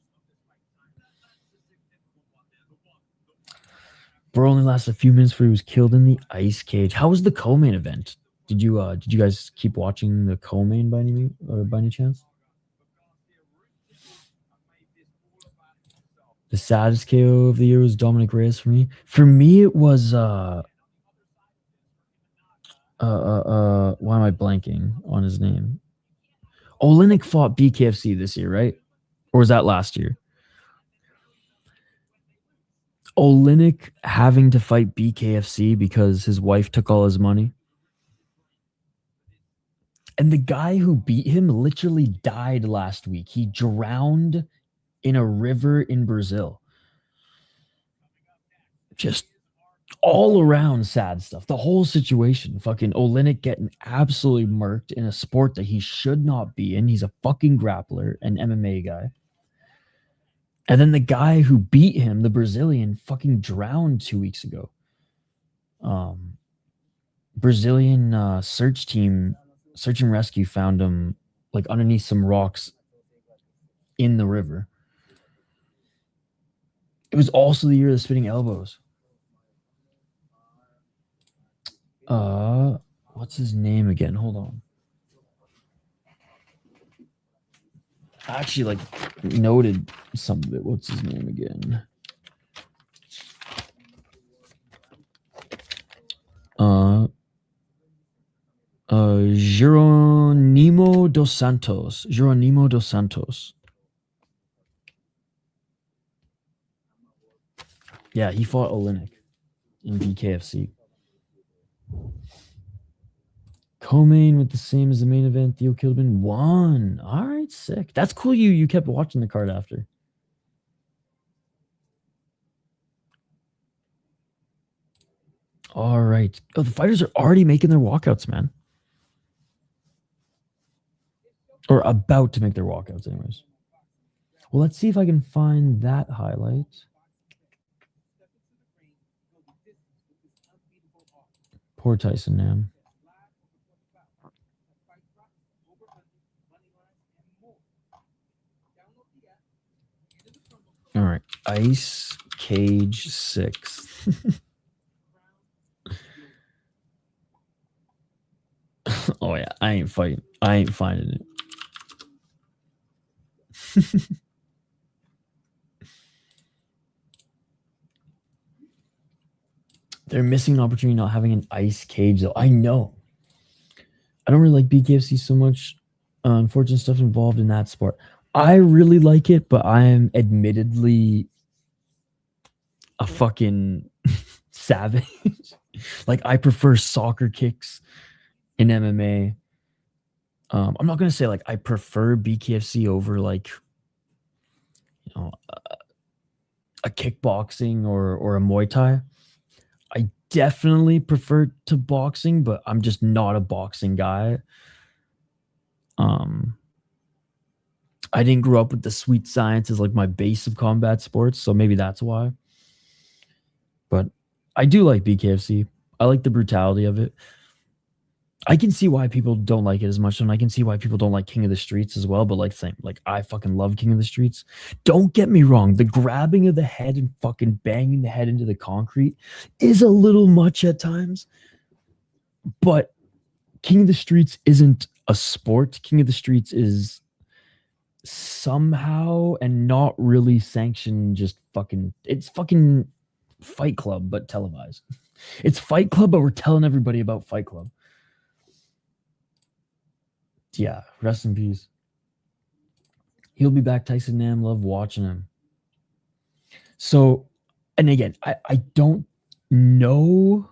S1: Bro only lasted a few minutes before he was killed in the ice cage. How was the co-main event? Did you guys keep watching the co-main by any chance? The saddest KO of the year was Dominic Reyes for me. For me, it was why am I blanking on his name? Oleinik fought BKFC this year, right? Or was that last year? Oleinik having to fight BKFC because his wife took all his money. And the guy who beat him literally died last week. He drowned in a river in Brazil. Just all around sad stuff. The whole situation. Fucking Oleinik getting absolutely murked in a sport that he should not be in. He's a fucking grappler and MMA guy. And then the guy who beat him, the Brazilian, fucking drowned 2 weeks ago. Brazilian search team, search and rescue, found him like underneath some rocks in the river. It was also the year of the spinning elbows. What's his name again? Hold on. I actually noted some of it. What's his name again? Jeronimo dos Santos. Jeronimo dos Santos. Yeah, he fought Oleinik in BKFC. Co-main with the same as the main event. Theo Kilbin won. All right, sick. That's cool. You kept watching the card after. All right. Oh, the fighters are already making their walkouts, man. Or about to make their walkouts, anyways. Well, let's see if I can find that highlight. Poor Tyson Nam. All right. Ice Cage 6. Oh, yeah. I ain't fighting. I ain't finding it. They're missing an opportunity not having an ice cage, though. I know. I don't really like BKFC so much. Unfortunate stuff involved in that sport. I really like it, but I am admittedly a fucking savage. Like, I prefer soccer kicks in MMA. I'm not going to say, I prefer BKFC over, a kickboxing or a Muay Thai. I definitely prefer to boxing, but I'm just not a boxing guy. I didn't grow up with the sweet science as my base of combat sports, so maybe that's why. But I do like BKFC. I like the brutality of it. I can see why people don't like it as much, and I can see why people don't like King of the Streets as well. But I fucking love King of the Streets. Don't get me wrong. The grabbing of the head and fucking banging the head into the concrete is a little much at times. But King of the Streets isn't a sport. King of the Streets is somehow and not really sanctioned. It's fucking Fight Club, but televised. It's Fight Club, but we're telling everybody about Fight Club. Yeah, rest in peace. He'll be back. Tyson Nam, love watching him. So, and again, I don't know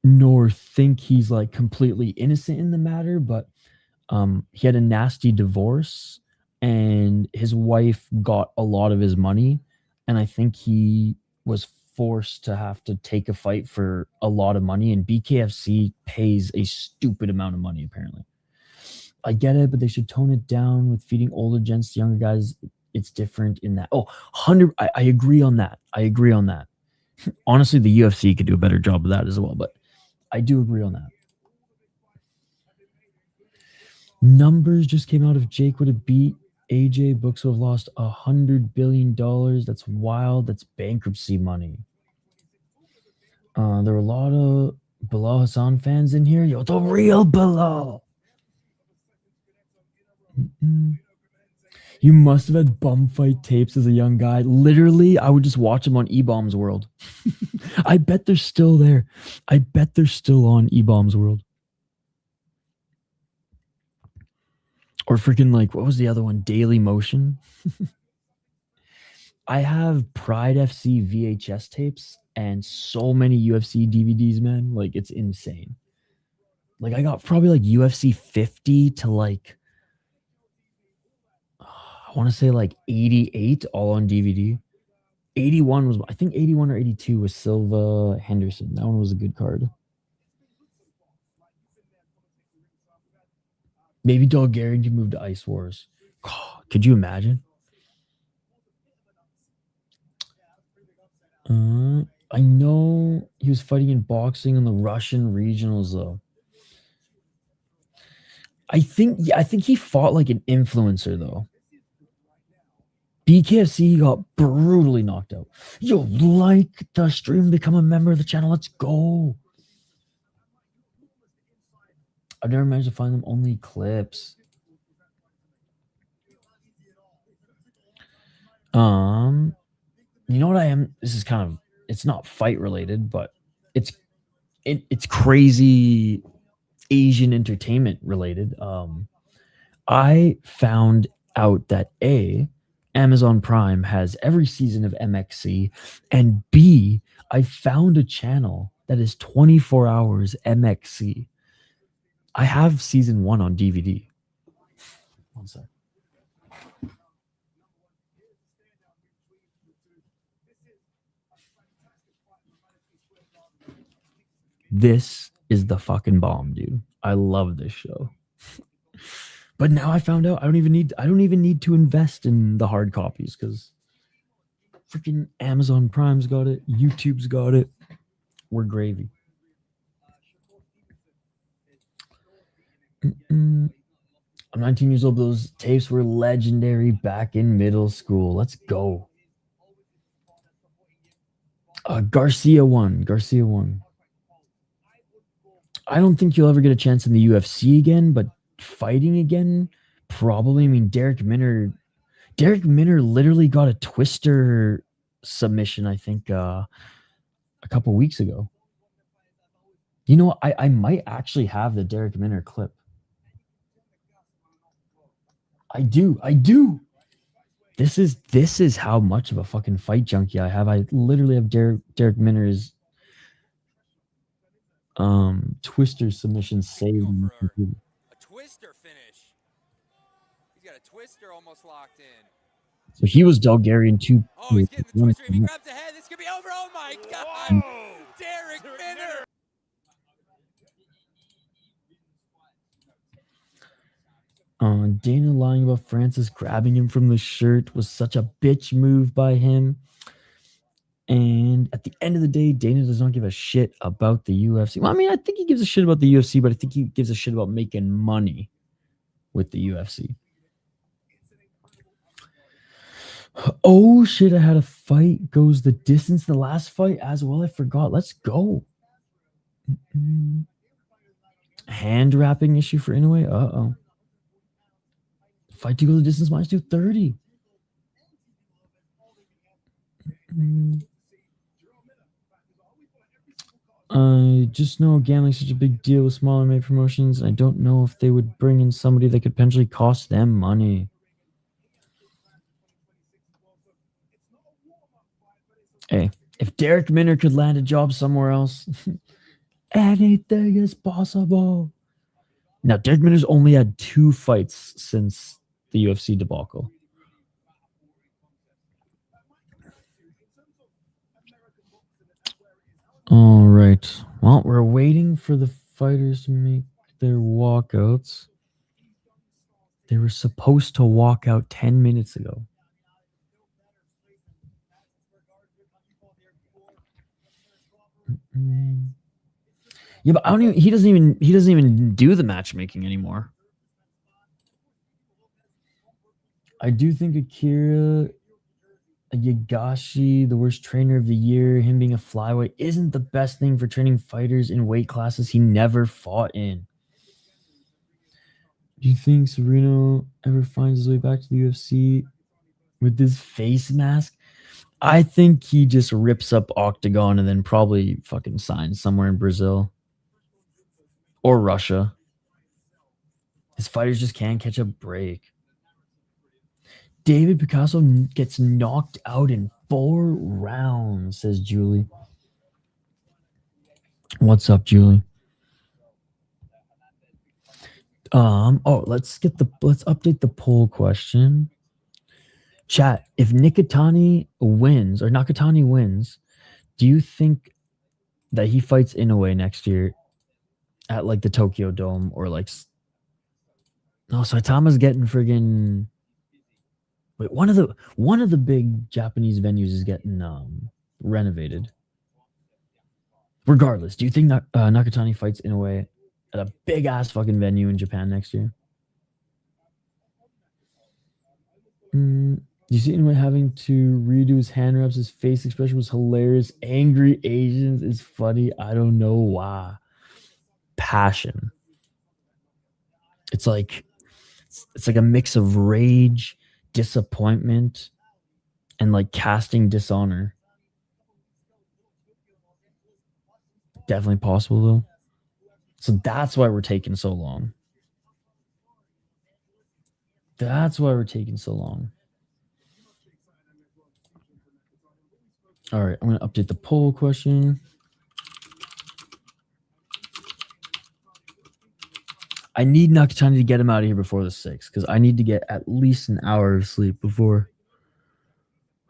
S1: nor think he's completely innocent in the matter, but he had a nasty divorce and his wife got a lot of his money, and I think he was forced to have to take a fight for a lot of money, and BKFC pays a stupid amount of money apparently. I get it, but they should tone it down with feeding older gents to younger guys. It's different in that. Oh, 100. I agree on that. Honestly, the UFC could do a better job of that as well, but I do agree on that. Numbers just came out. If Jake would have beat AJ, books would have lost $100 billion. That's wild. That's bankruptcy money. There were a lot of Bilal Hassan fans in here. Yo, the real Bilal. You must have had bum fight tapes as a young guy. Literally, I would just watch them on E-Bombs World. I bet they're still there. I bet they're still on E-Bombs World. Or freaking like, what was the other one? Daily Motion. I have Pride FC VHS tapes and so many UFC DVDs, man. Like, it's insane. Like, I got probably like UFC 50 to like, I want to say like 88 all on DVD. 81 was, I think 81 or 82 was Silva Henderson. That one was a good card. Maybe Dolgarian can move to Ice Wars. Could you imagine? I know he was fighting in boxing in the Russian regionals, though. I think he fought like an influencer, though. BKFC got brutally knocked out. Yo, like the stream, become a member of the channel. Let's go. I've never managed to find them, only clips. You know what I am? This is kind of, it's not fight related, but it's crazy Asian entertainment related. I found out that Amazon Prime has every season of MXC, and B, I found a channel that is 24 hours MXC. I have season 1 on DVD. One sec. This is the fucking bomb, dude. I love this show. But now I found out I don't even need to invest in the hard copies because freaking Amazon Prime's got it, YouTube's got it. We're gravy. I'm 19 years old. Those tapes were legendary back in middle school. Let's go. Garcia won. I don't think you'll ever get a chance in the UFC again, but fighting again, probably. I mean, Derek Minner literally got a twister submission, I think, a couple weeks ago. You know, I might actually have the Derek Minner clip. I do. This is how much of a fucking fight junkie I have. I literally have Derek Minner's twister submission saved.
S2: A twister finish. He's got a twister almost locked in.
S1: So he was Bulgarian too.
S2: Oh, he's getting the twister. If he grabs the head, this could be over. Oh my god! Derek Minner.
S1: Dana lying about Francis grabbing him from the shirt was such a bitch move by him. And at the end of the day, Dana does not give a shit about the UFC. Well, I mean, I think he gives a shit about the UFC, but I think he gives a shit about making money with the UFC. Oh, shit, I had a fight. Goes the distance. The last fight as well. I forgot. Let's go. Hand wrapping issue for Inoue. Uh-oh. Fight to go the distance minus 230. I just know gambling's such a big deal with smaller made promotions. I don't know if they would bring in somebody that could potentially cost them money. Hey, if Derek Minner could land a job somewhere else, anything is possible. Now, Derek Minner's only had 2 fights since the UFC debacle. All right. Well, we're waiting for the fighters to make their walkouts. They were supposed to walk out 10 minutes ago. Yeah, but he doesn't even do the matchmaking anymore. I do think Akira Yagashi, the worst trainer of the year, him being a flyweight, isn't the best thing for training fighters in weight classes he never fought in. Do you think Sereno ever finds his way back to the UFC with this face mask? I think he just rips up Octagon and then probably fucking signs somewhere in Brazil or Russia. His fighters just can't catch a break. David Picasso gets knocked out in 4 rounds, says Julie. What's up, Julie? Let's update the poll question. Chat, if Nakatani wins, do you think that he fights Inoue next year at like the Tokyo Dome or like no, Saitama's getting friggin' wait, one of the big Japanese venues is getting renovated. Regardless, do you think Nakatani fights Inoue at a big ass fucking venue in Japan next year? You see Inoue having to redo his hand wraps. His face expression was hilarious. Angry Asians is funny. I don't know why. Passion. It's like a mix of rage, disappointment, and like casting dishonor. Definitely possible though. So that's why we're taking so long. All right, I'm going to update the poll question. I need Nakatani to get him out of here before the 6th because I need to get at least an hour of sleep before.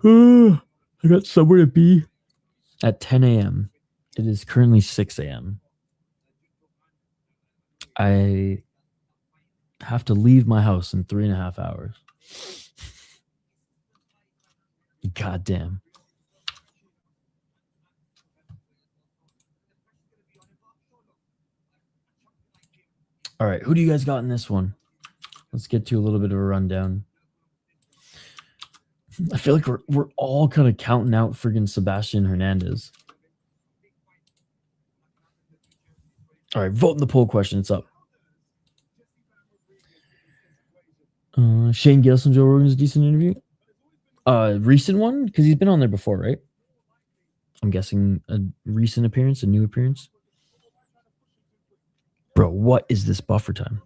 S1: I got somewhere to be at 10 a.m. It is currently 6 a.m. I have to leave my house in 3.5 hours. God damn. All right, who do you guys got in this one? Let's get to a little bit of a rundown. I feel like we're all kind of counting out friggin' Sebastian Hernandez. All right, vote in the poll question. It's up. Shane Gilson, Joe Rogan's decent interview. Recent one? Because he's been on there before, right? I'm guessing a recent appearance, a new appearance. Bro, what is this buffer time?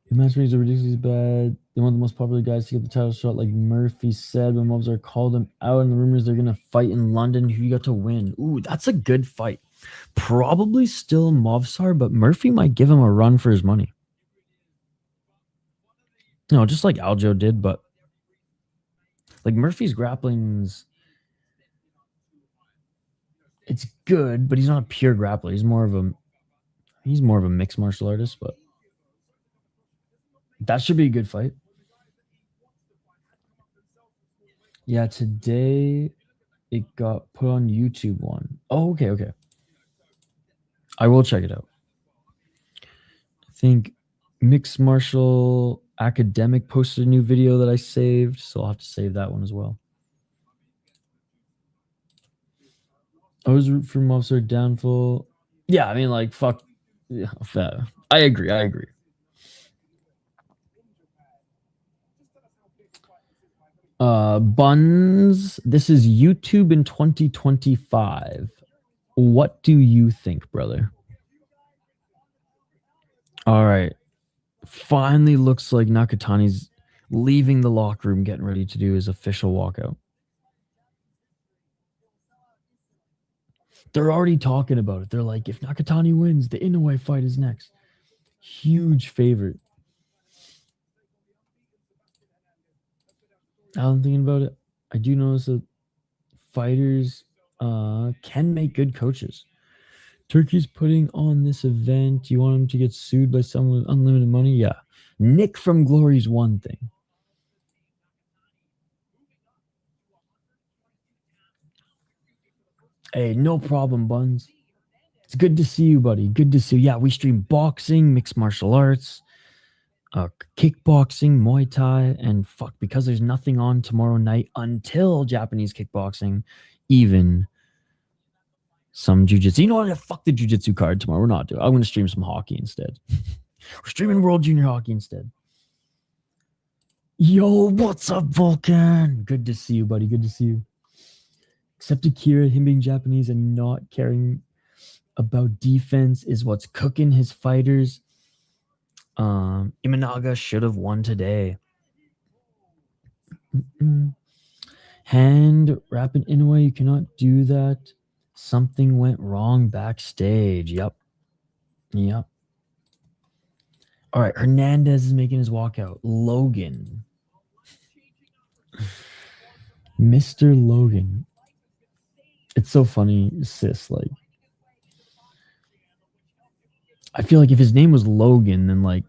S1: The matchmakers are ridiculously bad. They want the most popular guys to get the title shot, like Murphy said. When Mobs are called them out, and the rumors they're gonna fight in London. Who you got to win? Ooh, that's a good fight. Probably still Movsar, but Murphy might give him a run for his money. No, just like Aljo did, but like Murphy's grappling's it's good, but he's not a pure grappler. He's more of a mixed martial artist, but that should be a good fight. Yeah, today it got put on YouTube one. Oh, okay. I will check it out. I think Mixed Martial Academic posted a new video that I saved, so I'll have to save that one as well. I was root for Mobster downfall. Yeah, I mean, like, fuck. Yeah, I agree. Buns, this is YouTube in 2025. What do you think, brother? All right. Finally looks like Nakatani's leaving the locker room, getting ready to do his official walkout. They're already talking about it. They're like, if Nakatani wins, the Inoue fight is next. Huge favorite. Now I'm thinking about it. I do notice that fighters can make good coaches. Turkey's putting on this event. You want him to get sued by someone with unlimited money? Yeah. Nick from Glory's one thing. Hey, no problem, Buns. It's good to see you, buddy. Good to see you. Yeah, we stream boxing, mixed martial arts, kickboxing, Muay Thai, and fuck, because there's nothing on tomorrow night until Japanese kickboxing, even some jiu-jitsu. You know what? Fuck the jiu-jitsu card tomorrow. We're not doing it. I'm going to stream some hockey instead. We're streaming World Junior Hockey instead. Yo, what's up, Vulcan? Good to see you, buddy. Good to see you. Except Akira, him being Japanese and not caring about defense is what's cooking his fighters. Imanaga should have won today. Hand wrapping Inoue, you cannot do that. Something went wrong backstage. Yep. All right, Hernandez is making his walkout. Logan. Mr. Logan. It's so funny, sis. Like, I feel like if his name was Logan, then like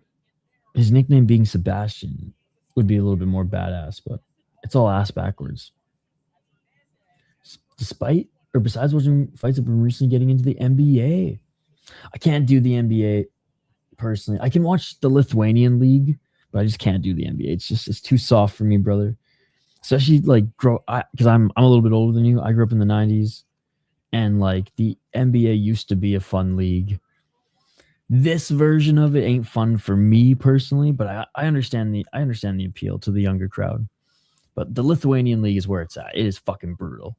S1: his nickname being Sebastian would be a little bit more badass, but it's all ass backwards. Besides watching fights, I've been recently getting into the NBA. I can't do the NBA personally. I can watch the Lithuanian league, but I just can't do the NBA. It's too soft for me, brother. Especially like because I'm a little bit older than you. I grew up in the 90s, and like the NBA used to be a fun league. This version of it ain't fun for me personally, but I understand the appeal to the younger crowd. But the Lithuanian league is where it's at. It is fucking brutal.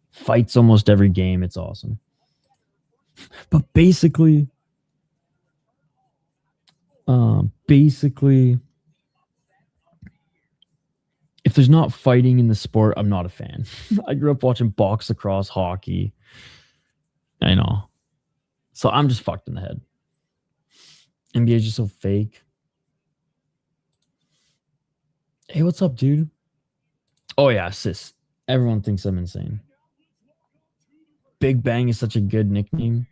S1: Fights almost every game. It's awesome. But basically, if there's not fighting in the sport, I'm not a fan. I grew up watching box, lacrosse, hockey. I know. So I'm just fucked in the head. NBA is just so fake. Hey, what's up, dude? Oh, yeah, sis. Everyone thinks I'm insane. Big Bang is such a good nickname.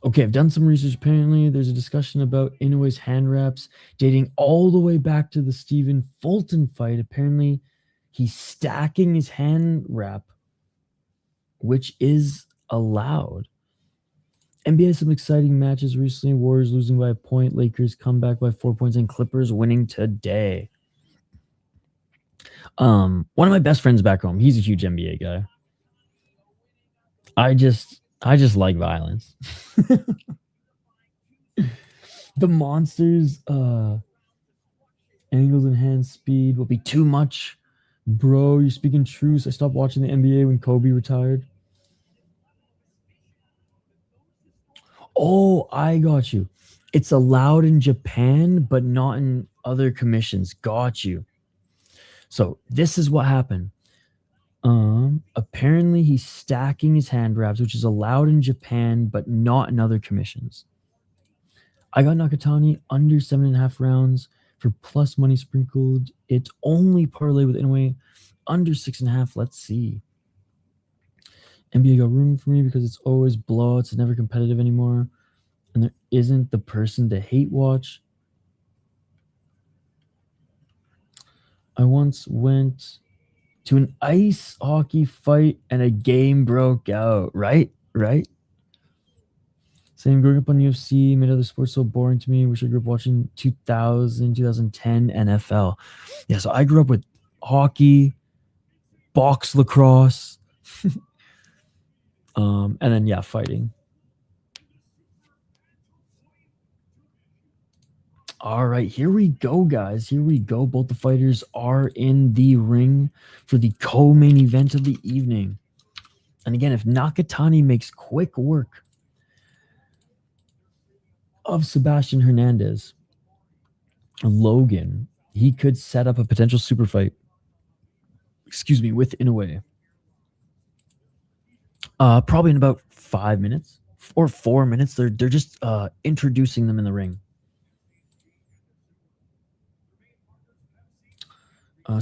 S1: Okay, I've done some research. Apparently, there's a discussion about Inoue's hand wraps dating all the way back to the Stephen Fulton fight. Apparently, he's stacking his hand wrap, which is allowed. NBA has some exciting matches recently. Warriors losing by a point. Lakers come back by 4 points. And Clippers winning today. One of my best friends back home, he's a huge NBA guy. I just like violence. The monsters, angles and hand speed will be too much. Bro, you're speaking truth. I stopped watching the NBA when Kobe retired. Oh, I got you. It's allowed in Japan, but not in other commissions. Got you. So this is what happened. Apparently he's stacking his hand wraps, which is allowed in Japan, but not in other commissions. I got Nakatani under 7.5 rounds for plus money sprinkled. It's only parlay with Inoue under 6.5. Let's see. NBA got room for me because it's always blowouts. It's never competitive anymore. And there isn't the person to hate watch. I once went to an ice hockey fight and a game broke out. Right? Same, growing up on UFC made other sports so boring to me. Wish I grew up watching 2010 NFL. Yeah, so I grew up with hockey, box lacrosse, and then, yeah, fighting. All right, here we go, guys. Here we go. Both the fighters are in the ring for the co-main event of the evening. And again, if Nakatani makes quick work of Sebastian Hernandez, Logan, he could set up a potential super fight. Excuse me, with Inoue. Probably in about 5 minutes or 4 minutes. They're just introducing them in the ring.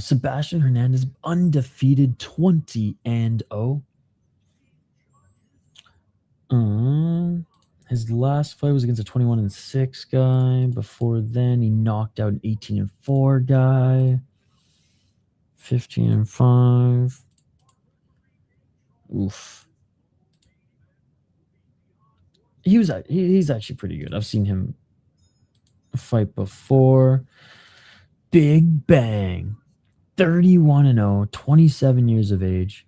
S1: Sebastian Hernandez undefeated 20-0. His last fight was against a 21-6 guy. Before then, he knocked out an 18-4 guy. 15-5. Oof. He's actually pretty good. I've seen him fight before. Big Bang. 31-0, 27 years of age.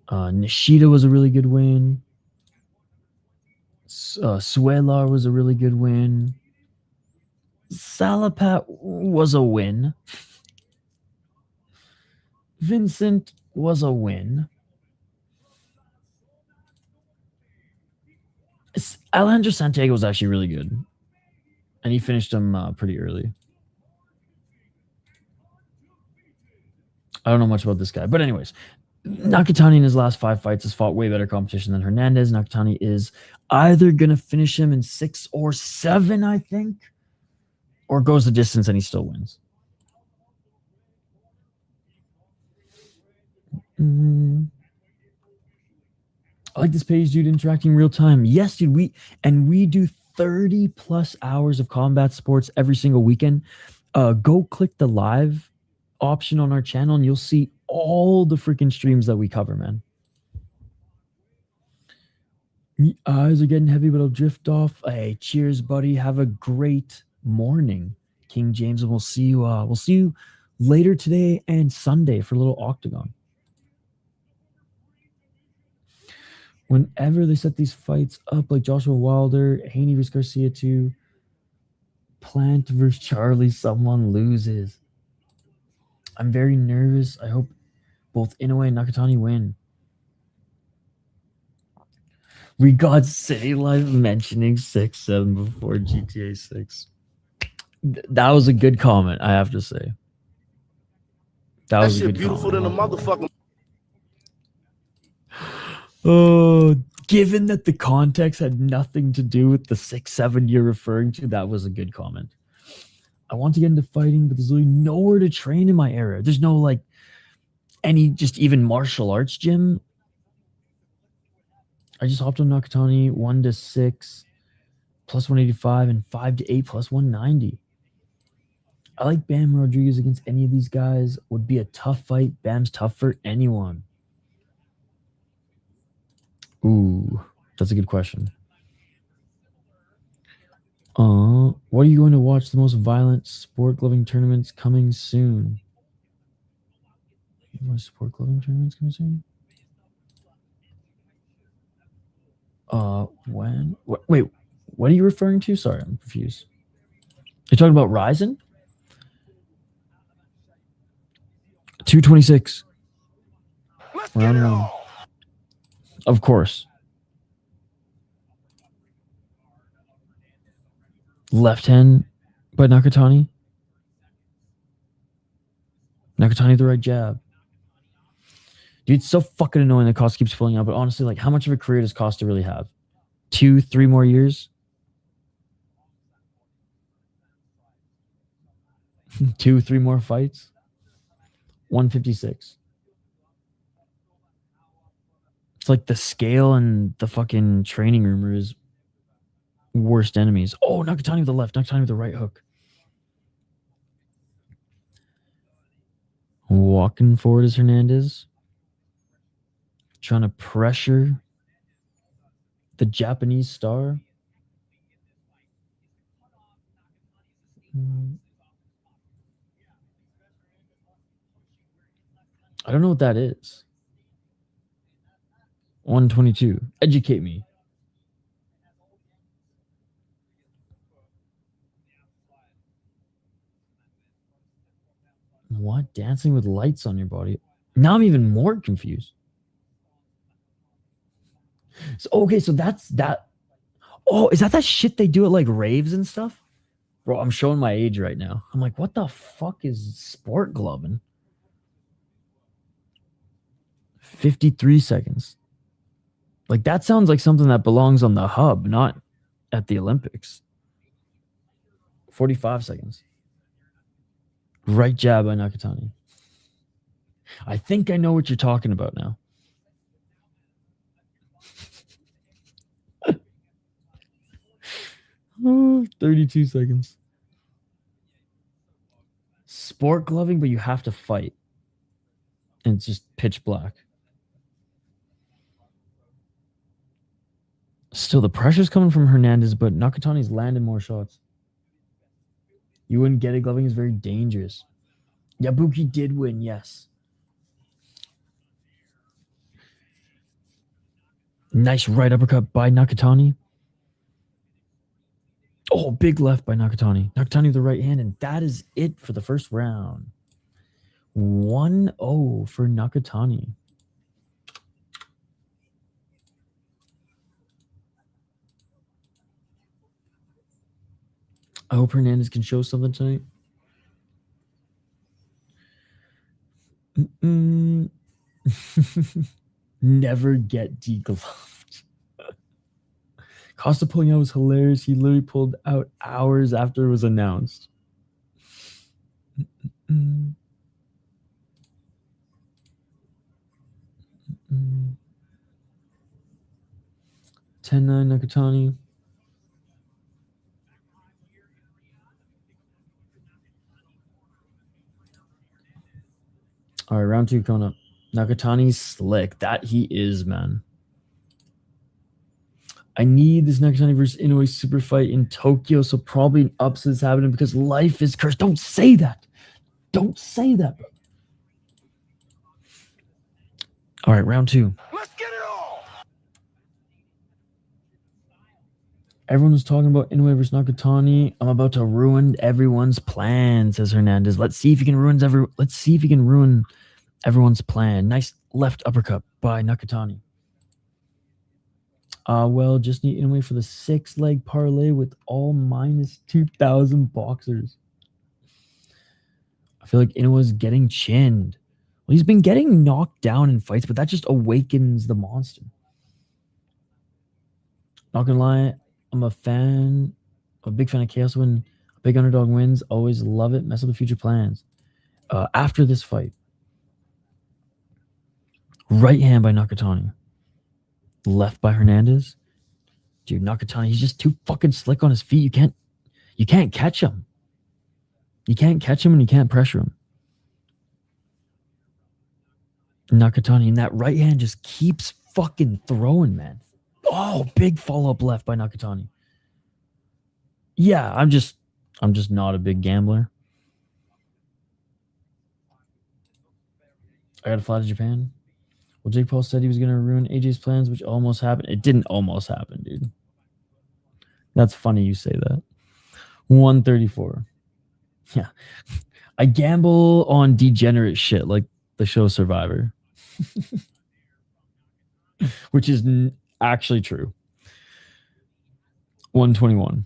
S1: Nishida was a really good win. Suelar was a really good win. Salapat was a win. Vincent was a win. Alejandro Santiago was actually really good. And he finished him pretty early. I don't know much about this guy. But anyways, Nakatani in his last 5 fights has fought way better competition than Hernandez. Nakatani is either going to finish him in 6 or 7, I think. Or goes the distance and he still wins. I like this page, dude, interacting real time. Yes, dude, we do 30 plus hours of combat sports every single weekend. Go click the live option on our channel and you'll see all the freaking streams that we cover, man. My eyes are getting heavy, but I'll drift off. Hey, cheers, buddy. Have a great morning, King James, and we'll see you later today and Sunday for a little octagon. Whenever they set these fights up, like Joshua Wilder, Haney vs. Garcia 2, Plant versus Charlie, someone loses. I'm very nervous. I hope both Inoue and Nakatani win. We got City Life mentioning 6-7 before GTA 6. That was a good comment, I have to say. That was a good
S4: beautiful
S1: comment.
S4: than a motherfucking.
S1: Oh, given that the context had nothing to do with the 6-7 you're referring to, that was a good comment. I want to get into fighting, but there's really nowhere to train in my area. There's no, like, any just even martial arts gym. I just hopped on Nakatani 1-6 plus 185 and 5-8 plus 190. I like Bam Rodriguez against any of these guys. Would be a tough fight. Bam's tough for anyone. Ooh, that's a good question. What are you going to watch? The most violent sport gloving tournaments coming soon. Sport gloving tournaments coming soon? When? Wait, what are you referring to? Sorry, I'm confused. You're talking about Ryzen? 226. Round 1. Of course. Left hand by Nakatani. Nakatani with the right jab. Dude, it's so fucking annoying the cost keeps filling up. But honestly, like, how much of a career does Costa really have? 2-3 more years? 2-3 more fights? 156. It's like the scale and the fucking training room are his worst enemies. Oh, Nakatani with the left. Nakatani with the right hook. Walking forward is Hernandez. Trying to pressure the Japanese star. I don't know what that is. 122. Educate me. What? Dancing with lights on your body? Now I'm even more confused. So, okay, so that's that. Oh, is that shit they do at like raves and stuff? Bro, I'm showing my age right now. I'm like, what the fuck is sport gloving? 53 seconds. Like, that sounds like something that belongs on the hub, not at the Olympics. 45 seconds. Right jab by Nakatani. I think I know what you're talking about now. Oh, 32 seconds. Sport gloving, but you have to fight. And it's just pitch black. Still, the pressure's coming from Hernandez, but Nakatani's landing more shots. You wouldn't get it. Gloving is very dangerous. Yabuki did win, yes. Nice right uppercut by Nakatani. Oh, big left by Nakatani. Nakatani with the right hand, and that is it for the first round. 1-0 for Nakatani. I hope Hernandez can show something tonight. Never get degloved. Costa pulling out was hilarious. He literally pulled out hours after it was announced. 10-9 Nakatani. All right, round 2 coming up. Nakatani's slick. That he is, man. I need this Nakatani versus Inoue super fight in Tokyo, so probably an upset's happening because life is cursed. Don't say that. Don't say that, bro. All right, round 2.
S3: Let's get it all!
S1: Everyone was talking about Inoue versus Nakatani. I'm about to ruin everyone's plan, says Hernandez. Let's see if he can ruin everyone's plan. Nice left uppercut by Nakatani. Well, just need Inoue for the 6-leg parlay with all minus 2,000 boxers. I feel like Inoue's getting chinned. Well, he's been getting knocked down in fights, but that just awakens the monster. Not gonna lie, I'm a big fan of chaos when a big underdog wins. Always love it. Mess up the future plans. After this fight, right hand by Nakatani, left by Hernandez. Dude, Nakatani, he's just too fucking slick on his feet. You can't catch him. You can't catch him and you can't pressure him. Nakatani, and that right hand just keeps fucking throwing, man. Oh, big follow-up left by Nakatani. Yeah, I'm just not a big gambler. I gotta fly to Japan. Well, Jake Paul said he was gonna ruin AJ's plans, which almost happened. It didn't almost happen, dude. That's funny you say that. 134. Yeah. I gamble on degenerate shit like the show Survivor. Which is actually true. 121.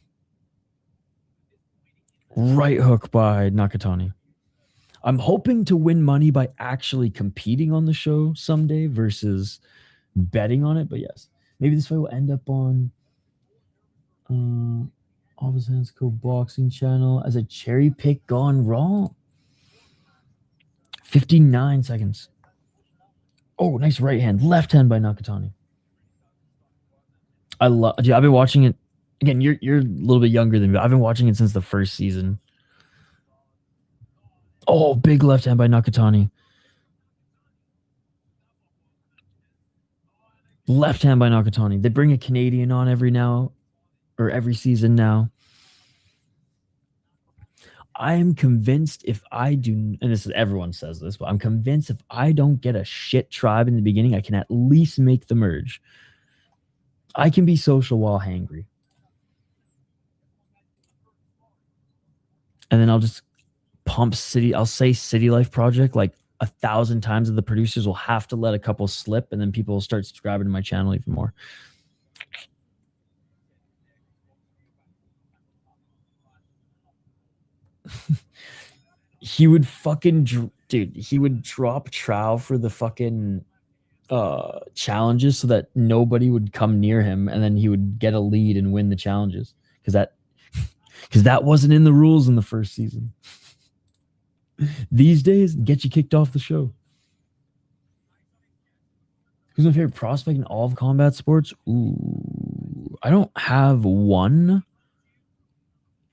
S1: Right hook by Nakatani. I'm hoping to win money by actually competing on the show someday versus betting on it. But yes, maybe this fight will end up on Office Hands Co Boxing channel as a cherry pick gone wrong. 59 seconds. Oh, nice right hand. Left hand by Nakatani. I've been watching it. Again, you're a little bit younger than me. I've been watching it since the first season. Oh, big left hand by Nakatani. Left hand by Nakatani. They bring a Canadian on every season now. I am convinced if I do, and this is everyone says this, but I'm convinced if I don't get a shit tribe in the beginning, I can at least make the merge. I can be social while hangry. And then I'll just pump I'll say City Life Project like 1,000 times, and the producers will have to let a couple slip, and then people will start subscribing to my channel even more. He would fucking, dude, he would drop trow for the fucking challenges so that nobody would come near him, and then he would get a lead and win the challenges because that wasn't in the rules in the first season. These days, get you kicked off the show. Who's my favorite prospect in all of combat sports? Ooh, I don't have one.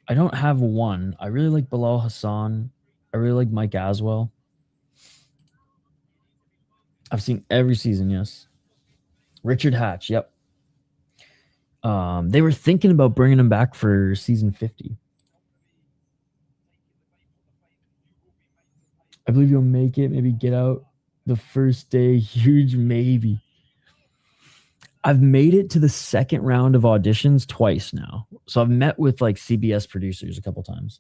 S1: I really like Bilal Hassan. I really like Mike Aswell. I've seen every season, yes. Richard Hatch, yep. They were thinking about bringing him back for season 50. I believe you'll make it. Maybe get out the first day. Huge maybe. I've made it to the second round of auditions twice now. So I've met with like CBS producers a couple times.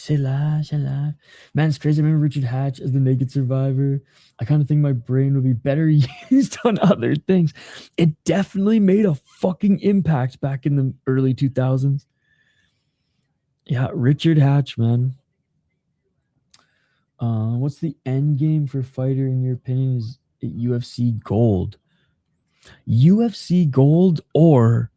S1: Man, it's crazy. I remember Richard Hatch as the Naked Survivor. I kind of think my brain would be better used on other things. It definitely made a fucking impact back in the early 2000s. Yeah, Richard Hatch, man. What's the end game for fighter in your opinion? Is it UFC Gold? UFC Gold or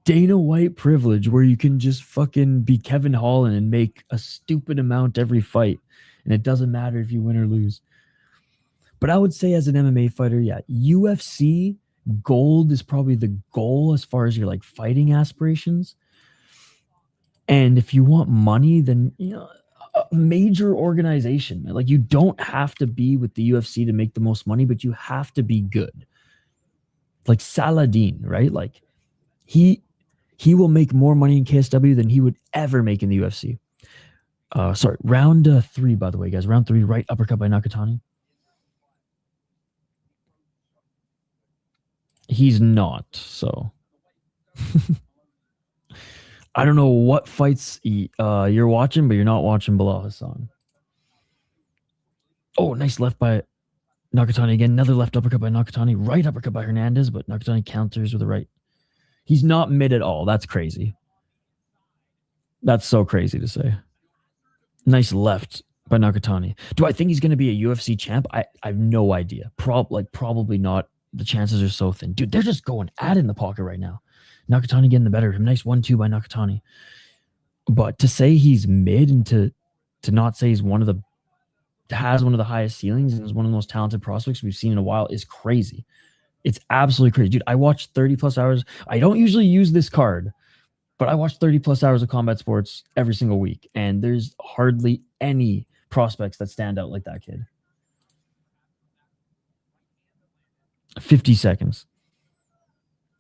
S1: Dana White privilege, where you can just fucking be Kevin Holland and make a stupid amount every fight, and it doesn't matter if you win or lose. But I would say as an MMA fighter, yeah, UFC Gold is probably the goal as far as your like fighting aspirations. And if you want money, then you know, a major organization. Like you don't have to be with the UFC to make the most money, but you have to be good. Like Saladin, right? Like he will make more money in KSW than he would ever make in the UFC. Sorry, round 3, by the way, guys. Round 3, right uppercut by Nakatani. He's not, so. I don't know what fights you're watching, but you're not watching Bilal Hassan. Oh, nice left by Nakatani again. Another left uppercut by Nakatani. Right uppercut by Hernandez, but Nakatani counters with the right. He's not mid at all. That's crazy. That's so crazy to say. Nice left by Nakatani. Do I think he's going to be a UFC champ? I have no idea. Probably not. The chances are so thin. Dude, they're just going at it in the pocket right now. Nakatani getting the better of him. Nice 1-2 by Nakatani. But to say he's mid and to not say he's has one of the highest ceilings and is one of the most talented prospects we've seen in a while is crazy. It's absolutely crazy. Dude, I watched 30 plus hours. I don't usually use this card, but I watch 30 plus hours of combat sports every single week, and there's hardly any prospects that stand out like that kid. 50 seconds.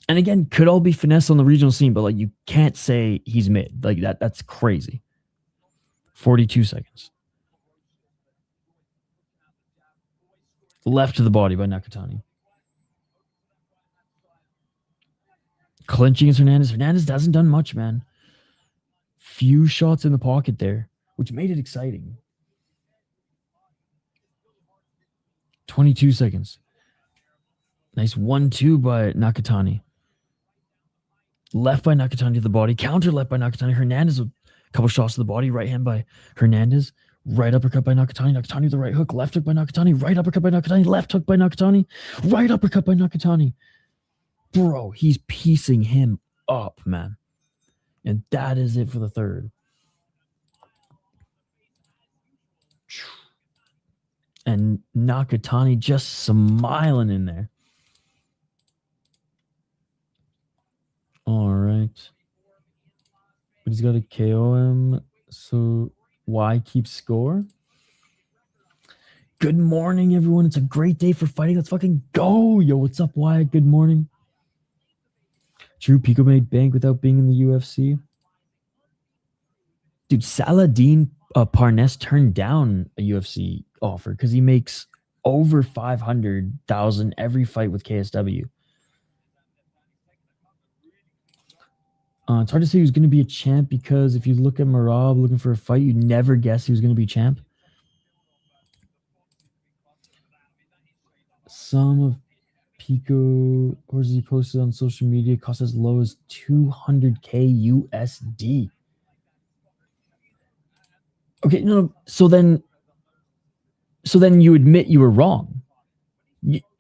S1: And again, could all be finesse on the regional scene, but like you can't say he's mid. Like that's crazy. 42 seconds. Left to the body by Nakatani. Clinching against Hernandez. Hernandez hasn't done much, man. Few shots in the pocket there, which made it exciting. 22 seconds. Nice 1-2 by Nakatani. Left by Nakatani to the body. Counter left by Nakatani. Hernandez with a couple shots to the body. Right hand by Hernandez. Right uppercut by Nakatani. Nakatani with the right hook. Left hook by Nakatani. Right uppercut by Nakatani. Left hook by Nakatani. Right uppercut by Nakatani. Bro, he's piecing him up, man. And that is it for the third. And Nakatani just smiling in there. All right. But he's got a KO him. So why keep score? Good morning, everyone. It's a great day for fighting. Let's fucking go. Yo, what's up, Wyatt? Good morning. True, Pico made bank without being in the UFC. Dude, Saladin Parnes turned down a UFC offer because he makes over 500,000 every fight with KSW. It's hard to say he was going to be a champ because if you look at Marab looking for a fight, you'd never guess he was going to be champ. Some of Pico horses he posted on social media cost as low as $200K USD. Okay, no. So then you admit you were wrong.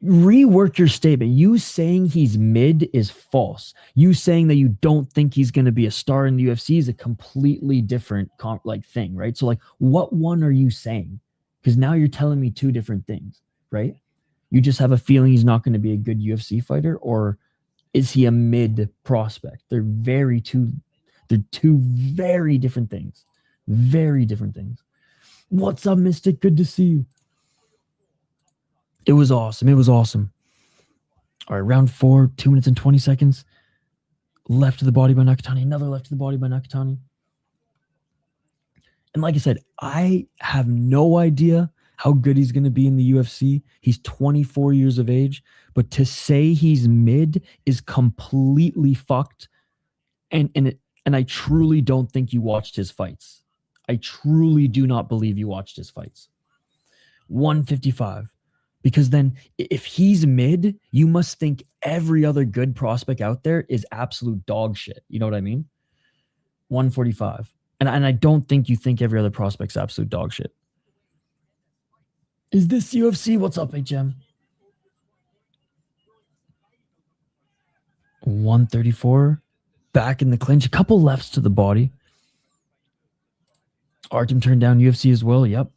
S1: Rework your statement. You saying he's mid is false. You saying that you don't think he's going to be a star in the UFC is a completely different thing, right? So like, what one are you saying? Because now you're telling me two different things, right? You just have a feeling he's not going to be a good UFC fighter, or is he a mid prospect? They're two very different things. Very different things. What's up, Mystic? Good to see you. It was awesome. It was awesome. All right, round 4, 2 minutes and 20 seconds. Left to the body by Nakatani. Another left to the body by Nakatani. And like I said, I have no idea how good he's going to be in the UFC. He's 24 years of age, but to say he's mid is completely fucked. And I truly don't think you watched his fights. I truly do not believe you watched his fights. 155. Because then if he's mid, you must think every other good prospect out there is absolute dog shit. You know what I mean? 145. And I don't think you think every other prospect's absolute dog shit. Is this UFC? What's up, HM? 134. Back in the clinch. A couple lefts to the body. Artem turned down UFC as well. Yep.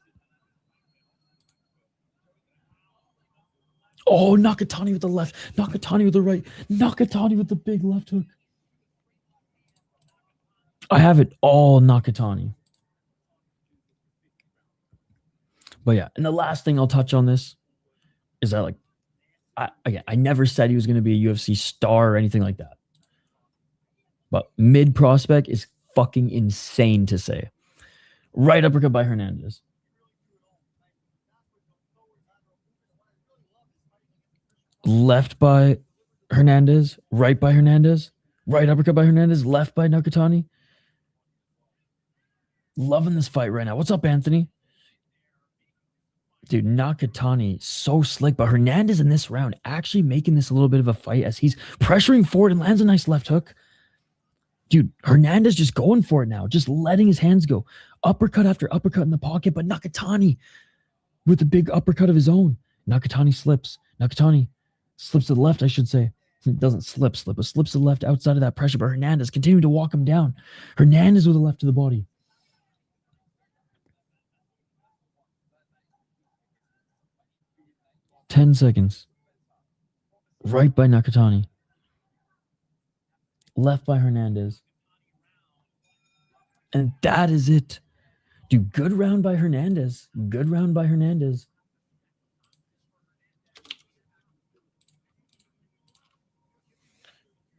S1: Oh, Nakatani with the left. Nakatani with the right. Nakatani with the big left hook. I have it all Nakatani. But yeah, and the last thing I'll touch on this is that, like, I never said he was going to be a UFC star or anything like that. But mid prospect is fucking insane to say. Right uppercut by Hernandez. Left by Hernandez. Right by Hernandez. Right uppercut by Hernandez. Left by Nakatani. Loving this fight right now. What's up, Anthony? Dude, Nakatani, so slick. But Hernandez in this round actually making this a little bit of a fight as he's pressuring forward and lands a nice left hook. Dude, Hernandez just going for it now. Just letting his hands go. Uppercut after uppercut in the pocket. But Nakatani with a big uppercut of his own. Nakatani slips. Nakatani slips to the left, I should say. It doesn't slip, but slips to the left outside of that pressure. But Hernandez continuing to walk him down. Hernandez with a left to the body. Ten seconds. Right by Nakatani. Left by Hernandez. And that is it. Dude, good round by Hernandez. Good round by Hernandez.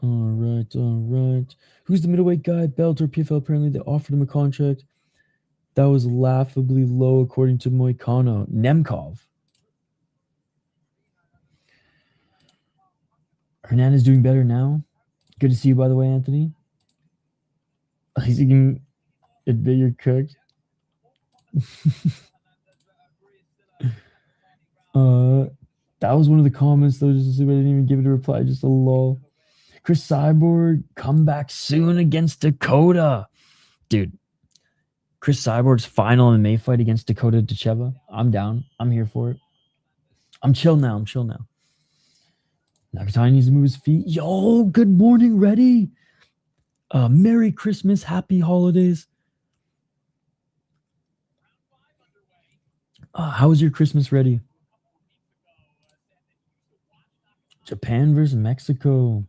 S1: All right. Who's the middleweight guy? Bellator, PFL, apparently they offered him a contract that was laughably low according to Moicano. Nemkov. Hernandez doing better now. Good to see you, by the way, Anthony. He's eating it bigger cooked. That was one of the comments, though, just to see, but I didn't even give it a reply, just a lol. Chris Cyborg, come back soon against Dakota. Dude, Chris Cyborg's final MMA fight against Dakota Dacheva. I'm down. I'm here for it. I'm chill now. Nakatani needs to move his feet. Yo, good morning, ready? Merry Christmas, happy holidays. How was your Christmas, ready? Japan versus Mexico.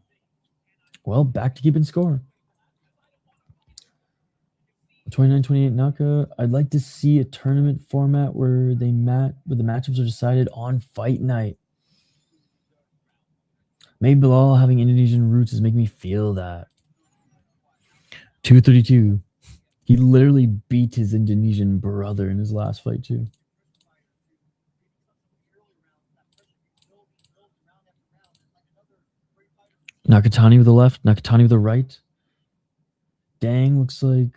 S1: Well, back to keeping score. 29-28 Naka. I'd like to see a tournament format where the matchups are decided on fight night. Maybe Bilal having Indonesian roots is making me feel that. 232. He literally beat his Indonesian brother in his last fight too. Nakatani with the left, Nakatani with the right. Dang, looks like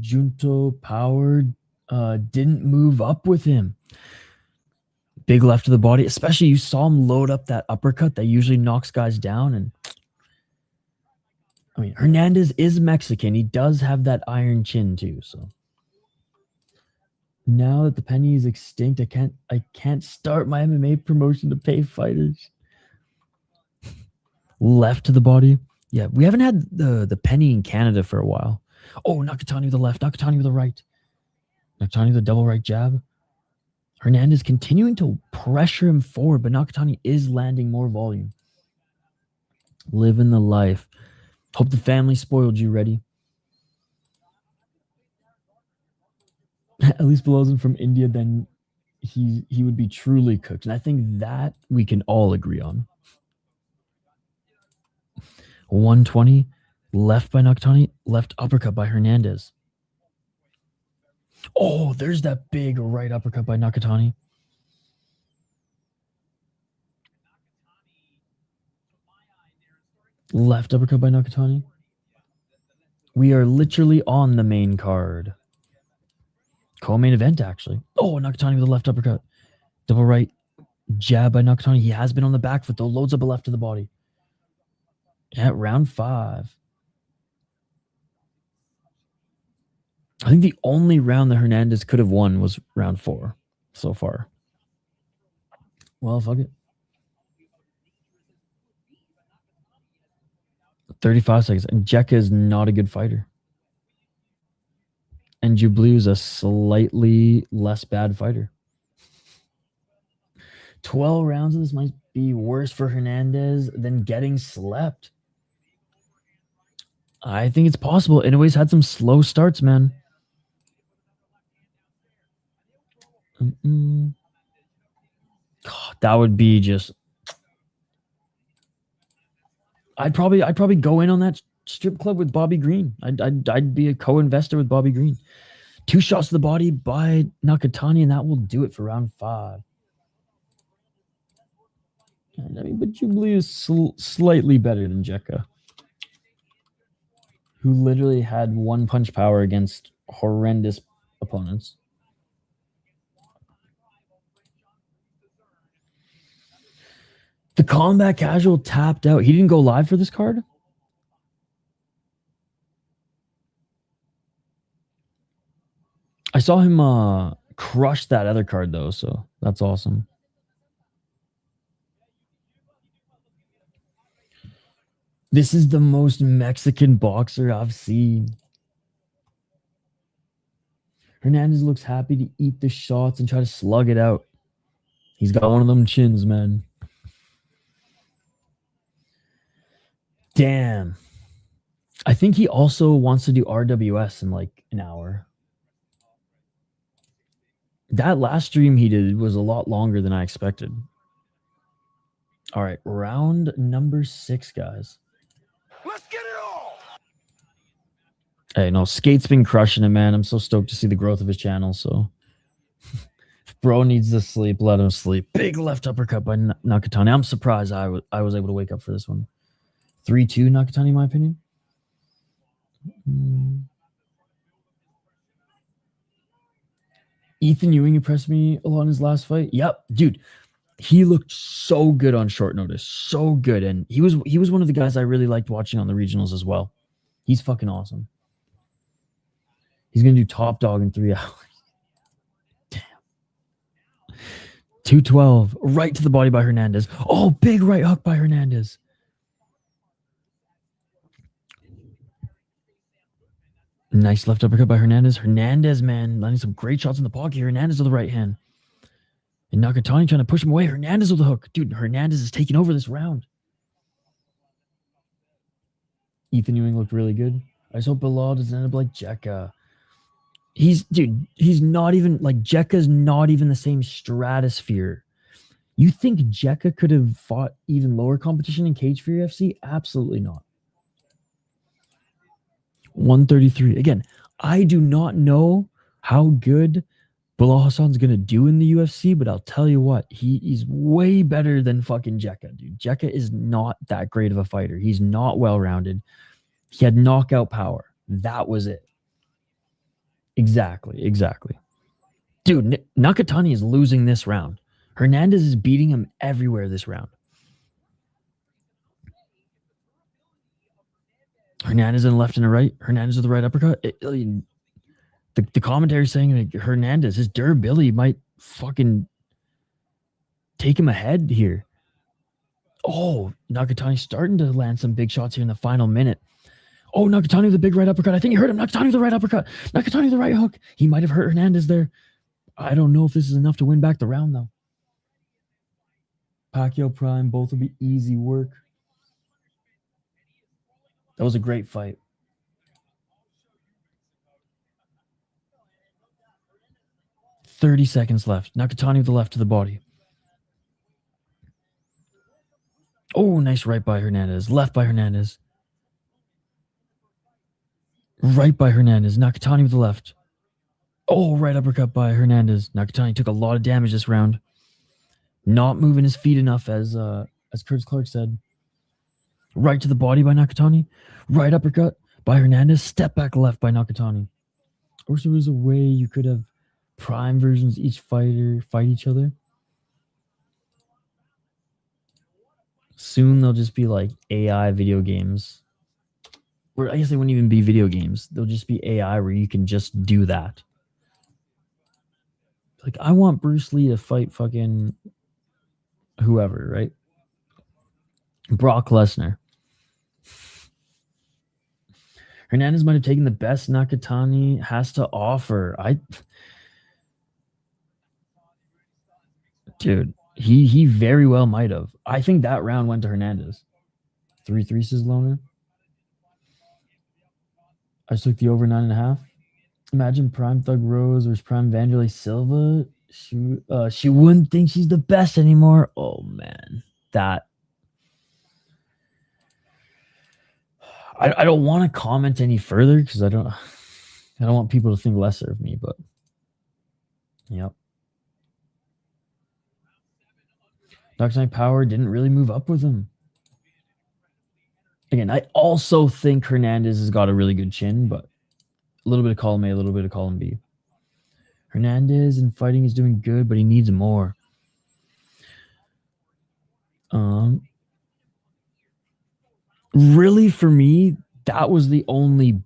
S1: Junto powered didn't move up with him. Big left to the body, especially you saw him load up that uppercut that usually knocks guys down. And I mean, Hernandez is Mexican. He does have that iron chin too. So now that the penny is extinct, I can't start my MMA promotion to pay fighters. Left to the body. Yeah, we haven't had the penny in Canada for a while. Oh, Nakatani with the left, Nakatani with the right. Nakatani with a double right jab. Hernandez continuing to pressure him forward, but Nakatani is landing more volume. Living the life. Hope the family spoiled you, ready? At least Bilal's from India, then he would be truly cooked. And I think that we can all agree on. 120, left by Nakatani, left uppercut by Hernandez. Oh, there's that big right uppercut by Nakatani. Left uppercut by Nakatani. We are literally on the main card. Co-main event, actually. Oh, Nakatani with a left uppercut. Double right jab by Nakatani. He has been on the back foot, though. Loads up a left to the body. At round 5. I think the only round that Hernandez could have won was round 4 so far. Well, fuck it. 35 seconds. And Jekka is not a good fighter. And Jublu is a slightly less bad fighter. 12 rounds of this might be worse for Hernandez than getting slept. I think it's possible. Inoue's had some slow starts, man. God, that would be just... I'd probably go in on that strip club with Bobby Green. I'd be a co-investor with Bobby Green. 2 shots to the body by Nakatani, and that will do it for round 5. And, I mean, but Jubilee is slightly better than Jekka, who literally had 1 punch power against horrendous opponents. The Combat Casual tapped out. He didn't go live for this card? I saw him crush that other card, though, so that's awesome. This is the most Mexican boxer I've seen. Hernandez looks happy to eat the shots and try to slug it out. He's got one of them chins, man. Damn. I think he also wants to do RWS in like an hour. That last stream he did was a lot longer than I expected. All right, round number 6, guys.
S3: Let's get it all.
S1: Hey, no, Skate's been crushing it, man. I'm so stoked to see the growth of his channel. So, if bro needs to sleep, let him sleep. Big left uppercut by Nakatani. I'm surprised I was able to wake up for this one. 3-2 Nakatani, in my opinion. Ethan Ewing impressed me a lot in his last fight. Yep, dude. He looked so good on short notice. So good. And he was one of the guys I really liked watching on the regionals as well. He's fucking awesome. He's going to do top dog in 3 hours. Damn. 212. Right to the body by Hernandez. Oh, big right hook by Hernandez. Nice left uppercut by Hernandez. Hernandez, man, landing some great shots in the pocket. Hernandez with the right hand. And Nakatani trying to push him away. Hernandez with the hook. Dude, Hernandez is taking over this round. Ethan Ewing looked really good. I just hope Bilal doesn't end up like Jekka. He's not even, like, Jekka's not even the same stratosphere. You think Jekka could have fought even lower competition in Cage Fury FC? Absolutely not. 133. Again, I do not know how good Bilal Hassan's going to do in the UFC, but I'll tell you what, he's way better than fucking Jekka, dude. Jekka is not that great of a fighter. He's not well-rounded. He had knockout power. That was it. Exactly. Dude, Nakatani is losing this round. Hernandez is beating him everywhere this round. Hernandez in the left and the right. Hernandez with the right uppercut. The commentary saying like, Hernandez, his durability might fucking take him ahead here. Oh, Nakatani starting to land some big shots here in the final minute. Oh, Nakatani with a big right uppercut. I think he hurt him. Nakatani with the right uppercut. Nakatani with the right hook. He might have hurt Hernandez there. I don't know if this is enough to win back the round, though. Pacquiao Prime, both will be easy work. That was a great fight. .30 seconds left. Nakatani with the left to the body. Oh, nice right by Hernandez. Left by Hernandez. Right by Hernandez. Nakatani with the left. Oh, right uppercut by Hernandez. Nakatani took a lot of damage this round. Not moving his feet enough, as Curtis Clark said. Right to the body by Nakatani. Right uppercut by Hernandez. Step back left by Nakatani. I wish there was a way you could have prime versions each fighter fight each other. Soon they'll just be like AI video games. Or I guess they wouldn't even be video games. They'll just be AI where you can just do that. Like, I want Bruce Lee to fight fucking whoever, right? Brock Lesnar. Hernandez might have taken the best Nakatani has to offer. Dude, he very well might have. I think that round went to Hernandez. 3-3 says Loner. I just took the over 9.5. Imagine Prime Thug Rose versus Prime Vanderlei Silva. She wouldn't think she's the best anymore. Oh man, that. I don't want to comment any further because I don't want people to think lesser of me. But yep. Nakatani Power didn't really move up with him. Again, I also think Hernandez has got a really good chin, but a little bit of column A, a little bit of column B. Hernandez in fighting is doing good, but he needs more. Really, for me, that was the only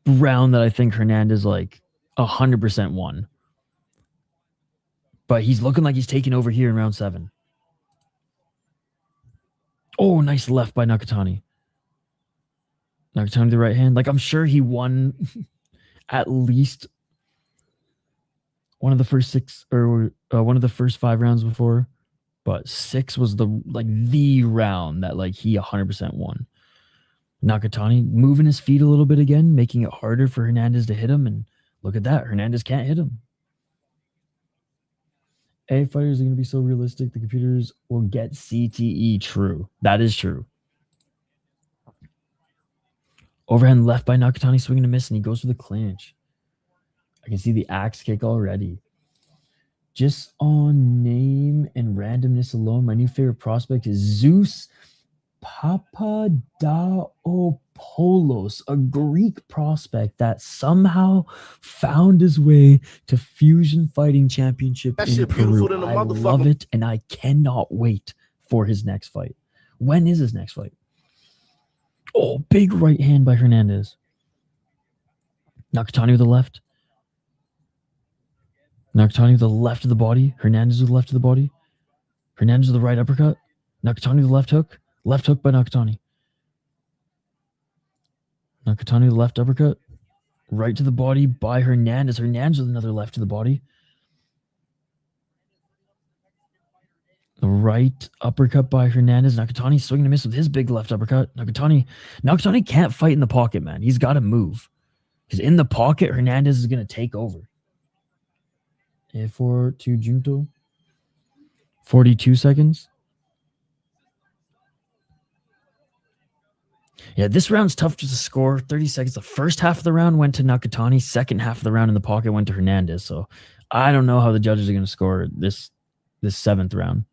S1: round that I think Hernandez like 100% won. But he's looking like he's taking over here in round 7. Oh, nice left by Nakatani. Nakatani the right hand. Like, I'm sure he won at least one of the first 6 or one of the first 5 rounds before. But 6 was the round that like he 100% won. Nakatani moving his feet a little bit again, making it harder for Hernandez to hit him. And look at that. Hernandez can't hit him. A fighters are going to be so realistic. The computers will get CTE. True. That is true. Overhand left by Nakatani, swinging a miss, and he goes for the clinch. I can see the axe kick already. Just on name and randomness alone, my new favorite prospect is Zeus Papadopoulos, a Greek prospect that somehow found his way to Fusion Fighting Championship in Peru. I love it, and I cannot wait for his next fight. When is his next fight? Oh, big right hand by Hernandez. Nakatani with the left. Nakatani with the left of the body. Hernandez with the left of the body. Hernandez with the right uppercut. Nakatani with the left hook. Left hook by Nakatani. Nakatani with the left uppercut. Right to the body by Hernandez. Hernandez with another left to the body. The right uppercut by Hernandez. Nakatani swinging a miss with his big left uppercut. Nakatani can't fight in the pocket, man. He's got to move. Because in the pocket, Hernandez is going to take over. A4 to Junto. 42 seconds. Yeah, this round's tough to score. 30 seconds. The first half of the round went to Nakatani. Second half of the round in the pocket went to Hernandez. So I don't know how the judges are going to score this 7th round.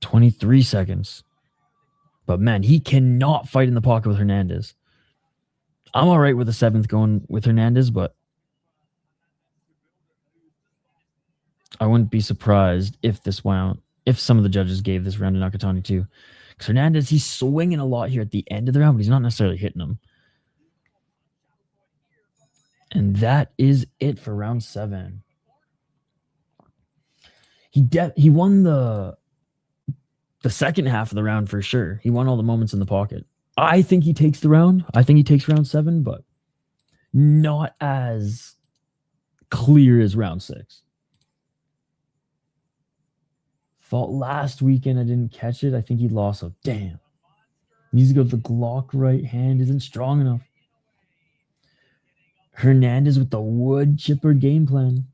S1: 23 seconds. But man, he cannot fight in the pocket with Hernandez. I'm all right with the 7th going with Hernandez, but I wouldn't be surprised if some of the judges gave this round to Nakatani too. Because Hernandez, he's swinging a lot here at the end of the round, but he's not necessarily hitting him. And that is it for round 7. He won the second half of the round for sure. He won all the moments in the pocket. I think he takes the round. I think he takes round 7, but not as clear as round 6. Fought last weekend. I didn't catch it. I think he lost. So damn. Needs to go with the Glock right hand. Isn't strong enough. Hernandez with the wood chipper game plan.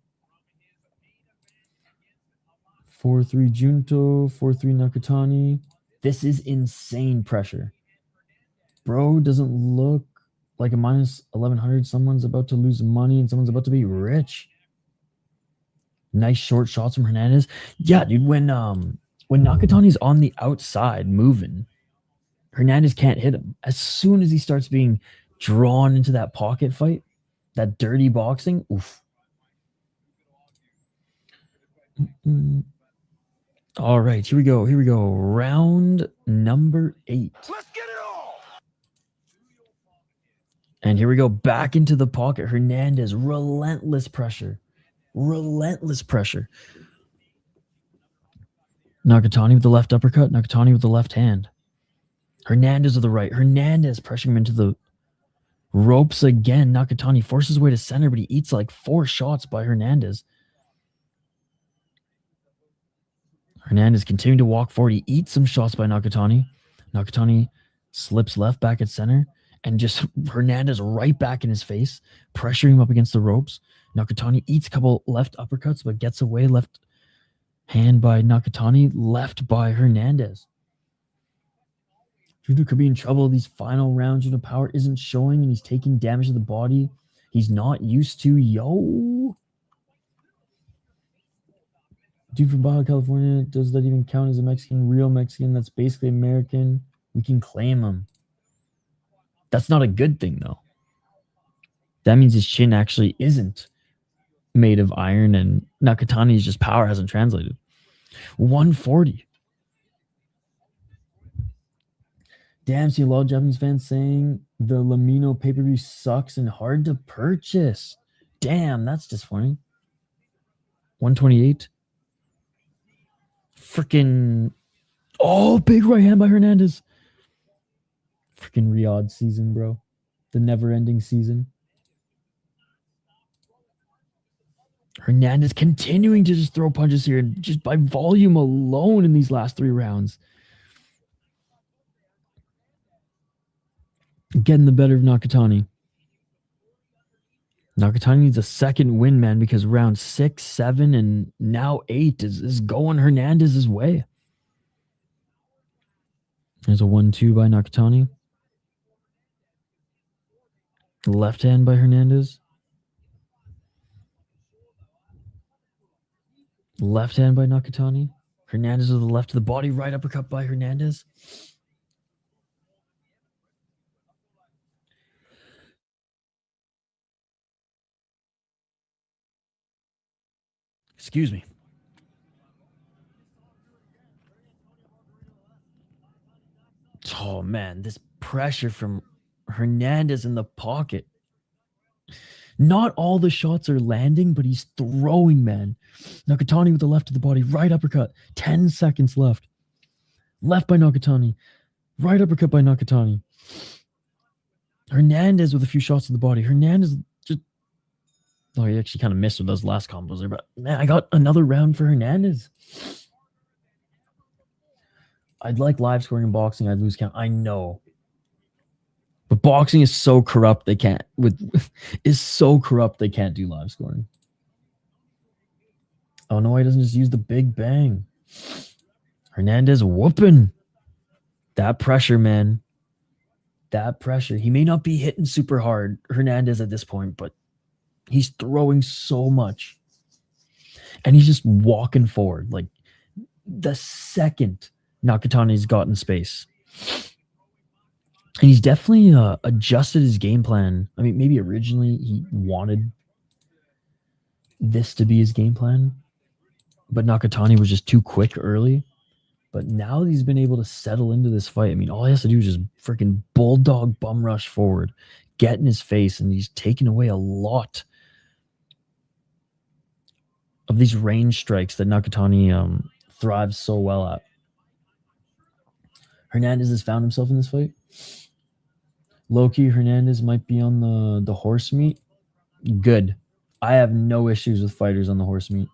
S1: 4-3 Junto. 4-3 Nakatani. This is insane pressure. Bro doesn't look like a minus 1100. Someone's about to lose money and someone's about to be rich. Nice short shots from Hernandez. Yeah, dude, when Nakatani's on the outside moving, Hernandez can't hit him. As soon as he starts being drawn into that pocket fight, that dirty boxing, oof. All right, here we go. Here we go. Round number 8.
S3: Let's get it all!
S1: And here we go. Back into the pocket. Hernandez, relentless pressure. Relentless pressure. Nakatani with the left uppercut. Nakatani with the left hand. Hernandez with the right. Hernandez pressuring him into the ropes again. Nakatani forces his way to center, but he eats like 4 shots by Hernandez. Hernandez continuing to walk forward. He eats some shots by Nakatani. Nakatani slips left back at center. And just Hernandez right back in his face, pressuring him up against the ropes. Nakatani eats a couple left uppercuts, but gets away. Left hand by Nakatani, left by Hernandez. Junto could be in trouble these final rounds. Junto power isn't showing, and he's taking damage to the body he's not used to. Yo! Dude from Baja California, does that even count as a Mexican? Real Mexican, that's basically American. We can claim him. That's not a good thing, though. That means his chin actually isn't made of iron, and Nakatani's just power hasn't translated. 140. Damn, see a lot of Japanese fans saying the Lamino pay-per-view sucks and hard to purchase. Damn, that's disappointing. 128. Freaking... Oh, big right hand by Hernandez. Freaking Riyadh season, bro. The never-ending season. Hernandez continuing to just throw punches here, and just by volume alone in these last 3 rounds. Getting the better of Nakatani. Nakatani needs a second win, man, because round 6, 7, and now 8 is going Hernandez's way. There's a 1-2 by Nakatani. Left hand by Hernandez. Left hand by Nakatani. Hernandez with the left of the body. Right uppercut by Hernandez. Excuse me. Oh, man. This pressure from Hernandez in the pocket. Not all the shots are landing, but he's throwing, man. Nakatani with the left of the body. Right uppercut. 10 seconds left. Left by Nakatani. Right uppercut by Nakatani. Hernandez with a few shots to the body. Hernandez just... Oh, he actually kind of missed with those last combos there. But, man, I got another round for Hernandez. I'd like live scoring in boxing. I'd lose count. I know. But boxing is so corrupt they can't is so corrupt they can't do live scoring. Oh no, he doesn't just use the big bang. Hernandez whooping. That pressure, man. That pressure. He may not be hitting super hard, Hernandez, at this point, but he's throwing so much. And he's just walking forward. Like the second Nakatani's gotten space. And he's definitely adjusted his game plan. I mean, maybe originally he wanted this to be his game plan, but Nakatani was just too quick early. But now he's been able to settle into this fight. I mean, all he has to do is just freaking bulldog bum rush forward, get in his face, and he's taken away a lot of these range strikes that Nakatani thrives so well at. Hernandez has found himself in this fight. Low-key, Hernandez might be on the horse meat. Good. I have no issues with fighters on the horse meat.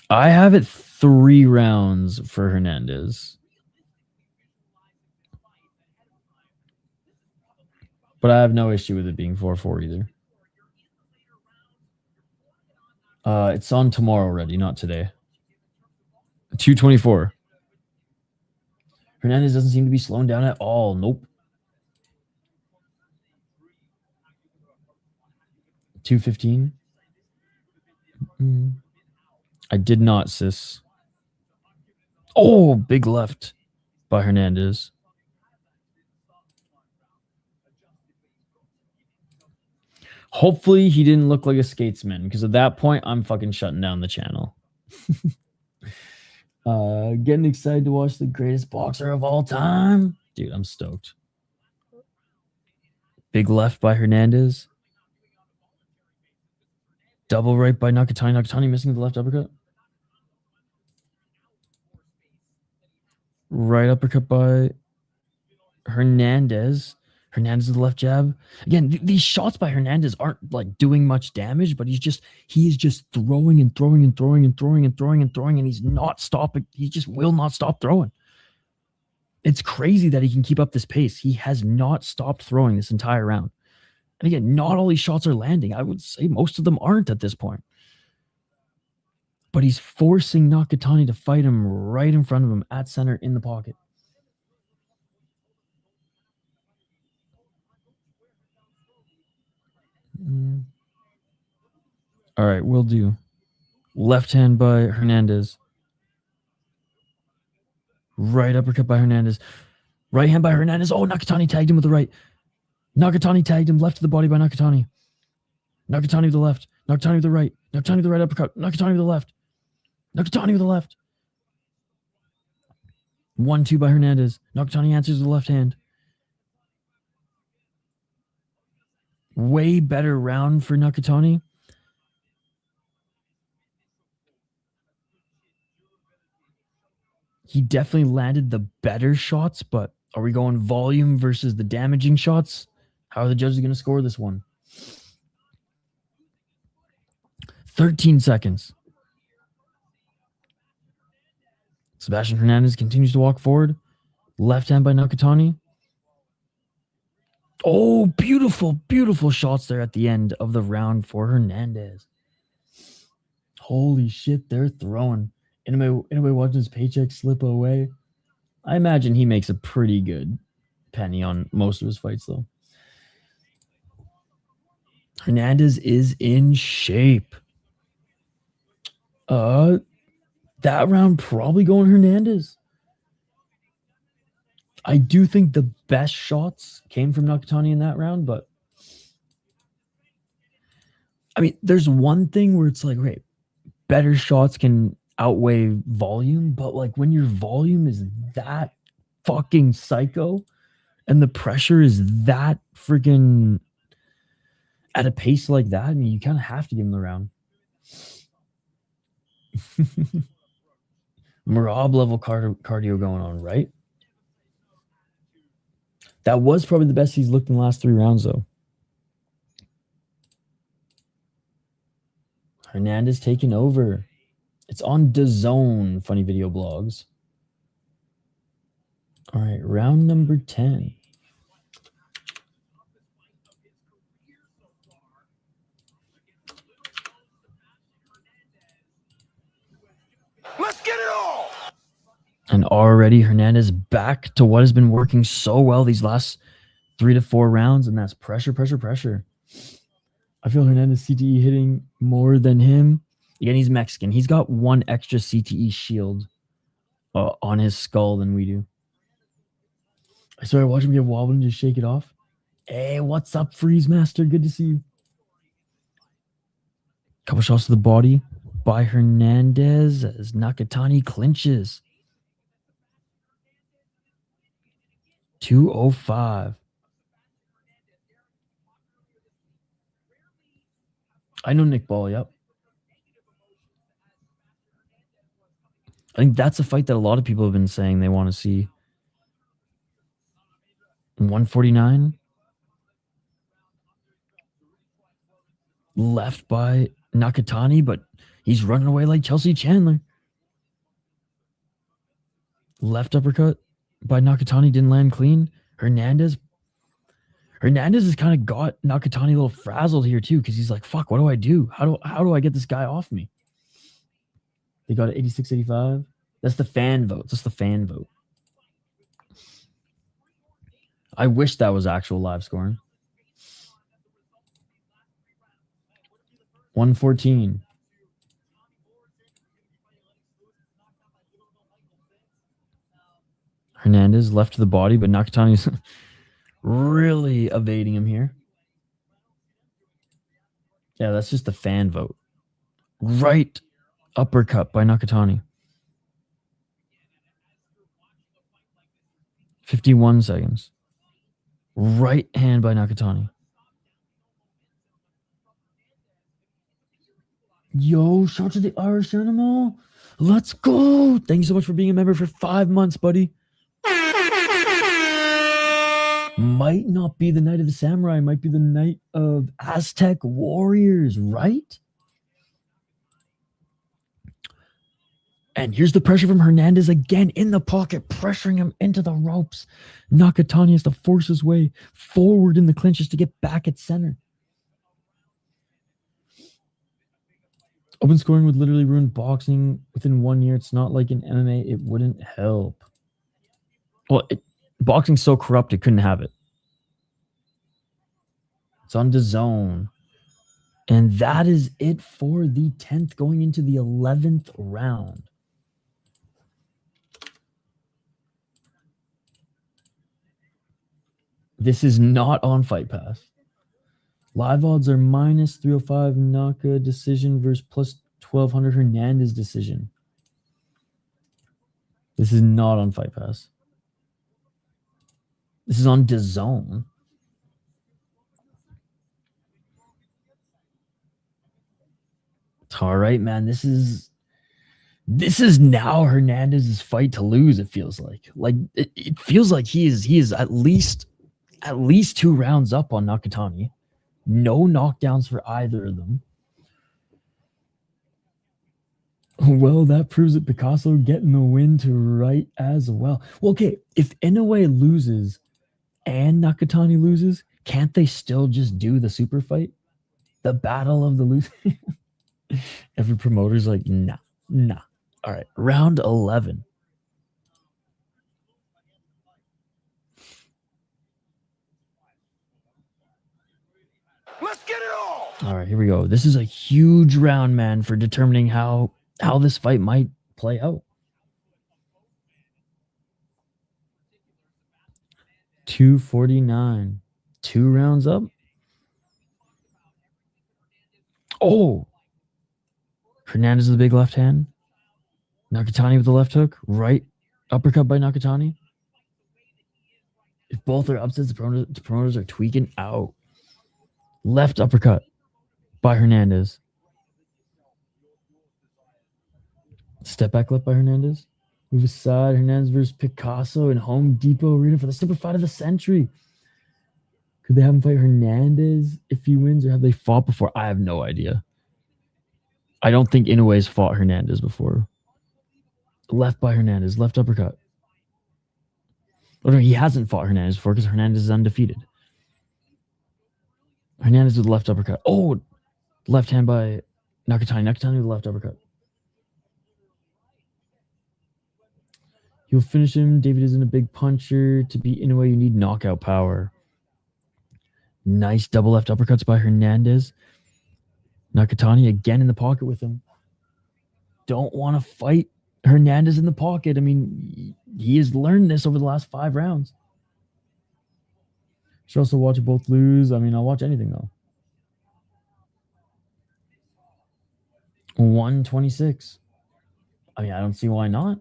S1: I have it 3 rounds for Hernandez. But I have no issue with it being 4-4 either. It's on tomorrow already, not today. 224. Hernandez doesn't seem to be slowing down at all. Nope. 215. I did not, sis. Oh, big left by Hernandez. Hopefully he didn't look like a skatesman, because at that point, I'm fucking shutting down the channel. Getting excited to watch the greatest boxer of all time. Dude, I'm stoked. Big left by Hernandez. Double right by Nakatani. Nakatani missing the left uppercut. Right uppercut by Hernandez. Hernandez with the left jab. Again, these shots by Hernandez aren't like doing much damage, but he is just throwing and throwing and throwing and throwing and throwing and throwing, and he's not stopping. He just will not stop throwing. It's crazy that he can keep up this pace. He has not stopped throwing this entire round. And again, not all these shots are landing. I would say most of them aren't at this point. But he's forcing Nakatani to fight him right in front of him at center in the pocket. All right, we'll do. Left hand by Hernandez. Right uppercut by Hernandez. Right hand by Hernandez. Oh, Nakatani tagged him with the right. Nakatani tagged him left to the body by Nakatani. Nakatani with the left. Nakatani with the right. Nakatani with the right uppercut. Nakatani with the left. Nakatani with the left. 1-2 by Hernandez. Nakatani answers with the left hand. Way better round for Nakatani. He definitely landed the better shots, but are we going volume versus the damaging shots? How are the judges going to score this one? 13 seconds. Sebastian Hernandez continues to walk forward. Left hand by Nakatani. Oh, beautiful, beautiful shots there at the end of the round for Hernandez. Holy shit, they're throwing. Inoue watching his paycheck slip away. I imagine he makes a pretty good penny on most of his fights, though. Hernandez is in shape. That round probably going Hernandez. I do think the best shots came from Nakatani in that round, but I mean, there's one thing where it's like, right, better shots can outweigh volume, but like when your volume is that fucking psycho and the pressure is that freaking at a pace like that, I mean, you kind of have to give him the round. Marab level cardio going on, right? That was probably the best he's looked in the last 3 rounds, though. Hernandez taking over. It's on DAZN, funny video blogs. All right, round number 10.
S3: Let's get it all!
S1: And already Hernandez back to what has been working so well these last 3 to 4 rounds, and that's pressure, pressure, pressure. I feel Hernandez CTE hitting more than him. Again, he's Mexican. He's got 1 extra CTE shield on his skull than we do. I started watching him get wobbled and just shake it off. Hey, what's up, Freeze Master? Good to see you. Couple shots to the body by Hernandez as Nakatani clinches. 205. I know Nick Ball, yep. I think that's a fight that a lot of people have been saying they want to see. 149. Left by Nakatani, but he's running away like Chelsea Chandler. Left uppercut by Nakatani didn't land clean. Hernandez has kind of got Nakatani a little frazzled here too, because he's like, fuck, what do I do? How do I get this guy off me? They got 86-85. That's the fan vote. That's the fan vote. I wish that was actual live scoring. 114. Hernandez left to the body, but Nakatani's really evading him here. Yeah, that's just the fan vote. Right uppercut by Nakatani. 51 seconds. Right hand by Nakatani. Yo, shout to the Irish Animal. Let's go. Thank you so much for being a member for 5 months, buddy. Might not be the night of the samurai. Might be the night of Aztec warriors, right? And here's the pressure from Hernandez again in the pocket, pressuring him into the ropes. Nakatani has to force his way forward in the clinches to get back at center. Open scoring would literally ruin boxing within 1 year. It's not like in MMA. It wouldn't help. Well, boxing's so corrupt, it couldn't have it. It's on DAZN. And that is it for the 10th, going into the 11th round. This is not on Fight Pass. Live odds are minus 305 Naka decision versus plus 1200 Hernandez decision. This is not on Fight Pass. This is on DAZN. All right, man. This is now Hernandez's fight to lose. It feels like it feels like he is at least 2 rounds up on Nakatani. No knockdowns for either of them. Well, that proves that Picasso getting the win to right as well. Well, okay, if Inoue loses and Nakatani loses, can't they still just do the super fight? The battle of the losers? Every promoter's like, nah. All right, round 11.
S3: Let's get it all!
S1: All right, here we go. This is a huge round, man, for determining how this fight might play out. 249. 2 rounds up. Oh! Hernandez with the big left hand. Nakatani with the left hook. Right uppercut by Nakatani. If both are upsets, the promoters are tweaking out. Left uppercut by Hernandez. Step back left by Hernandez. Move aside. Hernandez versus Picasso in Home Depot Arena for the super fight of the century. Could they have him fight Hernandez if he wins, or have they fought before? I have no idea. I don't think Inoue's fought Hernandez before. Left by Hernandez. Left uppercut. Oh, no, he hasn't fought Hernandez before because Hernandez is undefeated. Hernandez with the left uppercut. Oh, left hand by Nakatani. Nakatani with the left uppercut. He'll finish him. David isn't a big puncher. To beat Inoue, you need knockout power. Nice double left uppercuts by Hernandez. Nakatani again in the pocket with him. Don't want to fight Hernandez in the pocket. I mean, he has learned this over the last 5 rounds. Should also watch both lose. I mean, I'll watch anything, though. 126. I mean, I don't see why not.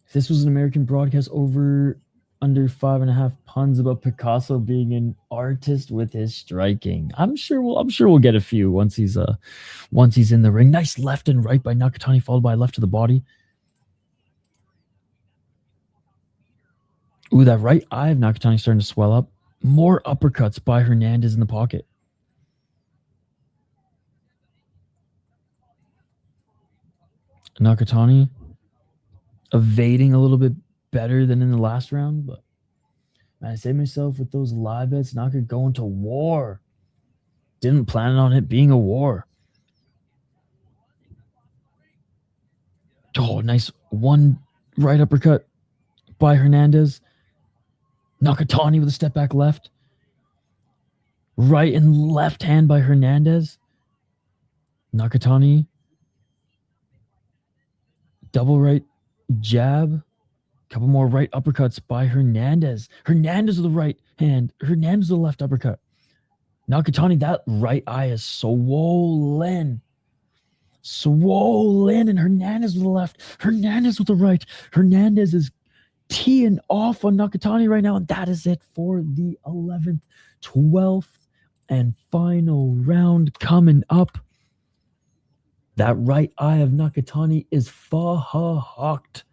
S1: If this was an American broadcast over under 5.5 puns about Picasso being an artist with his striking, I'm sure we'll get a few once he's in the ring. Nice left and right by Nakatani, followed by left to the body. Ooh, that right eye of Nakatani starting to swell up. More uppercuts by Hernandez in the pocket. Nakatani evading a little bit better than in the last round, but man, I saved myself with those live bets. Naka going to war. Didn't plan on it being a war. Oh, nice one right uppercut by Hernandez. Nakatani with a step back left. Right and left hand by Hernandez. Nakatani. Double right jab. Couple more right uppercuts by Hernandez. Hernandez with the right hand. Hernandez with the left uppercut. Nakatani, that right eye is swollen. Swollen. And Hernandez with the left. Hernandez with the right. Hernandez is teeing off on Nakatani right now. And that is it for the 11th, 12th, and final round coming up. That right eye of Nakatani is fucked.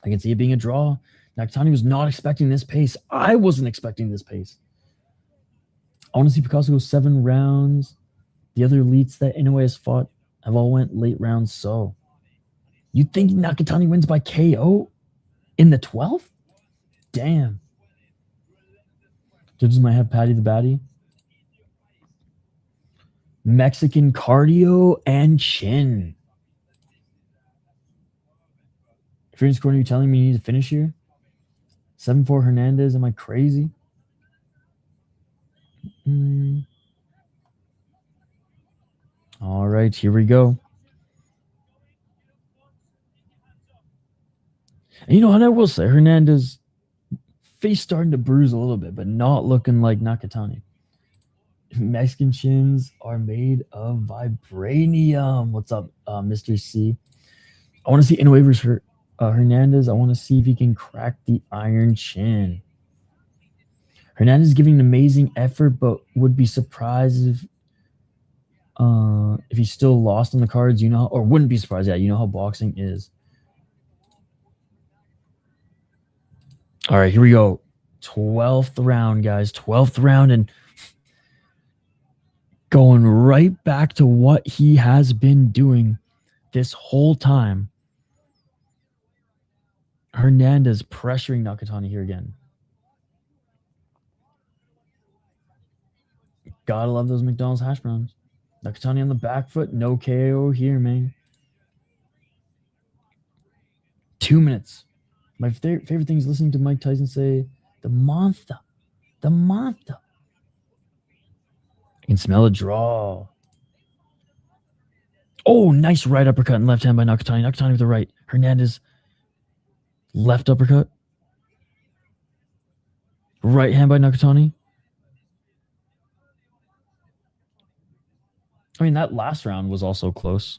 S1: I can see it being a draw. Nakatani was not expecting this pace. I wasn't expecting this pace. I want to see Picasso go 7 rounds. The other elites that Inoue has fought have all went late rounds. So you think Nakatani wins by KO in the 12th? Damn. Judges might have Patty the Batty. Mexican cardio and chin. If you're in this corner, you're telling me you need to finish here? 7-4 Hernandez. Am I crazy? All right, here we go. And you know what I will say? Hernandez face starting to bruise a little bit, but not looking like Nakatani. Mexican chins are made of vibranium. What's up, Mr. C? I want to see Inoue versus Hernandez. I want to see if he can crack the iron chin. Hernandez is giving an amazing effort, but would be surprised if he's still lost on the cards. You know, or wouldn't be surprised. Yeah, you know how boxing is. All right, here we go. 12th round, guys. 12th round, and going right back to what he has been doing this whole time. Hernandez pressuring Nakatani here again. Gotta love those McDonald's hash browns. Nakatani on the back foot. No KO here, man. 2 minutes. My favorite thing is listening to Mike Tyson say, the monster. The monster. I can smell a draw. Oh, nice right uppercut and left hand by Nakatani. Nakatani with the right. Hernandez, left uppercut. Right hand by Nakatani. I mean, that last round was also close.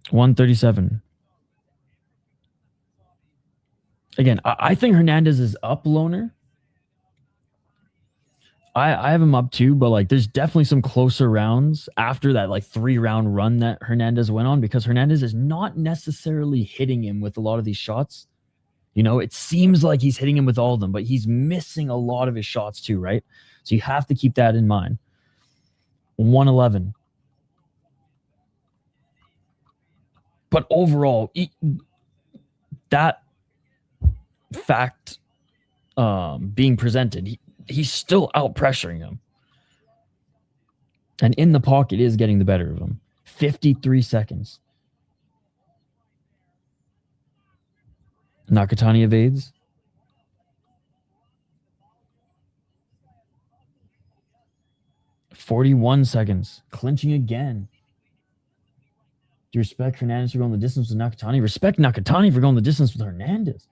S1: 137. Again, I think Hernandez is up, Loner. I have him up too, but like there's definitely some closer rounds after that like 3-round run that Hernandez went on, because Hernandez is not necessarily hitting him with a lot of these shots. You know, it seems like he's hitting him with all of them, but he's missing a lot of his shots too, right? So you have to keep that in mind. 111. But overall, that fact being presented, he's still out pressuring him. And in the pocket is getting the better of him. 53 seconds. Nakatani evades. 41 seconds. Clinching again. Do you respect Hernandez for going the distance with Nakatani? Respect Nakatani for going the distance with Hernandez.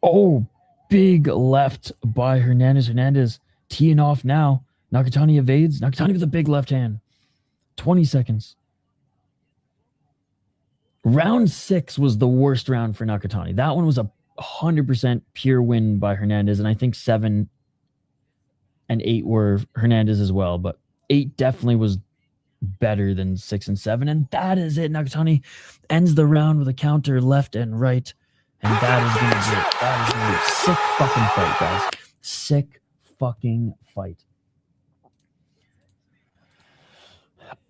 S1: Oh, big left by Hernandez. Hernandez teeing off now. Nakatani evades. Nakatani with a big left hand. 20 seconds. Round 6 was the worst round for Nakatani. That one was a 100% pure win by Hernandez, and I think 7 and 8 were Hernandez as well, but 8 definitely was better than 6 and 7, and that is it. Nakatani ends the round with a counter left and right, and that is going to be it. That is going to be a sick fucking fight, guys. Sick fucking fight.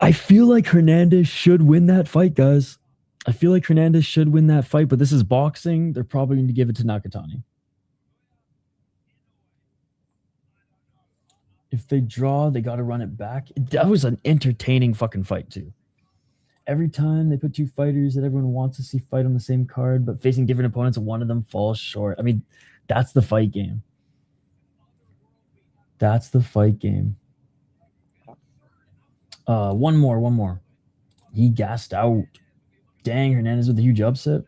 S1: I feel like Hernandez should win that fight, guys. I feel like Hernandez should win that fight, but this is boxing. They're probably going to give it to Nakatani. If If they draw, they got to run it back. That was an entertaining fucking fight, too. Every time they put two fighters that everyone wants to see fight on the same card, but facing different opponents, one of them falls short. I mean, that's the fight game. That's the fight game. One more. He gassed out. Dang, Hernandez with a huge upset.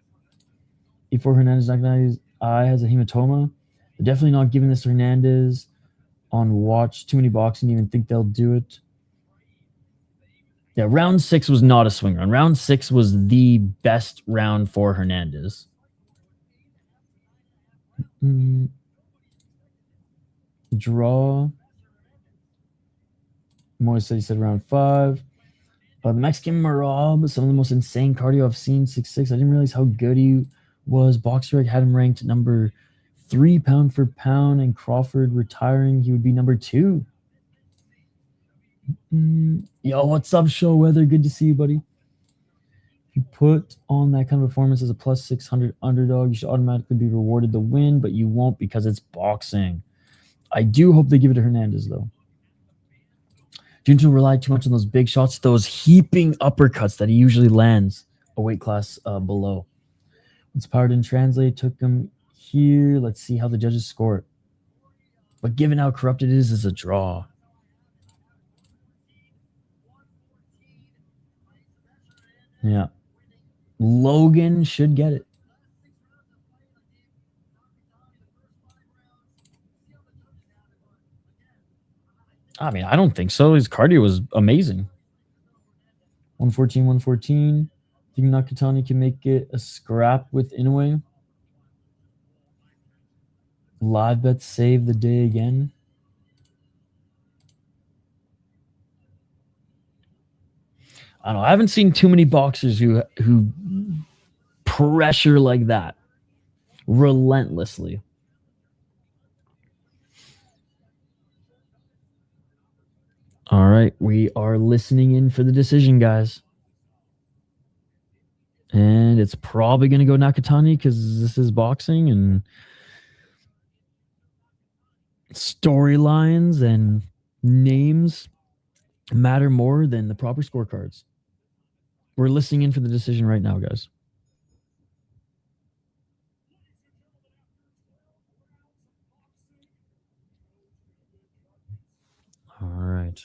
S1: E4 Hernandez Nakatani's eye has a hematoma. They're definitely not giving this to Hernandez on watch. Too many boxing to even think they'll do it. Yeah, round 6 was not a swing round. Round 6 was the best round for Hernandez. Draw. Moy said he said round 5. The Mexican Marab, some of the most insane cardio I've seen, 6'6". I didn't realize how good he was. Boxer had him ranked number 3 pound for pound, and Crawford retiring, he would be number 2. Yo, what's up, Show Weather? Good to see you, buddy. If you put on that kind of performance as a plus 600 underdog, you should automatically be rewarded the win, but you won't because it's boxing. I do hope they give it to Hernandez, though. Junto relied too much on those big shots, those heaping uppercuts that he usually lands a weight class below. Once power didn't translate, took him here. Let's see how the judges score it. But given how corrupted it is a draw. Yeah. Logan should get it. I mean, I don't think so. His cardio was amazing. 114, 114. I think Nakatani can make it a scrap with Inoue. Live bets save the day again. I don't know. I haven't seen too many boxers who pressure like that relentlessly. All right, we are listening in for the decision, guys. And it's probably going to go Nakatani because this is boxing and storylines and names matter more than the proper scorecards. We're listening in for the decision right now, guys. All right.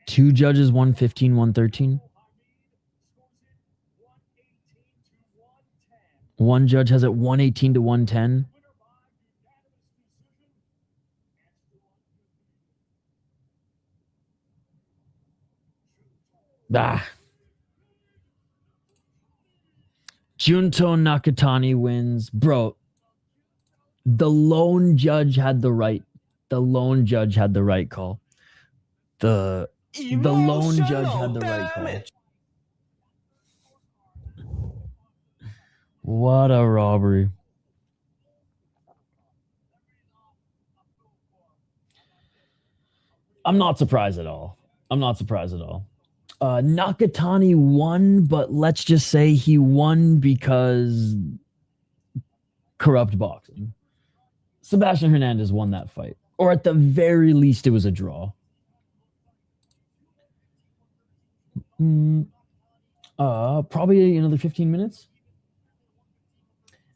S1: Two judges, 115, 113. One judge has it 118 to 110. Junto Nakatani wins. Bro, the lone judge had the right. The lone judge had the right call. The lone judge had the right call. What a robbery. I'm not surprised at all. Nakatani won, but let's just say he won because corrupt boxing. Sebastian Hernandez won that fight. Or at the very least, it was a draw. Probably another 15 minutes.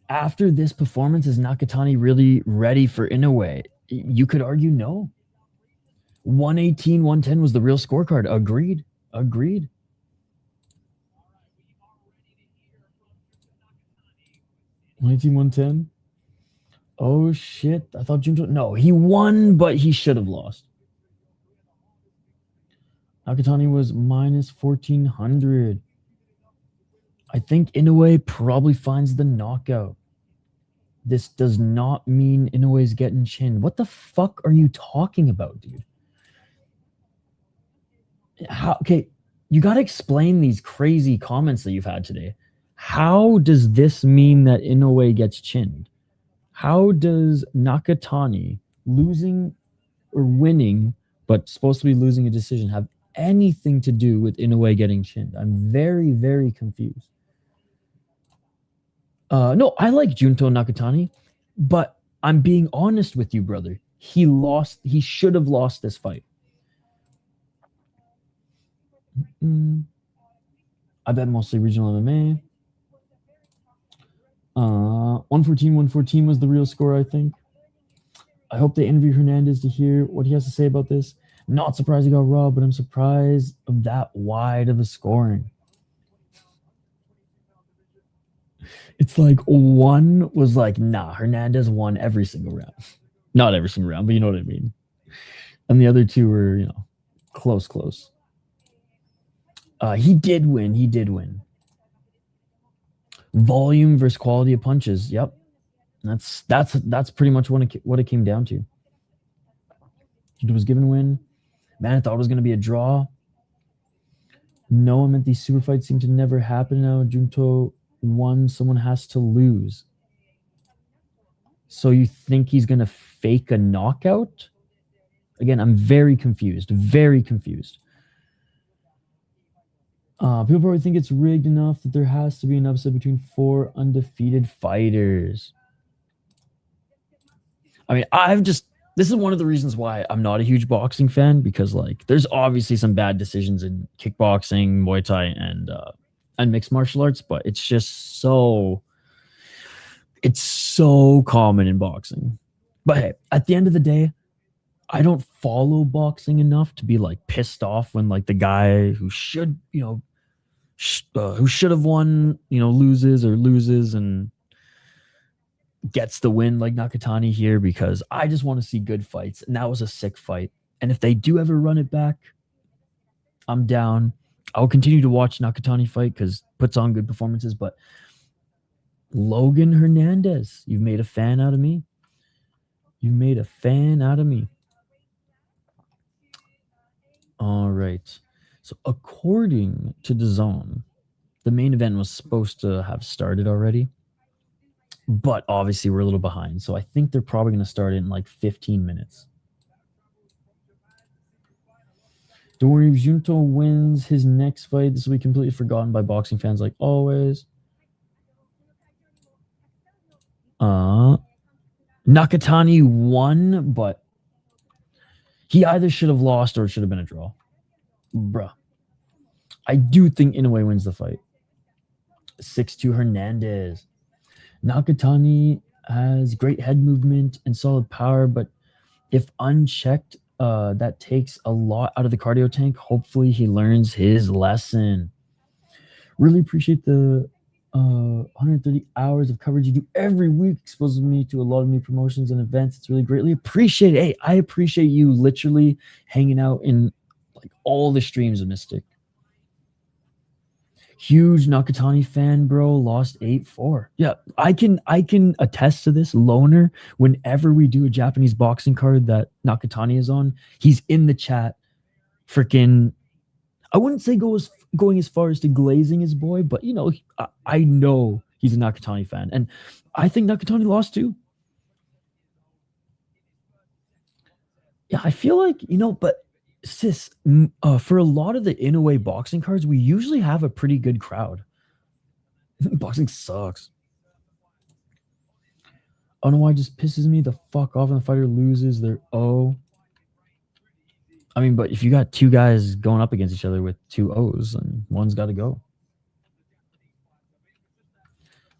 S1: After this performance, is Nakatani really ready for Inoue? You could argue no. 118, 110 was the real scorecard. Agreed. 19, 110. Oh, shit. I thought Junto... No, he won, but he should have lost. Nakatani was minus 1,400. I think Inoue probably finds the knockout. This does not mean Inoue's getting chinned. What the fuck are you talking about, dude? Okay, you got to explain these crazy comments that you've had today. How does this mean that Inoue gets chinned? How does Nakatani losing or winning, but supposed to be losing a decision, have anything to do with Inoue getting chinned. I'm very, very confused. No, I like Junto Nakatani, but I'm being honest with you, brother. He lost. He should have lost this fight. I bet mostly regional MMA. 114 was the real score, I think. I hope they interview Hernandez to hear what he has to say about this. Not surprised he got robbed, but I'm surprised of that wide of a scoring. It's like one was like, nah, Hernandez won every single round. Not every single round, but you know what I mean. And the other two were, you know, close. He did win. He did win. Volume versus quality of punches. Yep. That's pretty much what it came down to. It was given a win. Man, I thought it was going to be a draw. No, I meant these super fights seem to never happen now. Junto won. Someone has to lose. So you think he's going to fake a knockout? Again, I'm very confused. Very confused. People probably think it's rigged enough that there has to be an upset between 4 undefeated fighters. I mean, this is one of the reasons why I'm not a huge boxing fan, because like there's obviously some bad decisions in kickboxing, Muay Thai, and mixed martial arts, but it's just so common in boxing. But hey, at the end of the day, I don't follow boxing enough to be like pissed off when like the guy who should, who should have won, loses and gets the win like Nakatani here, because I just want to see good fights. And that was a sick fight. And if they do ever run it back, I'm down. I'll continue to watch Nakatani fight because puts on good performances. But Logan Hernandez, you've made a fan out of me. You made a fan out of me. All right. So according to DAZN, the main event was supposed to have started already, but obviously we're a little behind. So I think they're probably going to start in like 15 minutes. Don't worry, if Junto wins his next fight, this will be completely forgotten by boxing fans like always. Nakatani won, but he either should have lost or it should have been a draw. Bruh. I do think Inoue wins the fight. 6-2 Hernandez. Nakatani has great head movement and solid power, but if unchecked, that takes a lot out of the cardio tank. Hopefully he learns his lesson. Really appreciate the 130 hours of coverage you do every week, exposing me to a lot of new promotions and events. It's really greatly appreciated. Hey, I appreciate you literally hanging out in like all the streams of Mystic. Huge Nakatani fan, bro. Lost 8-4. Yeah, I can attest to this. Loner, whenever we do a Japanese boxing card that Nakatani is on, he's in the chat. Freaking, I wouldn't say going as far as to glazing his boy, but I know he's a Nakatani fan, and I think Nakatani lost too. Yeah, I feel like but. Sis, for a lot of the Inoue boxing cards, we usually have a pretty good crowd. Boxing sucks. I don't know why it just pisses me the fuck off when the fighter loses their O. I mean, but if you got two guys going up against each other with 2 O's, then one's got to go.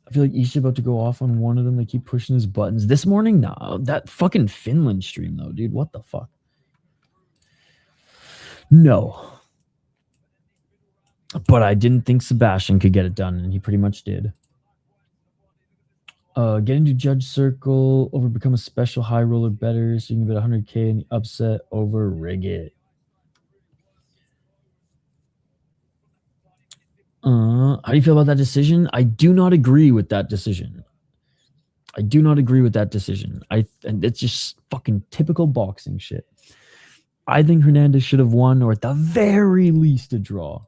S1: I feel like Isha about to go off on one of them. They keep pushing his buttons. This morning? No, that fucking Finland stream, though, dude. What the fuck? No. But I didn't think Sebastian could get it done, and he pretty much did. Get into judge circle, over become a special high roller better, so you can bet 100K in the upset, over rig it. How do you feel about that decision? I do not agree with that decision. And it's just fucking typical boxing shit. I think Hernandez should have won, or at the very least a draw.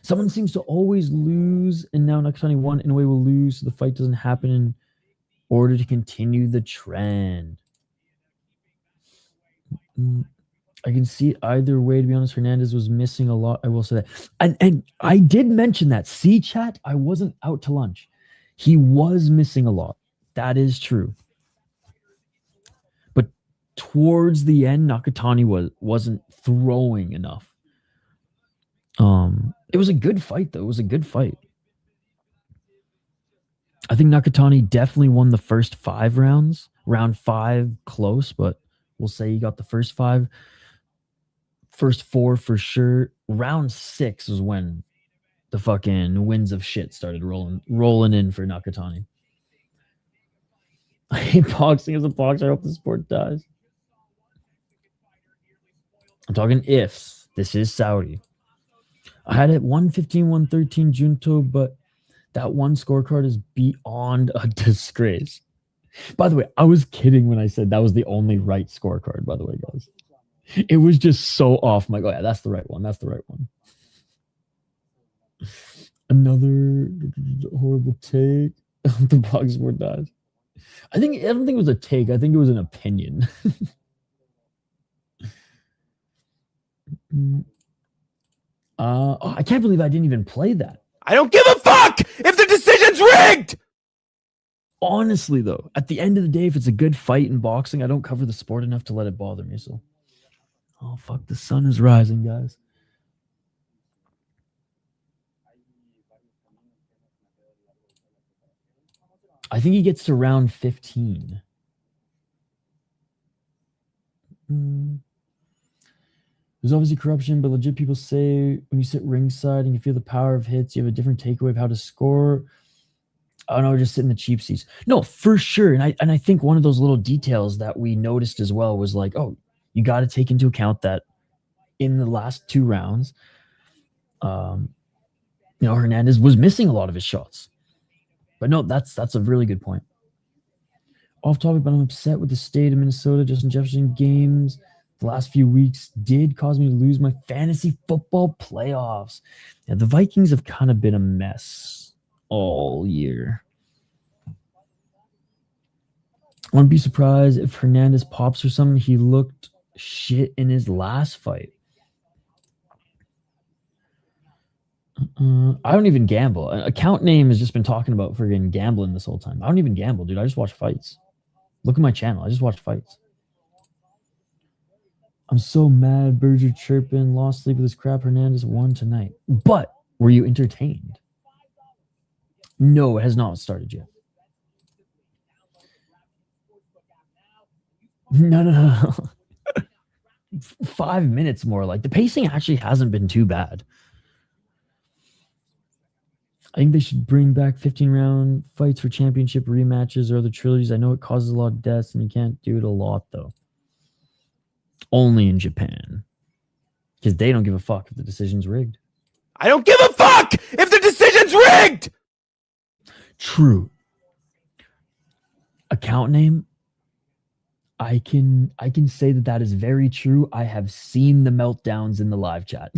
S1: Someone seems to always lose, and now Nakatani won. Inoue will lose, so the fight doesn't happen in order to continue the trend. I can see either way, to be honest. Hernandez was missing a lot. I will say that. And I did mention that. See, chat, I wasn't out to lunch. He was missing a lot. That is true. But towards the end, Nakatani wasn't throwing enough. It was a good fight, though. It was a good fight. I think Nakatani definitely won the first 5 rounds. Round 5, close, but we'll say he got the first 5. First 4 for sure. Round 6 was when the fucking winds of shit started rolling in for Nakatani. I hate boxing as a boxer. I hope the sport dies. I'm talking ifs. This is Saudi. I had it 115, 113 Junto, but that one scorecard is beyond a disgrace. By the way, I was kidding when I said that was the only right scorecard, by the way, guys. It was just so off. I'm like, oh yeah, that's the right one. That's the right one. Another horrible take. The box sport dies. I don't think it was a take. I think it was an opinion. I can't believe I didn't even play that.
S4: I don't give a fuck if the decision's rigged!
S1: Honestly, though, at the end of the day, if it's a good fight in boxing, I don't cover the sport enough to let it bother me. So, oh fuck, the sun is rising, guys. I think he gets to round 15. There's obviously corruption, but legit people say when you sit ringside and you feel the power of hits, you have a different takeaway of how to score. Oh no, just sit in the cheap seats. No, for sure. And I think one of those little details that we noticed as well was like, oh, you got to take into account that in the last 2 rounds, Hernandez was missing a lot of his shots. But no, that's a really good point. Off topic, but I'm upset with the state of Minnesota. Justin Jefferson games the last few weeks did cause me to lose my fantasy football playoffs. Yeah, the Vikings have kind of been a mess all year. I wouldn't be surprised if Hernandez pops or something. He looked shit in his last fight. I don't even gamble. Account name has just been talking about friggin' gambling this whole time. I don't even gamble, dude. I just watch fights. Look at my channel. I just watch fights. I'm so mad. Birds are chirping. Lost sleep with this crap. Hernandez won tonight. But were you entertained? No, it has not started yet. No. 5 minutes more. Like, the pacing actually hasn't been too bad. I think they should bring back 15-round fights for championship rematches or other trilogies. I know it causes a lot of deaths, and you can't do it a lot, though. Only in Japan. Because they don't give a fuck if the decision's rigged.
S4: I don't give a fuck if the decision's rigged!
S1: True. Account name, I can say that is very true. I have seen the meltdowns in the live chat.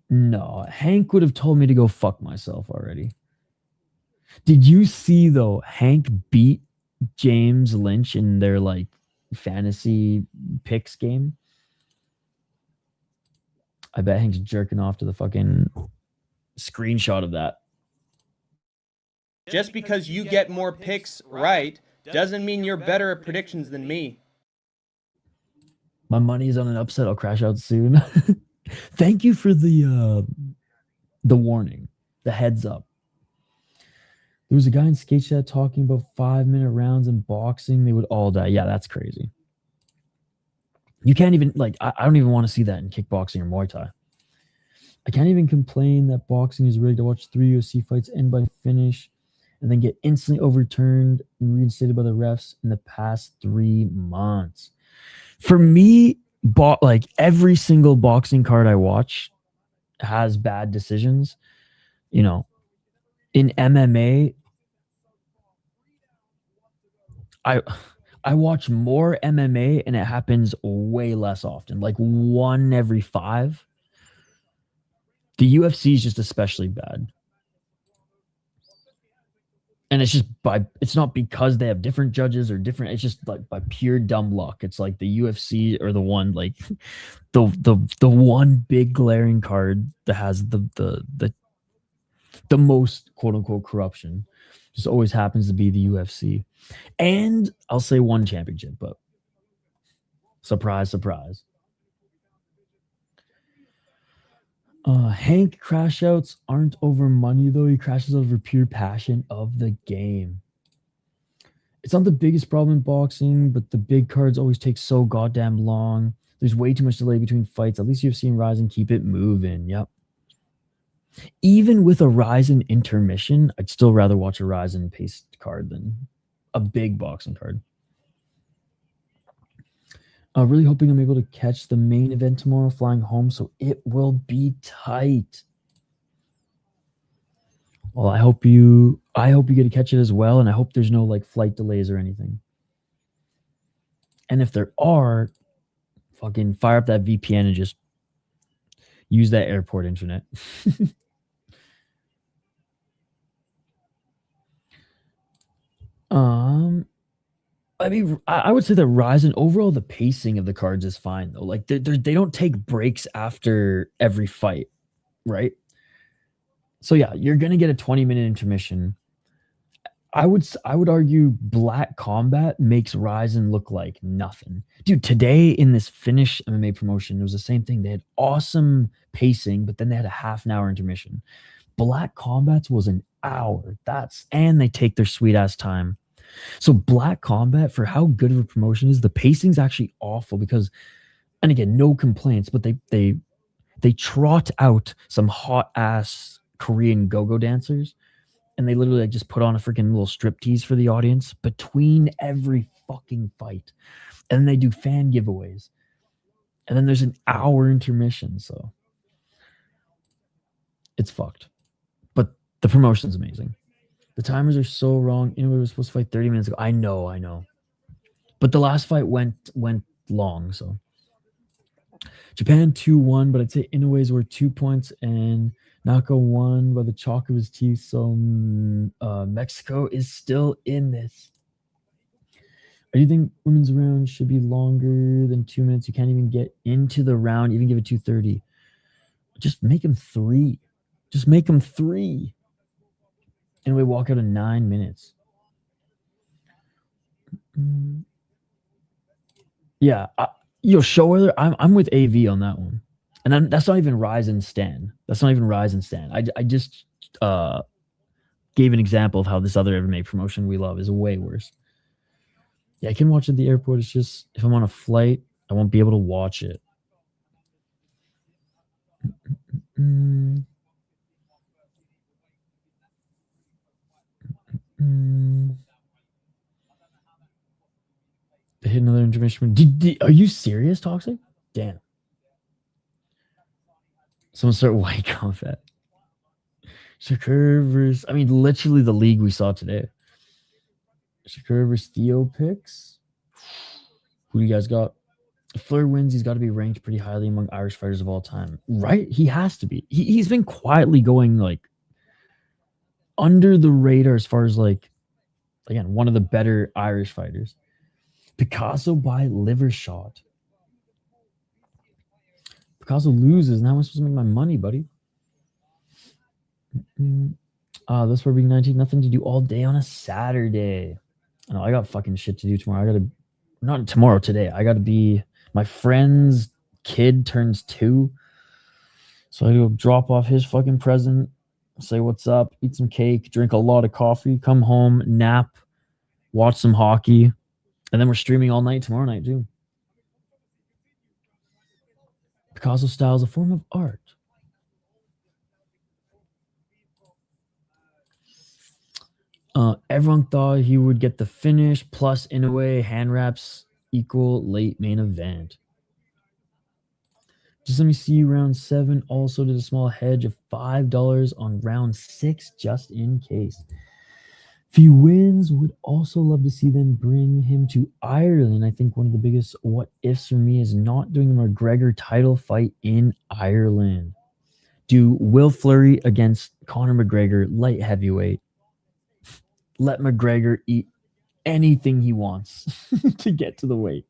S1: No, Hank would have told me to go fuck myself already. Did you see, though, Hank beat James Lynch in their, like, fantasy picks game? I bet Hank's jerking off to the fucking screenshot of that.
S4: Just because you get more picks right doesn't mean you're better at predictions than me.
S1: My money's on an upset. I'll crash out soon. Thank you for the warning, the heads up. There was a guy in Skate Chat talking about 5-minute rounds in boxing. They would all die. Yeah, that's crazy. You can't even, like, I don't even want to see that in kickboxing or Muay Thai. I can't even complain that boxing is rigged. I watched 3 UFC fights end by finish and then get instantly overturned and reinstated by the refs in the past 3 months. For me, like, every single boxing card I watch has bad decisions. You know, in MMA, I watch more MMA and it happens way less often, like 1 every 5. The UFC is just especially bad. And it's just it's not because they have different judges or different, it's just like by pure dumb luck. It's like the UFC or the one, like the one big glaring card that has the most quote unquote corruption just always happens to be the UFC. And I'll say one championship, but surprise, surprise. Hank crash outs aren't over money, though. He crashes over pure passion of the game. It's not the biggest problem in boxing, but the big cards always take so goddamn long. There's way too much delay between fights. At least you've seen Ryzen keep it moving. Yep. Even with a Ryzen intermission, I'd still rather watch a Ryzen paced card than a big boxing card. Really hoping I'm able to catch the main event tomorrow, flying home, so it will be tight. Well, I hope you get to catch it as well, and I hope there's no like flight delays or anything. And if there are, fucking fire up that VPN and just use that airport internet. I mean, I would say that Ryzen overall, the pacing of the cards is fine though. Like they don't take breaks after every fight, right? So yeah, you're gonna get a 20-minute intermission. I would argue Black Combat makes Ryzen look like nothing, dude. Today in this Finnish MMA promotion, it was the same thing. They had awesome pacing, but then they had a half an hour intermission. Black Combat's was an hour. And they take their sweet ass time. So Black Combat, for how good of a promotion is, the pacing's actually awful because, and again, no complaints, but they trot out some hot ass Korean go-go dancers, and they literally like just put on a freaking little striptease for the audience between every fucking fight, and then they do fan giveaways, and then there's an hour intermission, so it's fucked. But the promotion's amazing. The timers are so wrong. Inoue was supposed to fight 30 minutes ago. I know. But the last fight went long, so. Japan 2-1, but I'd say Inoue's were 2 points, and Naka won by the chalk of his teeth, so Mexico is still in this. Do you think women's round should be longer than 2 minutes? You can't even get into the round, even give it 2:30. Just make them 3. Just make them 3. And we walk out in 9 minutes. Yeah, Showweather, I'm with AV on that one. And that's not even Ryzen Stan. I just gave an example of how this other MMA promotion we love is way worse. Yeah, I can watch it at the airport. It's just, if I'm on a flight, I won't be able to watch it. They hit another intermission. Are you serious, Toxic? Damn. Someone start White Combat. Shakur versus, I mean, literally the league we saw today. Shakur versus Theo picks. Who do you guys got? If Fleur wins, he's got to be ranked pretty highly among Irish fighters of all time. Right? He has to be. He's been quietly going like under the radar as far as like, again, one of the better Irish fighters. Picasso by liver shot. Picasso loses. Now I'm supposed to make my money, buddy. This for being 19. Nothing to do all day on a Saturday. No, I got fucking shit to do tomorrow. Not tomorrow, today. I gotta be, my friend's kid turns 2. So I go drop off his fucking present, say what's up, eat some cake, drink a lot of coffee, come home, nap, watch some hockey, and then we're streaming all night tomorrow night too. Picasso style is a form of art. Everyone thought he would get the finish, plus Inoue hand wraps equal late main event. Just let me see round 7. Also did a small hedge of $5 on round 6, just in case. If he wins, would also love to see them bring him to Ireland. I think one of the biggest what ifs for me is not doing a McGregor title fight in Ireland. Do Will Fleury against Conor McGregor, light heavyweight. let McGregor eat anything he wants to get to the weight.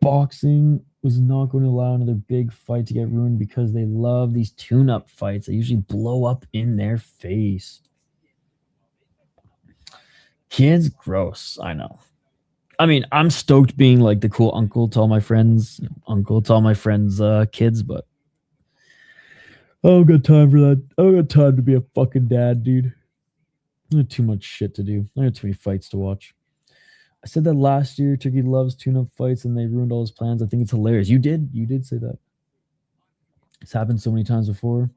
S1: Boxing was not going to allow another big fight to get ruined because they love these tune-up fights that usually blow up in their face. Kids, gross. I know. I mean, I'm stoked being like the cool uncle to all my friends, kids, but I don't got time for that. I don't got time to be a fucking dad, dude. I have too much shit to do. I have too many fights to watch. I said that last year. Turkey loves tune-up fights, and they ruined all his plans. I think it's hilarious. You did say that. It's happened so many times before.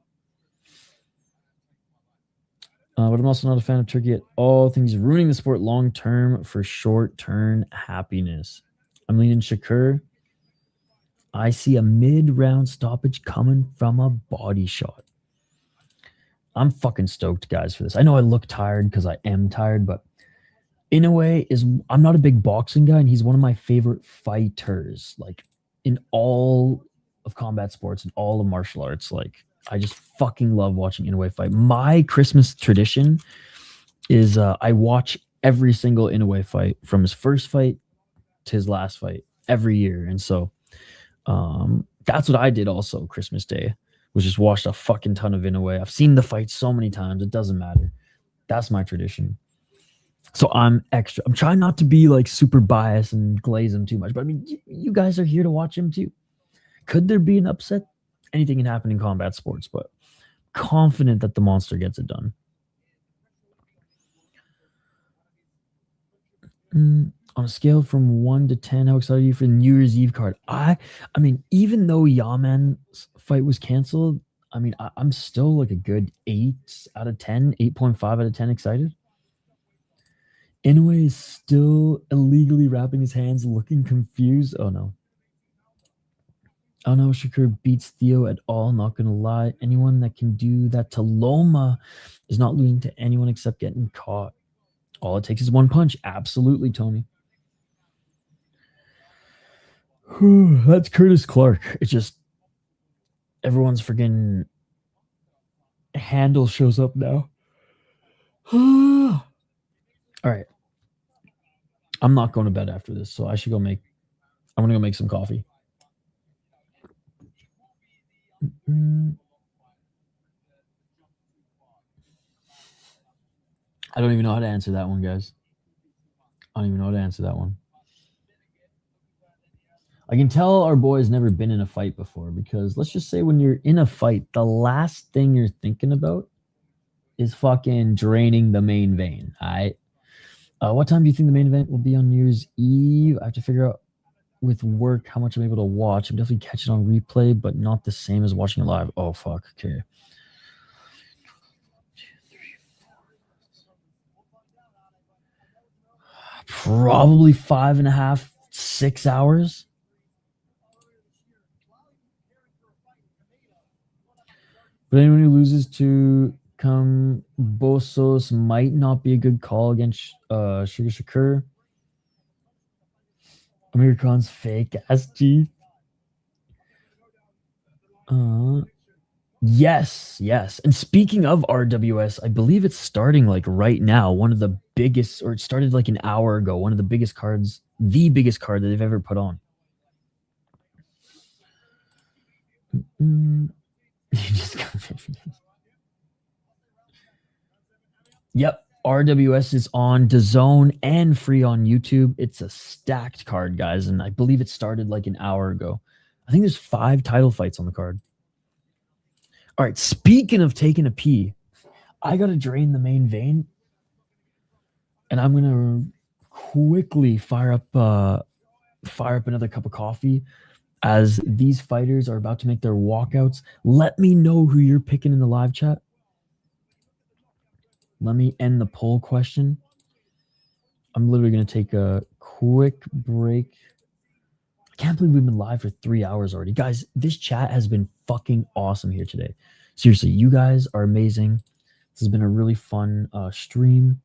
S1: But I'm also not a fan of Turkey at all. I think he's ruining the sport long-term for short-term happiness. I'm leaning Shakur. I see a mid-round stoppage coming from a body shot. I'm fucking stoked, guys, for this. I know I look tired because I am tired, but Inoue is... I'm not a big boxing guy, and he's one of my favorite fighters. Like, in all of combat sports and all of martial arts, like... I just fucking love watching Inoue fight. My Christmas tradition is I watch every single Inoue fight from his first fight to his last fight every year. And so that's what I did also Christmas Day, was just watched a fucking ton of Inoue. I've seen the fight so many times. It doesn't matter. That's my tradition. So I'm trying not to be like super biased and glaze him too much. But I mean, you guys are here to watch him too. Could there be an upset? Anything can happen in combat sports, but confident that the monster gets it done. On a scale from 1 to 10, how excited are you for the New Year's Eve card? I mean, even though Yaman's fight was canceled, I mean, I'm still like a good 8 out of 10, 8.5 out of 10 excited. Inoue is still illegally wrapping his hands, looking confused. Oh no. Oh no, Shakur beats Theo at all. Not gonna lie. Anyone that can do that to Loma is not losing to anyone except getting caught. All it takes is one punch. Absolutely, Tony. That's Curtis Clark. It's just everyone's friggin' handle shows up now. All right. I'm not going to bed after this, so I should go make... I'm gonna go make some coffee. I don't even know how to answer that one, guys. I don't even know how to answer that one. I can tell our boy's never been in a fight before, because let's just say when you're in a fight, the last thing you're thinking about is fucking draining the main vein, all right? What time do you think the main event will be on New Year's Eve? I have to figure out with work how much I'm able to watch. I'm definitely catching on replay, but not the same as watching it live. Oh, fuck. Okay. Probably 5.5, 6 hours. But anyone who loses to Cambosos might not be a good call against Sugar Shakur. Amir Khan's fake ass G. Yes. And speaking of RWS, I believe it's starting like right now. One of the biggest, or it started like an hour ago. One of the biggest cards, the biggest card that they've ever put on. Yep. RWS is on DAZN and free on YouTube. It's a stacked card, guys, and I believe it started like an hour ago. I think there's 5 title fights on the card. All right, speaking of taking a pee, I got to drain the main vein, and I'm going to quickly fire up another cup of coffee as these fighters are about to make their walkouts. Let me know who you're picking in the live chat. Let me end the poll question. I'm literally going to take a quick break. I can't believe we've been live for 3 hours already. Guys, this chat has been fucking awesome here today. Seriously, you guys are amazing. This has been a really fun stream.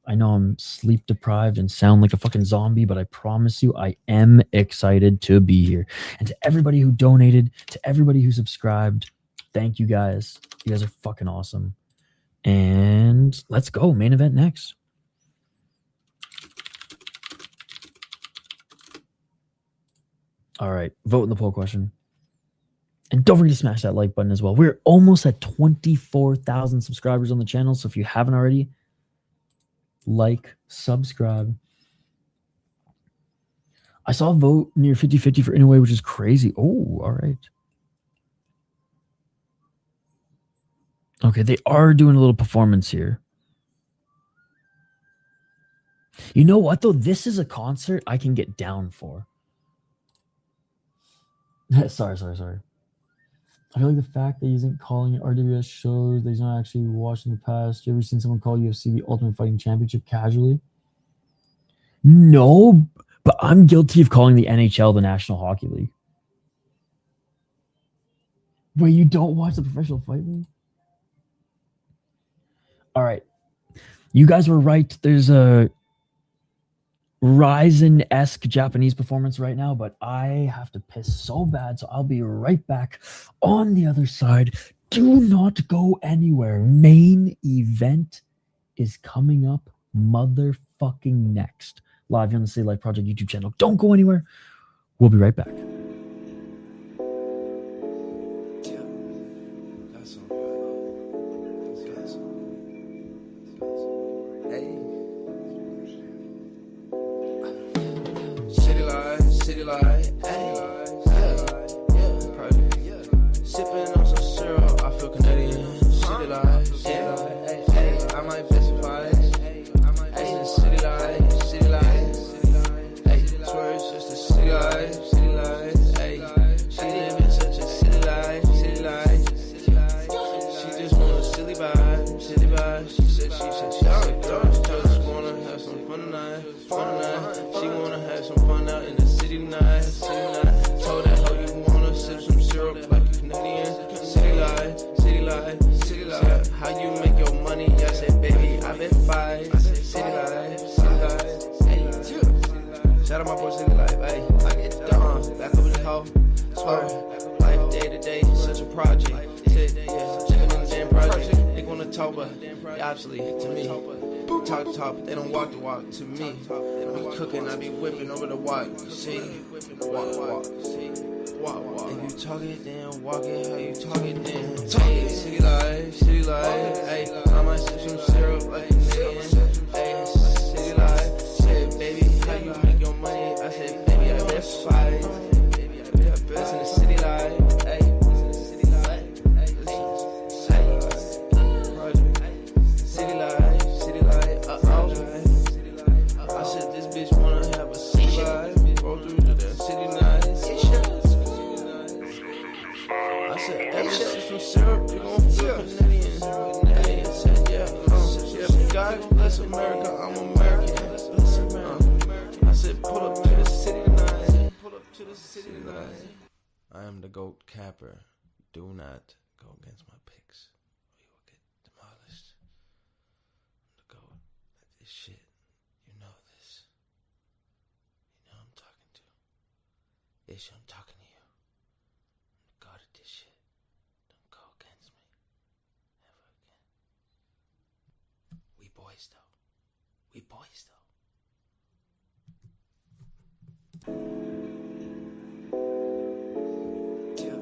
S1: I know I'm sleep deprived and sound like a fucking zombie, but I promise you I am excited to be here. And to everybody who donated, to everybody who subscribed, thank you guys. You guys are fucking awesome. And let's go. Main event next. All right. Vote in the poll question. And don't forget to smash that like button as well. We're almost at 24,000 subscribers on the channel. So if you haven't already, like, subscribe. I saw a vote near 50-50 for Inoue, which is crazy. Oh, all right. Okay, they are doing a little performance here. You know what, though? This is a concert I can get down for. sorry. I feel like the fact that he isn't calling it RWS shows that he's not actually watching the past. You ever seen someone call UFC the Ultimate Fighting Championship casually? No, but I'm guilty of calling the NHL the National Hockey League. Wait, you don't watch the Professional Fight League? All right. You guys were right. There's a Ryzen-esque Japanese performance right now, but I have to piss so bad, so I'll be right back on the other side. Do not go anywhere. Main event is coming up motherfucking next. Live on the City Life Project YouTube channel. Don't go anywhere. We'll be right back.
S5: To me, I be cooking, I be whipping over the walk. You see, walk. If you talk it, then walk it. How you talk it, then talk it. City life, ayy. I might sip some syrup like a nigga. Ayy, city life. Said, baby, how you make your money? I said, baby, I best fight. I best in the city life, ayy. America, I'm American. I said, pull up to the city tonight. I am the GOAT capper. Do not go against my picks, or you will get demolished. I'm the GOAT at this shit. You know this. You know I'm talking to. Isha, I'm talking to you. I'm the GOAT at this shit. Don't go against me. Ever again. We boys, though. We boys, though. Yeah,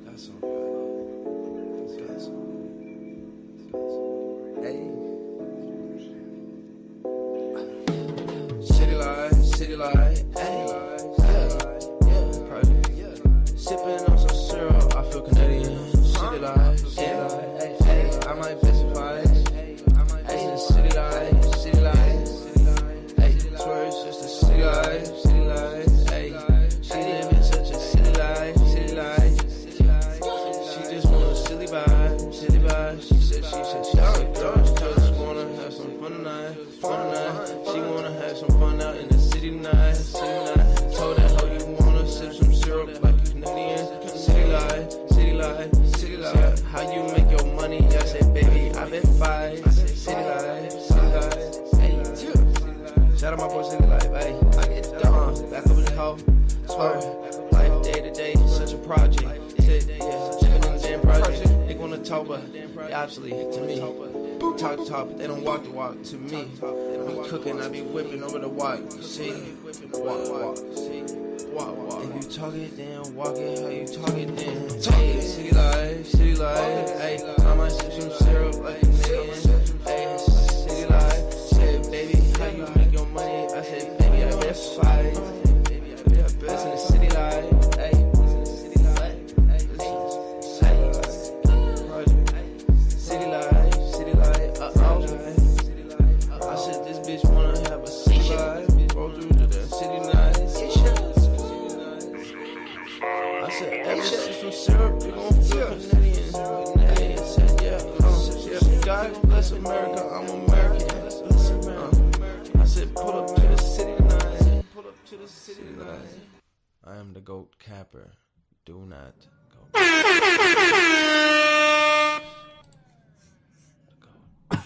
S5: that's all right. That's all. Hey. City life, hey. Yeah. Sipping on some syrup, I feel Canadian. City life, hey. I might specify. City life. City life, ayy. She living such a city life. She just want a silly vibe. She said she just wanna have some fun tonight. She wanna have some fun out in the city tonight. Told that hoe you wanna sip some syrup like a Canadian. City life. How you make your money? I said, baby, I been fight. City life, ayy. Shout out my boy City Life, ayy. Back up in the hoe, swear. Life day to day, such a project. Living in the damn project. They wanna talk, but they obsolete to me. Talk, but they don't walk the walk to me. Be cooking, I be whipping over the walk. See, walk. If you talk it, then walk it. How you talk it, then hey, city life. Hey, I might sip some syrup like a nigga. Hey, city life. Said, baby, how you make your money? I said, baby, I guess fight. Yeah, best in the city life. Hey. America, I'm American. I said, pull up to the city tonight. I am the GOAT capper. Do not go.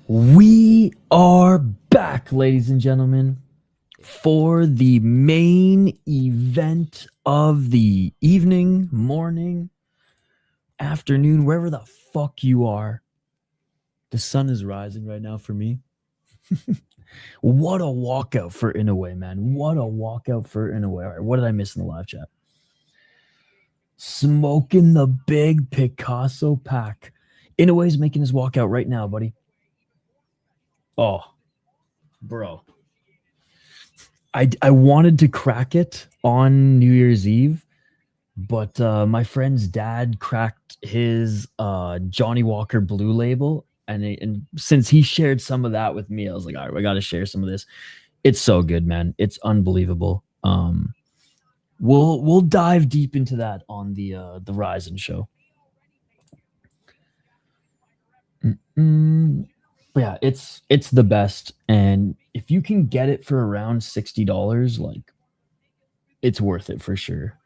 S1: We are back, ladies and gentlemen, for the main event of the evening, morning, afternoon, wherever the fuck you are. The sun is rising right now for me. What a walkout for Inoue, man. What a walkout for Inoue. All right, what did I miss in the live chat? Smoking the big Picasso pack. Inoue's making his walkout right now, buddy. Oh, bro. I wanted to crack it on New Year's Eve, but my friend's dad cracked his Johnny Walker Blue Label, and since he shared some of that with me, I was like, all right, I got to share some of this. It's so good, man. It's unbelievable. We'll dive deep into that on the Ryzen show. But yeah, it's the best, and if you can get it for around $60, like, it's worth it for sure.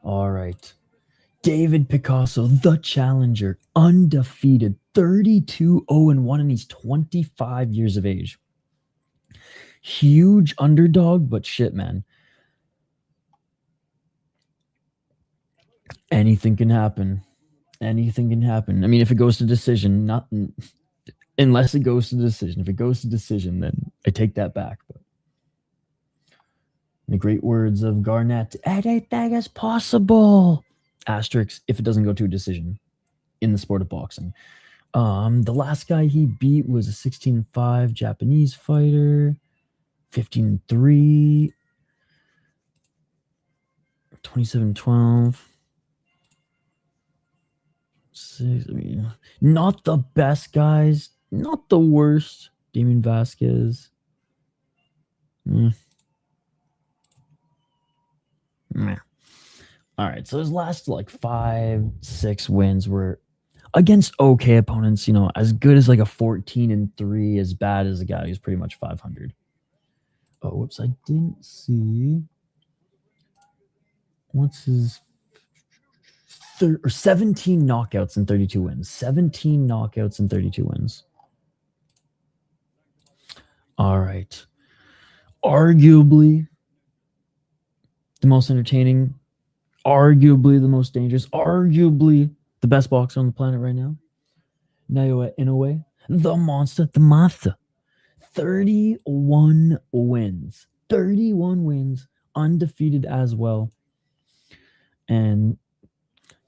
S1: All right. David Picasso, the challenger, undefeated, 32-0-1, and he's 25 years of age. Huge underdog, but shit, man. Anything can happen. Anything can happen. I mean, if it goes to decision, not unless it goes to decision. If it goes to decision, then I take that back. But in the great words of Garnett, anything is possible. Asterisk, if it doesn't go to a decision in the sport of boxing. The last guy he beat was a 16-5 Japanese fighter, 15-3, 27-12. I mean, not the best guys, not the worst. Damien Vasquez. Meh. All right, so his last like 5-6 wins were against okay opponents, you know, as good as like a 14-3, as bad as a guy who's pretty much 500. Oh, whoops, I didn't see. What's his 17 knockouts and 32 wins. 17 knockouts and 32 wins. All right. Arguably the most entertaining, arguably the most dangerous, arguably the best boxer on the planet right now. Naoya Inoue, the monster, 31 wins. 31 wins, undefeated as well. And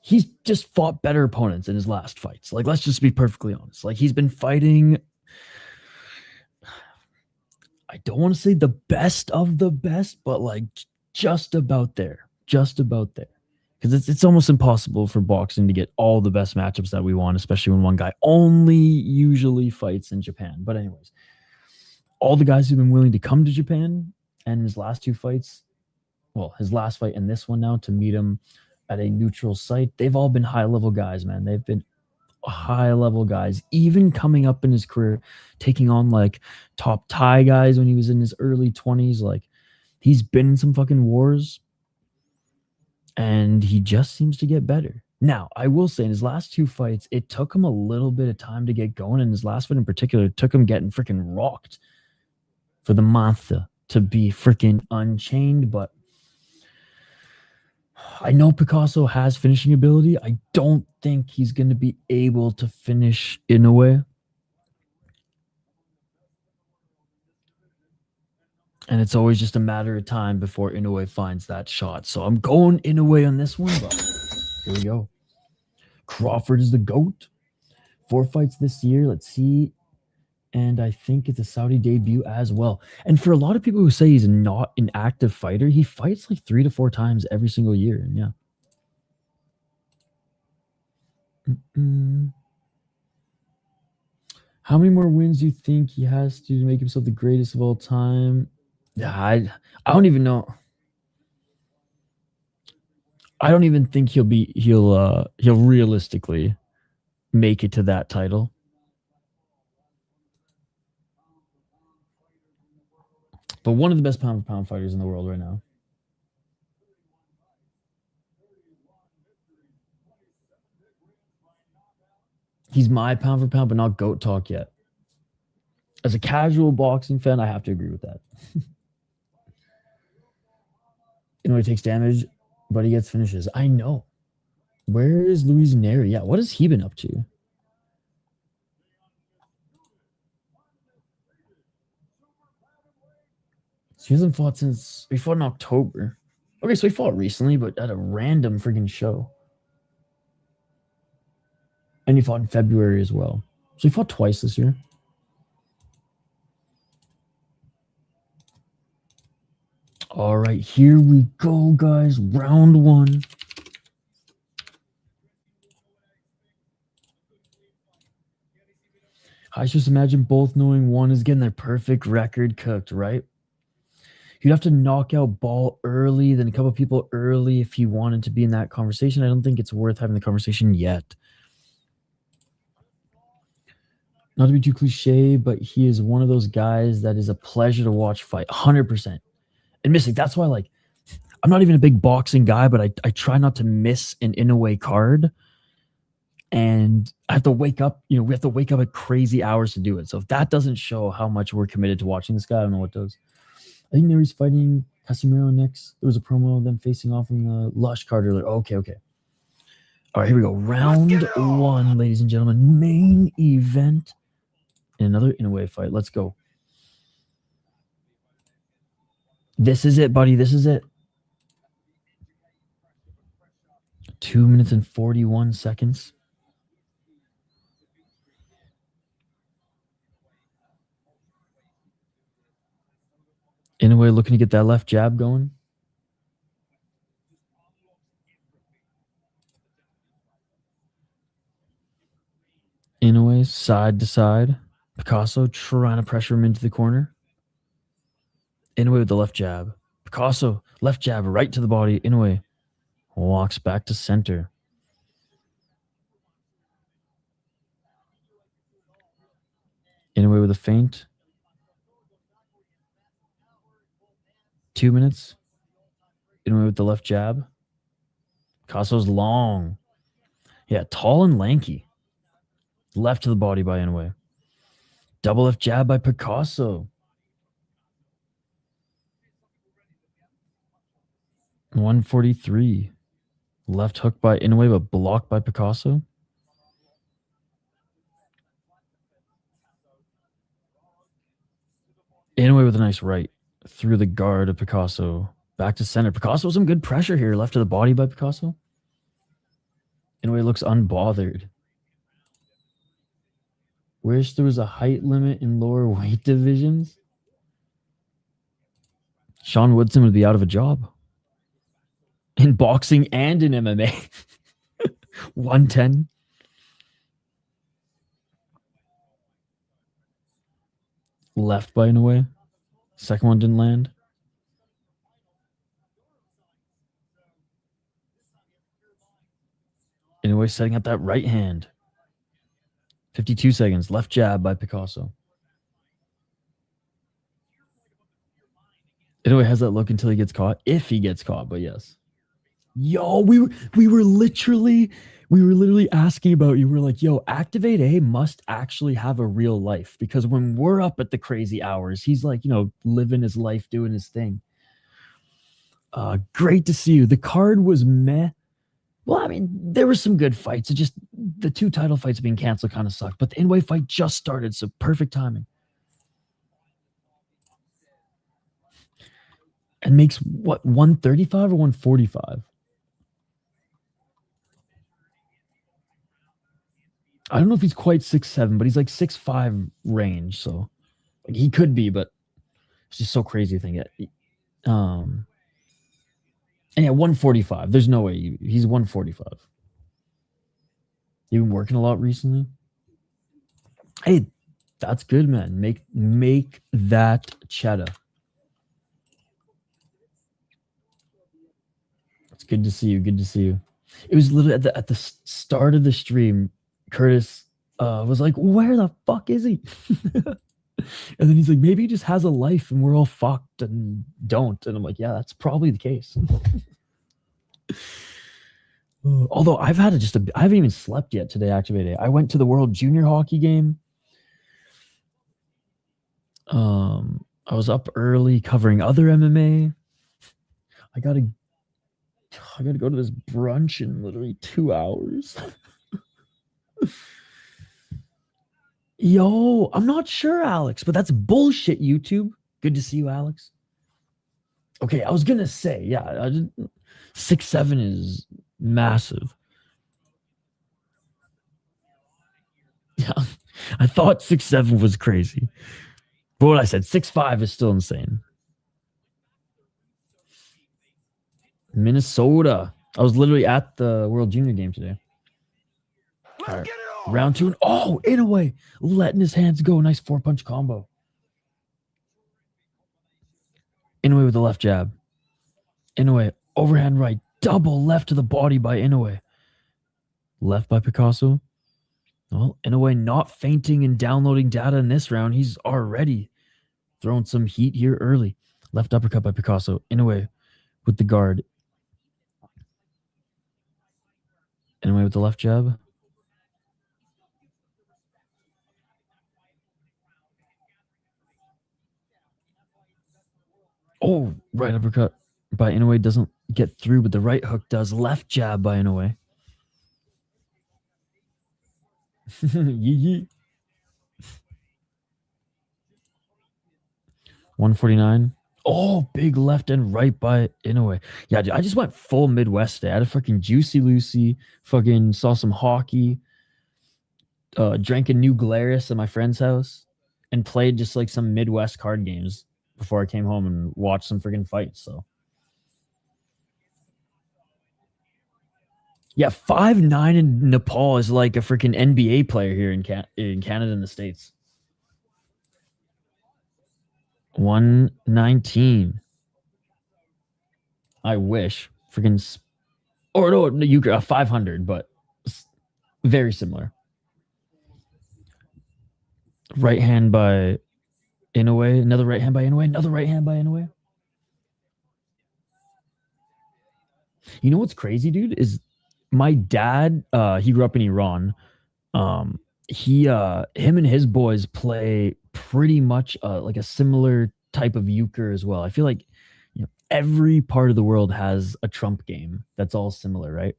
S1: he's just fought better opponents in his last fights. Like, let's just be perfectly honest. Like, he's been fighting, I don't want to say the best of the best, but like just about there. Just about there. Because it's almost impossible for boxing to get all the best matchups that we want, especially when one guy only usually fights in Japan. But anyways, all the guys who've been willing to come to Japan, and his last two fights, well, his last fight and this one now, to meet him at a neutral site, they've all been high-level guys, man. They've been high-level guys, even coming up in his career, taking on, like, top Thai guys when he was in his early 20s. Like, he's been in some fucking wars, and he just seems to get better. Now, I will say, in his last two fights, it took him a little bit of time to get going, and his last fight in particular, it took him getting freaking rocked for the monster to be freaking unchained, but I know Picasso has finishing ability. I don't think he's going to be able to finish Inoue. And it's always just a matter of time before Inoue finds that shot. So I'm going Inoue on this one, but here we go. Crawford is the GOAT. 4 fights this year. Let's see. And I think it's a Saudi debut as well. And for a lot of people who say he's not an active fighter, he fights like 3 to 4 times every single year. And yeah. How many more wins do you think he has to make himself the greatest of all time? Yeah, I don't even know. I don't even think he'll realistically make it to that title. But one of the best pound-for-pound fighters in the world right now. He's my pound-for-pound, but not GOAT talk yet. As a casual boxing fan, I have to agree with that. Inoue takes damage, but he gets finishes. I know. Where is Luis Neri? Yeah, what has he been up to? He hasn't fought since... He fought in October. Okay, so he fought recently, but at a random freaking show. And he fought in February as well. So he fought twice this year. All right, here we go, guys. Round 1. I just imagine both knowing one is getting their perfect record cooked, right? You'd have to knock out Ball early, then a couple people early if you wanted to be in that conversation. I don't think it's worth having the conversation yet. Not to be too cliche, but he is one of those guys that is a pleasure to watch fight. 100%. And missing, that's why, like, I'm not even a big boxing guy, but I try not to miss an Inoue card. And I have to wake up, we have to wake up at crazy hours to do it. So if that doesn't show how much we're committed to watching this guy, I don't know what does. I think Neri's fighting Casimiro next. There was a promo of them facing off in the Lush card earlier. Okay. All right, here we go. Round 1, ladies and gentlemen. Main event. And another Inoue fight. Let's go. This is it, buddy. This is it. 2 minutes and 41 seconds. Inoue looking to get that left jab going. Inoue side to side. Picasso trying to pressure him into the corner. Inoue with the left jab. Picasso, left jab right to the body. Inoue walks back to center. Inoue with a feint. 2 minutes. Inoue with the left jab. Picasso's long. Yeah, tall and lanky. Left to the body by Inoue. Double left jab by Picasso. 143. Left hook by Inoue, but blocked by Picasso. Inoue with a nice right through the guard of Picasso. Back to center. Picasso with some good pressure here. Left to the body by Picasso. Inoue looks unbothered. Wish there was a height limit in lower weight divisions. Sean Woodson would be out of a job. In boxing and in MMA. 110. Left by Inoue. Second one didn't land. Inoue setting up that right hand. 52 seconds. Left jab by Picasso. Inoue has that look until he gets caught. If he gets caught, but yes. Yo, we were literally asking about you. We're like, yo, Activate A must actually have a real life, because when we're up at the crazy hours, he's like, living his life, doing his thing. Great to see you. The card was meh. Well, I mean, there were some good fights. It just the 2 title fights being canceled kind of sucked. But the Inoue fight just started, so perfect timing. And makes what, 135 or 145? I don't know if he's quite 6'7", but he's like 6'5" range. So like, he could be, but it's just so crazy to think it. And yeah, 145. There's no way he's 145. You've been working a lot recently. Hey, that's good, man. Make that cheddar. It's good to see you. Good to see you. It was literally at the start of the stream. Curtis was like, "Where the fuck is he?" And then he's like, "Maybe he just has a life, and we're all fucked and don't." And I'm like, "Yeah, that's probably the case." Although I haven't even slept yet today. Activated. I went to the World Junior Hockey game. I was up early covering other MMA. I gotta go to this brunch in literally 2 hours. Yo, I'm not sure, Alex, but that's bullshit, YouTube. Good to see you, Alex. Okay, I was gonna say, yeah, 6'7" is massive. Yeah, I thought 6'7" was crazy. But what I said, 6'5" is still insane. Minnesota. I was literally at the World Junior game today. All right. Round 2. Oh, Inoue letting his hands go. Nice 4-punch combo. Inoue with the left jab. Inoue overhand right. Double left to the body by Inoue. Left by Picasso. Well, Inoue not fainting and downloading data in this round. He's already throwing some heat here early. Left uppercut by Picasso. Inoue with the guard. Inoue with the left jab. Oh, right uppercut by Inoue doesn't get through, but the right hook does. Left jab by Inoue. Yee. 149. Oh, big left and right by Inoue. Yeah, dude, I just went full Midwest today. I had a fucking Juicy Lucy. Fucking saw some hockey. Drank a new Glarus at my friend's house. And played just like some Midwest card games before I came home and watched some freaking fights. So yeah, 5'9" in Nepal is like a freaking NBA player here in Canada and the States. 119. I wish. Freaking or no, you 500, but very similar. Right hand by Inoue, another right hand by Inoue, another right hand by Inoue. You know what's crazy, dude, is my dad, he grew up in Iran. Him and his boys play pretty much like a similar type of euchre as well. I feel like every part of the world has a trump game that's all similar, right?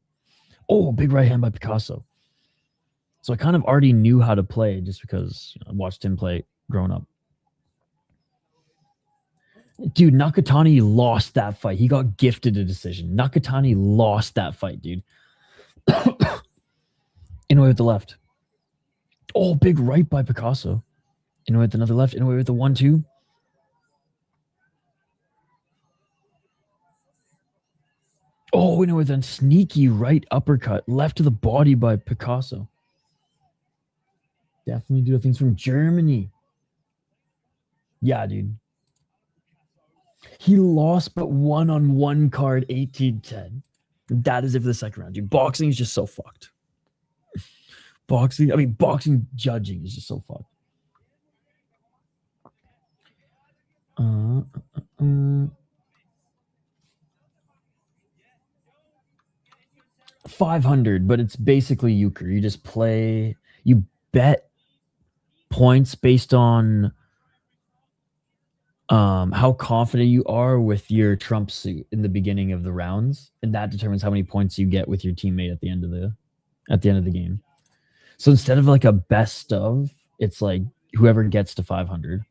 S1: Oh, big right hand by Picasso. So I kind of already knew how to play just because I watched him play growing up. Dude, Nakatani lost that fight. He got gifted a decision. Nakatani lost that fight, dude. Inoue with the left. Oh, big right by Picasso. Inoue with another left. Inoue with the 1-2. Oh, Inoue with a sneaky right uppercut. Left to the body by Picasso. Definitely do things from Germany. Yeah, dude. He lost but won on one card, 18-10. That is it for the second round, dude. Boxing is just so fucked. Boxing judging is just so fucked. 500, but it's basically euchre. You just play, you bet points based on how confident you are with your trump suit in the beginning of the rounds, and that determines how many points you get with your teammate at the end of the game. So instead of like a best of, it's like whoever gets to 500.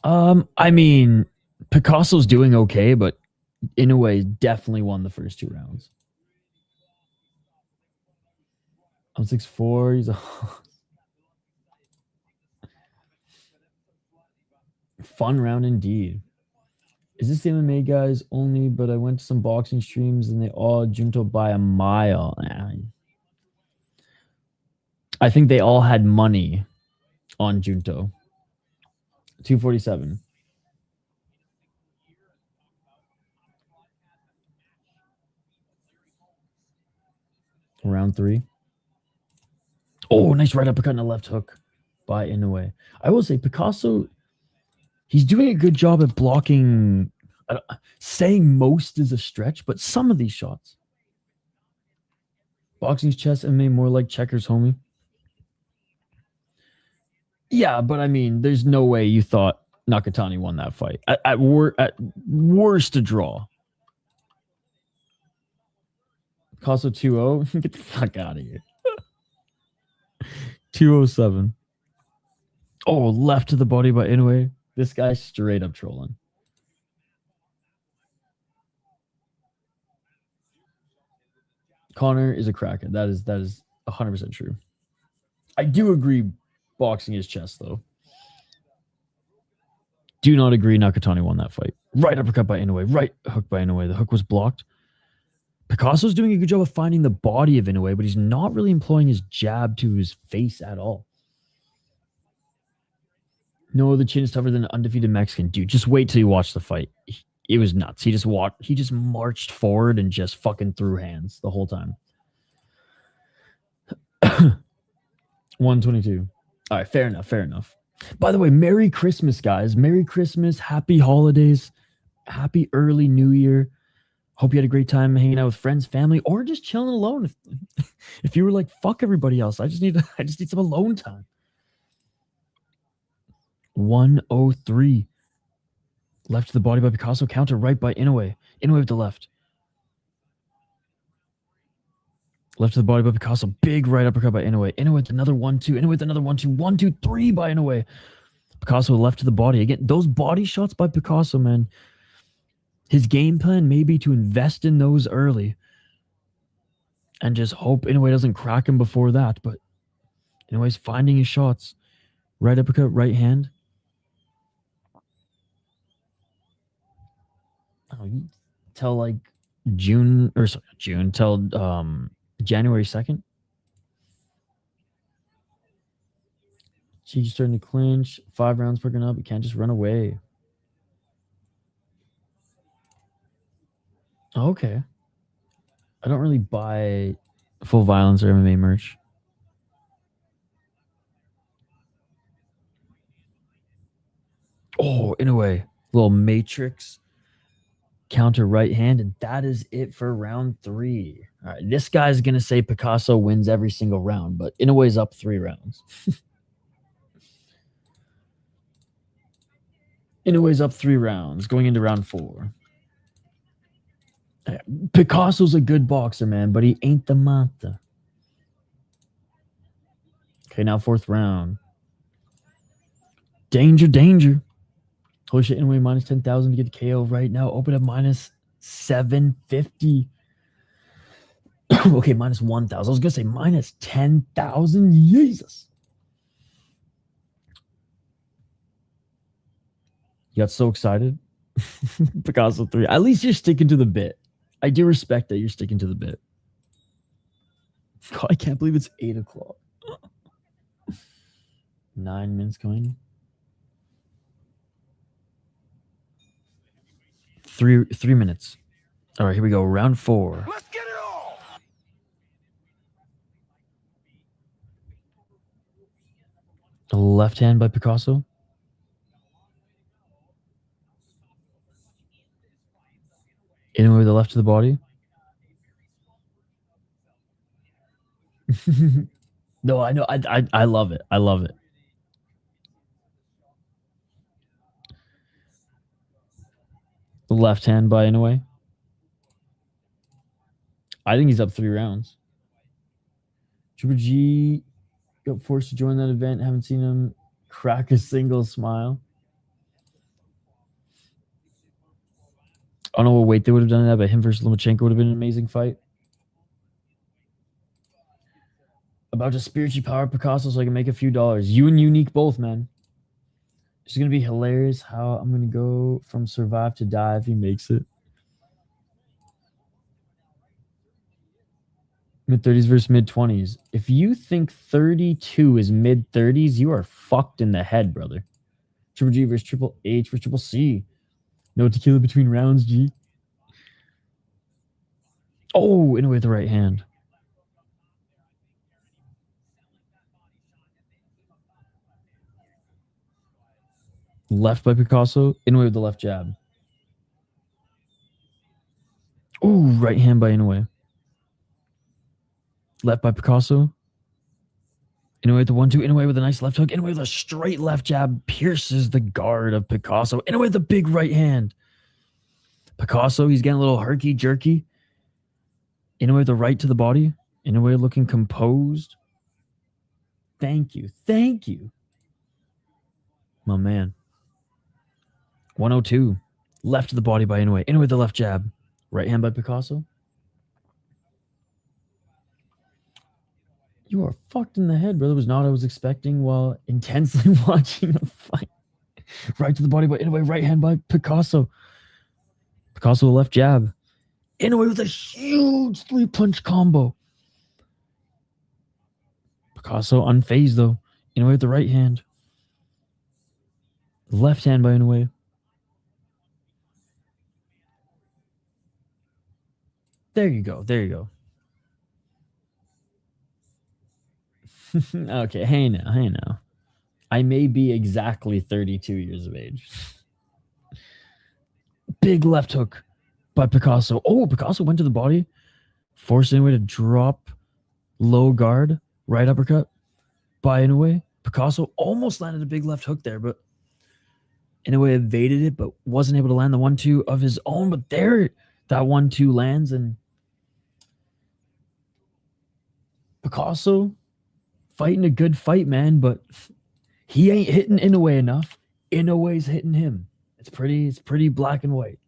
S1: I mean, Picasso's doing okay, but Inoue definitely won the first 2 rounds. I'm 6'4". He's a fun round indeed. Is this the MMA guys only? But I went to some boxing streams and they all Junto by a mile. I think they all had money on Junto. 247. Round 3. Oh, nice right uppercut and a left hook by Inoue. I will say Picasso, he's doing a good job at blocking. Saying most is a stretch, but some of these shots. Boxing's chess, MMA more like checkers, homie. Yeah, but I mean, there's no way you thought Nakatani won that fight. At worst, a draw. Picasso 2-0. Get the fuck out of here. 207. Oh, left to the body by Inoue. This guy's straight up trolling. Connor is a cracker. That is 100% true. I do agree boxing is chess, though. Do not agree Nakatani won that fight. Right uppercut by Inoue. Right hook by Inoue. The hook was blocked. Picasso's doing a good job of finding the body of Inoue, but he's not really employing his jab to his face at all. No, the chin is tougher than an undefeated Mexican. Dude, just wait till you watch the fight. It was nuts. He just marched forward and just fucking threw hands the whole time. 122. All right, fair enough. By the way, Merry Christmas, guys. Merry Christmas, happy holidays, happy early New Year. Hope you had a great time hanging out with friends, family, or just chilling alone. If you were like, fuck everybody else, I just need some alone time. 103. Left to the body by Picasso. Counter right by Inoue. Inoue with the left. Left to the body by Picasso. Big right uppercut by Inoue. Inoue with another 1-2. Inoue with another 1-2. 1-2-3 by Inoue. Picasso left to the body. Again, those body shots by Picasso, man. His game plan may be to invest in those early and just hope Inoue doesn't crack him before that. But Inoue's finding his shots. Right uppercut, right hand. Till like January 2nd. She's starting to clinch. 5 rounds picking up. You can't just run away. Okay. I don't really buy Full Violence or MMA merch. Oh, Inoue. Little Matrix. Counter right hand, and that is it for round 3. All right, this guy's going to say Picasso wins every single round, but Inoue's up 3 rounds. Inoue's up 3 rounds, going into round 4. Picasso's a good boxer, man, but he ain't the mata. Okay, now 4th round. Danger. Holy shit, Inoue minus 10,000 to get the KO right now. Open up minus 750. Okay, minus 1,000. I was going to say minus 10,000. Jesus. You got so excited. Picasso 3. At least you're sticking to the bit. I do respect that you're sticking to the bit. God, I can't believe it's 8 o'clock. 9 minutes coming. 3 minutes. All right, here we go. Round 4.
S3: Let's get it all!
S1: A left hand by Picasso. Inoue with the left to the body. No, I know. I love it. I love it. The left hand by Inoue. I think he's up 3 rounds. Triple G got forced to join that event. Haven't seen him crack a single smile. I don't know what weight they would have done that, but him versus Lomachenko would have been an amazing fight. About to spiritually power Picasso so I can make a few dollars. You and Unique both, man. It's going to be hilarious how I'm going to go from survive to die if he makes it. Mid-30s versus mid-20s. If you think 32 is mid-30s, you are fucked in the head, brother. Triple G versus Triple H versus Triple C. No tequila between rounds, G. Oh, Inoue with the right hand. Left by Picasso. Inoue with the left jab. Oh, right hand by Inoue. Left by Picasso. Inoue with the 1-2. Inoue with a nice left hook. Inoue with a straight left jab. Pierces the guard of Picasso. Inoue with the big right hand. Picasso, he's getting a little herky-jerky. Inoue with the right to the body. Inoue looking composed. Thank you. Thank you. My man. 102. Left to the body by Inoue. Inoue with the left jab. Right hand by Picasso. You are fucked in the head, brother. Was not what I was expecting while intensely watching a fight. Right to the body by Inoue. Right hand by Picasso. Picasso left jab. Inoue with a huge 3-punch combo. Picasso unfazed though. Inoue with the right hand. Left hand by Inoue. There you go. There you go. Okay, hey now. I may be exactly 32 years of age. Big left hook by Picasso. Oh, Picasso went to the body. Forced Inoue to drop low guard. Right uppercut by Inoue. Picasso almost landed a big left hook there, but Inoue evaded it, but wasn't able to land the 1-2 of his own. But there, that 1-2 lands, and Picasso fighting a good fight, man, but he ain't hitting Inoue enough. Inoue's hitting him. It's pretty black and white.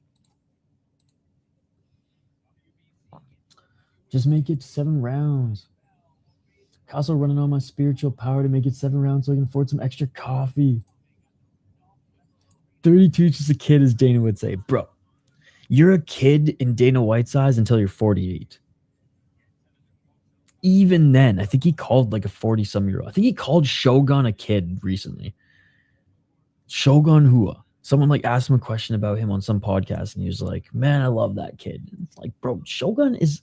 S1: Just make it 7 rounds. Picasso running on my spiritual power to make it 7 rounds so I can afford some extra coffee. 32 is just a kid, as Dana would say. Bro, you're a kid in Dana White's eyes until you're 48. Even then, I think he called like a 40-some-year-old. I think he called Shogun a kid recently. Shogun Hua. Someone like asked him a question about him on some podcast, and he was like, "Man, I love that kid." And it's like, bro, Shogun is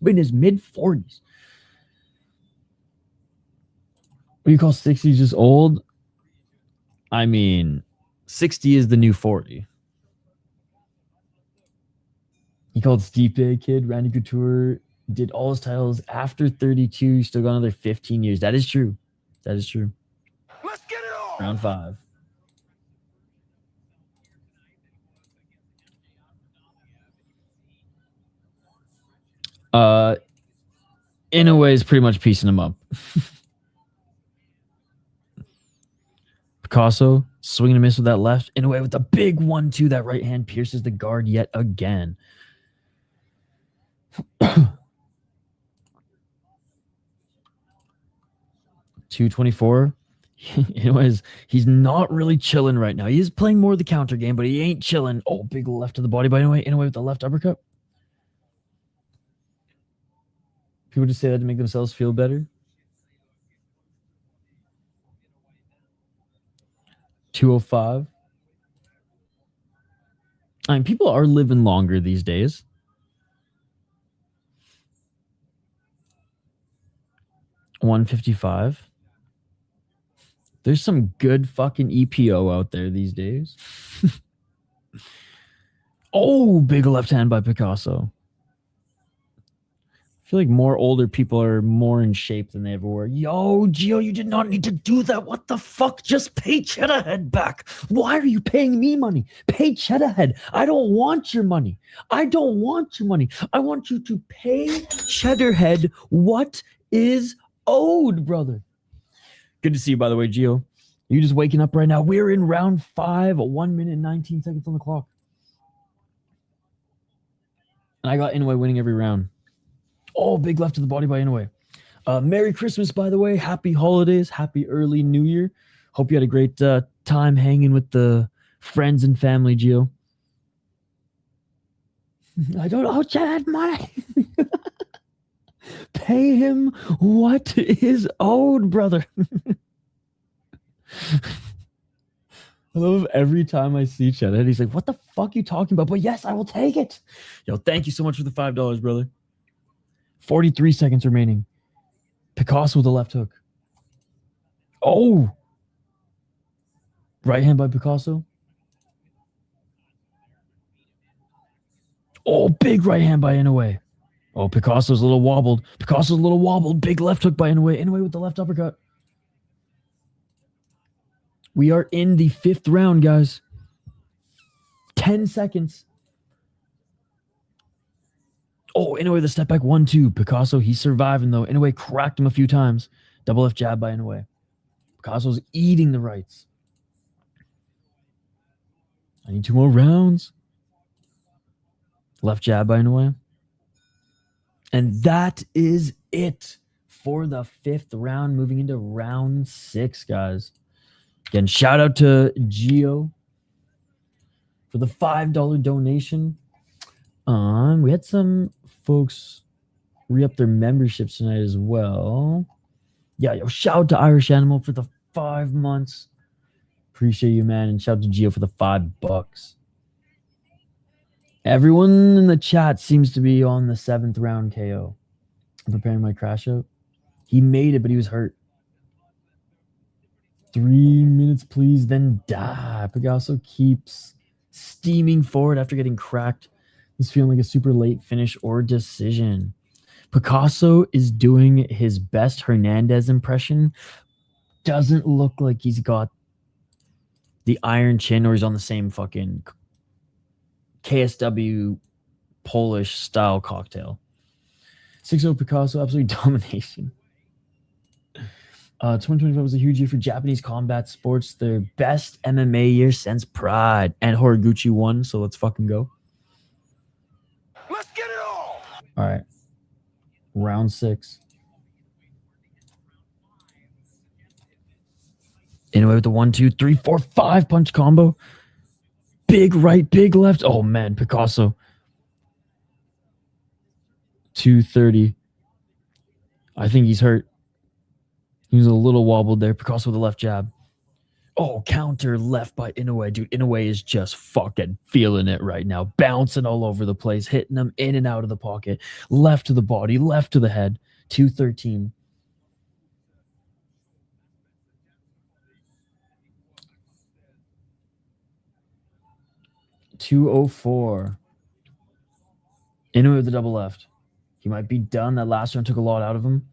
S1: in his mid-40s. What do you call 60 just old? I mean, 60 is the new 40. He called Stipe a kid. Randy Couture did all his titles after 32. Still got another 15 years. That is true. That is true.
S3: Let's get it on.
S1: Round 5. Inoue is pretty much piecing him up. Picasso swinging a miss with that left. Inoue with the big 1-2. That right hand pierces the guard yet again. 224. Anyways, he's not really chilling right now. He is playing more of the counter game, but he ain't chilling. Oh, big left to the body by Inoue. Inoue with the left uppercut. People just say that to make themselves feel better. 205. I mean, people are living longer these days. $155. There's some good fucking EPO out there these days. Oh, big left hand by Picasso. feel like more older people are more in shape than they ever were. Yo, Gio, you did not need to do that. What the fuck? Just pay Cheddahead back. Why are you paying me money? Pay Cheddahead. I don't want your money. I don't want your money. I want you to pay Cheddarhead what is owed, brother. Good to see you, by the way, Gio. You just waking up right now. We're in round 5, 1 minute and 19 seconds on the clock. And I got Inoue winning every round. Oh, big left to the body by Inoue. Merry Christmas, by the way. Happy holidays. Happy early New Year. Hope you had a great time hanging with the friends and family, Gio. I don't know, Chad, money. Pay him what is owed, brother. I love every time I see Chad, he's like, what the fuck are you talking about? But yes, I will take it. Yo, thank you so much for the $5, brother. 43 seconds remaining. Picasso with a left hook. Oh! Right hand by Picasso. Oh, big right hand by Inoue. Oh, Picasso's a little wobbled. Picasso's a little wobbled. Big left hook by Inoue. Inoue with the left uppercut. We are in the 5th round, guys. 10 seconds. Oh, Inoue the step back 1-2. Picasso, he's surviving though. Inoue cracked him a few times. Double left jab by Inoue. Picasso's eating the rights. I need 2 more rounds. Left jab by Inoue. And that is it for the 5th round. Moving into round 6, guys. Again, shout out to Gio for the $5 donation. We had some folks re-up their memberships tonight as well. Yeah, yo, shout out to Irish Animal for the 5 months. Appreciate you, man. And shout out to Gio for the $5. Everyone in the chat seems to be on the 7th round KO. I'm preparing my crash out. He made it, but he was hurt. 3 minutes, please, then die. Picasso keeps steaming forward after getting cracked. He's feeling like a super late finish or decision. Picasso is doing his best Hernandez impression. Doesn't look like he's got the iron chin or he's on the same fucking KSW Polish style cocktail. 6-0 Picasso, absolute domination. 2025 was a huge year for Japanese combat sports. Their best MMA year since Pride. And Horiguchi won, so let's fucking go.
S3: Let's get it all!
S1: All right. Round 6. Inoue with the 1, 2, 3, 4, 5 punch combo. Big right, big left. Oh, man, Picasso. 230. I think he's hurt. He was a little wobbled there. Picasso with the left jab. Oh, counter left by Inoue. Dude, Inoue is just fucking feeling it right now. Bouncing all over the place. Hitting them in and out of the pocket. Left to the body. Left to the head. 213. .204. Inoue with the double left. He might be done. That last round took a lot out of him.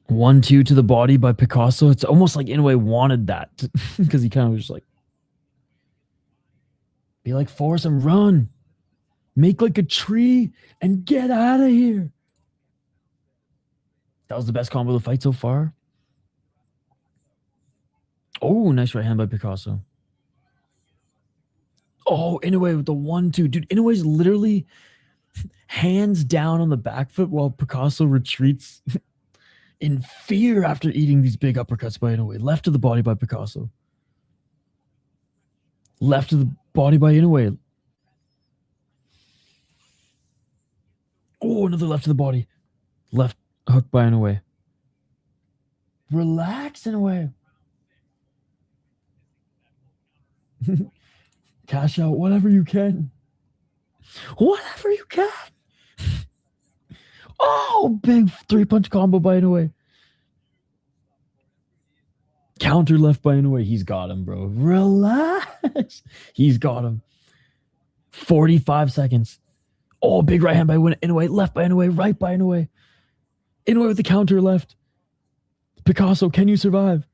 S1: 1-2 to the body by Picasso. It's almost like Inoue wanted that because he kind of was just like, be like Forrest and run. Make like a tree and get out of here. That was the best combo of the fight so far. Oh, nice right hand by Picasso. Oh, Inoue with the 1-2. Dude, Inoue's literally hands down on the back foot while Picasso retreats in fear after eating these big uppercuts by Inoue. Left to the body by Picasso. Left to the body by Inoue. Oh, another left to the body. Left hook by Inoue. Relax, Inoue. Cash out whatever you can. Whatever you can. Oh, big 3-punch combo by Inoue. Counter left by Inoue. He's got him, bro. Relax. He's got him. 45 seconds. Oh, big right hand by Inoue, left by Inoue, right by Inoue. Inoue with the counter left. Picasso, can you survive?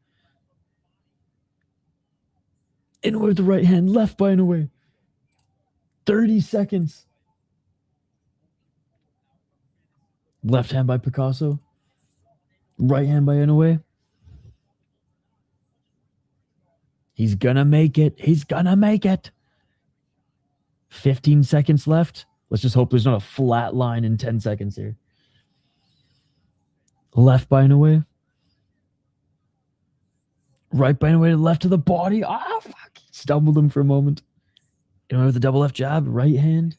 S1: Inoue with the right hand, left by Inoue. 30 seconds. Left hand by Picasso. Right hand by Inoue. He's gonna make it. He's gonna make it. 15 seconds left. Let's just hope there's not a flat line in 10 seconds here. Left by Inoue. Right by Inoue, left to the body. Ah, fuck. Stumbled him for a moment. Inoue with the double left jab, right hand.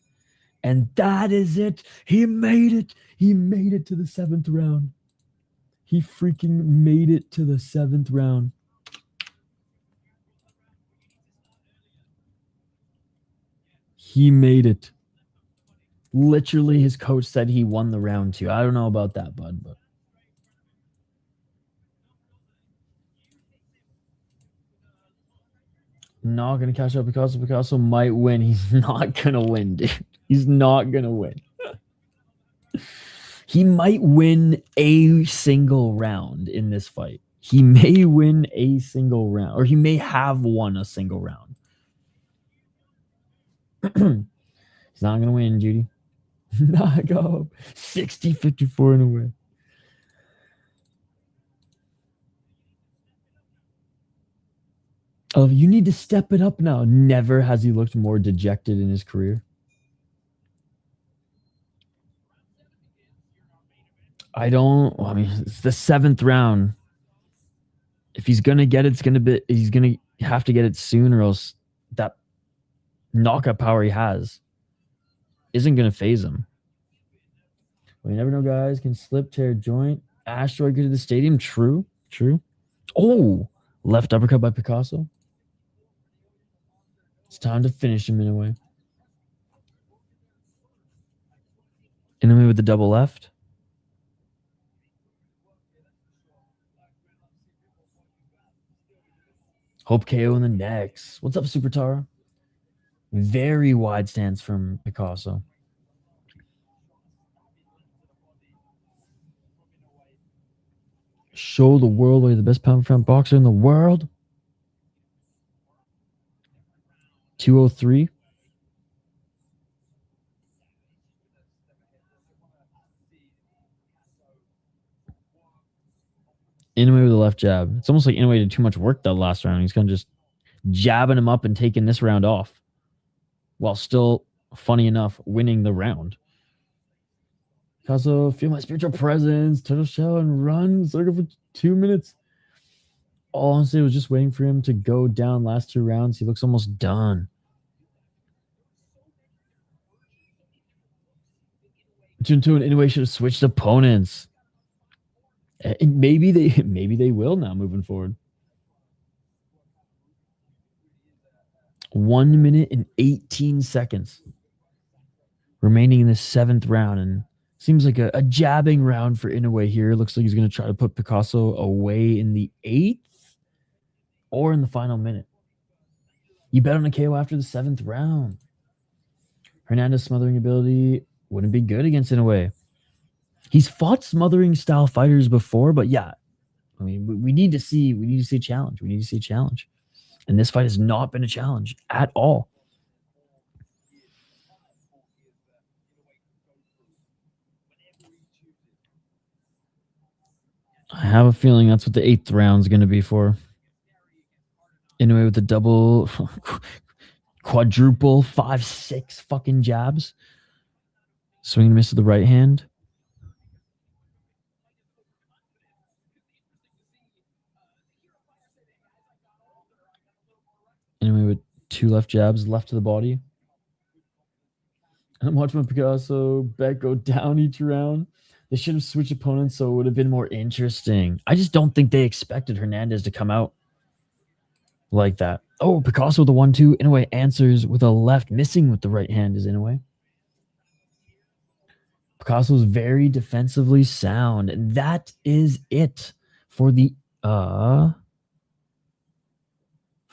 S1: And that is it. He made it. He made it to the 7th round. He freaking made it to the 7th round. He made it. Literally, his coach said he won the round 2. I don't know about that, bud, but not gonna catch up Picasso. Picasso might win. He's not gonna win, dude. He's not gonna win. He might win a single round in this fight. He may win a single round, or he may have won a single round. He's not gonna win, Judy. Not go 60-54 in a way. Oh, you need to step it up now. Never has he looked more dejected in his career. I mean, it's the 7th round. If he's gonna get it, he's gonna have to get it soon, or else that knockout power he has isn't gonna phase him. Well, you never know, guys. Can slip, tear, joint, asteroid go to the stadium. True. Oh, left uppercut by Picasso. It's time to finish him in a way. Inoue with the double left. Hope KO in the next. What's up, Super Tara? Very wide stance from Picasso. Show the world why you're the best pound-for-pound boxer in the world. 203. Inoue with the left jab. It's almost like Inoue did too much work that last round. He's kind of just jabbing him up and taking this round off, while still, funny enough, winning the round. Picasso, feel my spiritual presence, turtle shell, and run circle for 2 minutes. All honestly was just waiting for him to go down last 2 rounds. He looks almost done. Junto and Inoue should have switched opponents. And maybe they will now moving forward. 1 minute and 18 seconds remaining in the 7th round, and seems like a jabbing round for Inoue here. Looks like he's going to try to put Picasso away in the 8th or in the final minute. You bet on a KO after the 7th round. Hernandez smothering ability wouldn't be good against Inoue. He's fought smothering style fighters before, but yeah, I mean, we need to see a challenge. We need to see a challenge. And this fight has not been a challenge at all. I have a feeling that's what the 8th round is going to be for. Inoue with the double, quadruple, 5-6 fucking jabs. Swing and miss with the right hand. Inoue with 2 left jabs, left to the body. And I'm watching my Picasso bet go down each round. They should have switched opponents so it would have been more interesting. I just don't think they expected Hernandez to come out like that. Oh, Picasso with a 1-2. Inoue answers with a left, missing with the right hand is Inoue. Picasso's very defensively sound. And that is it for the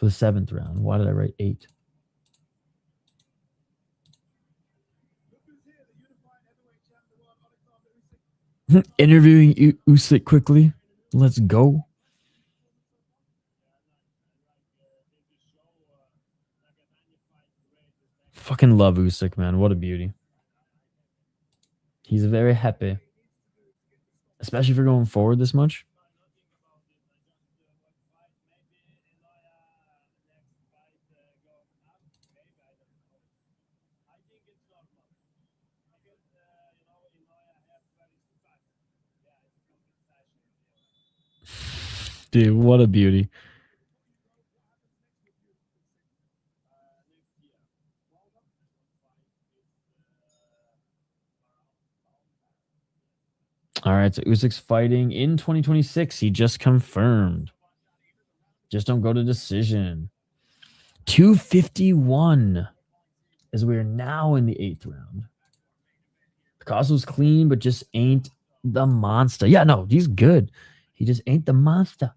S1: 7th round. Why did I write 8? Interviewing Usyk quickly. Let's go. Fucking love Usyk, man. What a beauty. He's very happy. Especially for going forward this much. Dude, what a beauty. All right, so Usyk's fighting in 2026. He just confirmed. Just don't go to decision. 251 as we are now in the 8th round. Picasso's clean, but just ain't the monster. Yeah, no, he's good. He just ain't the monster.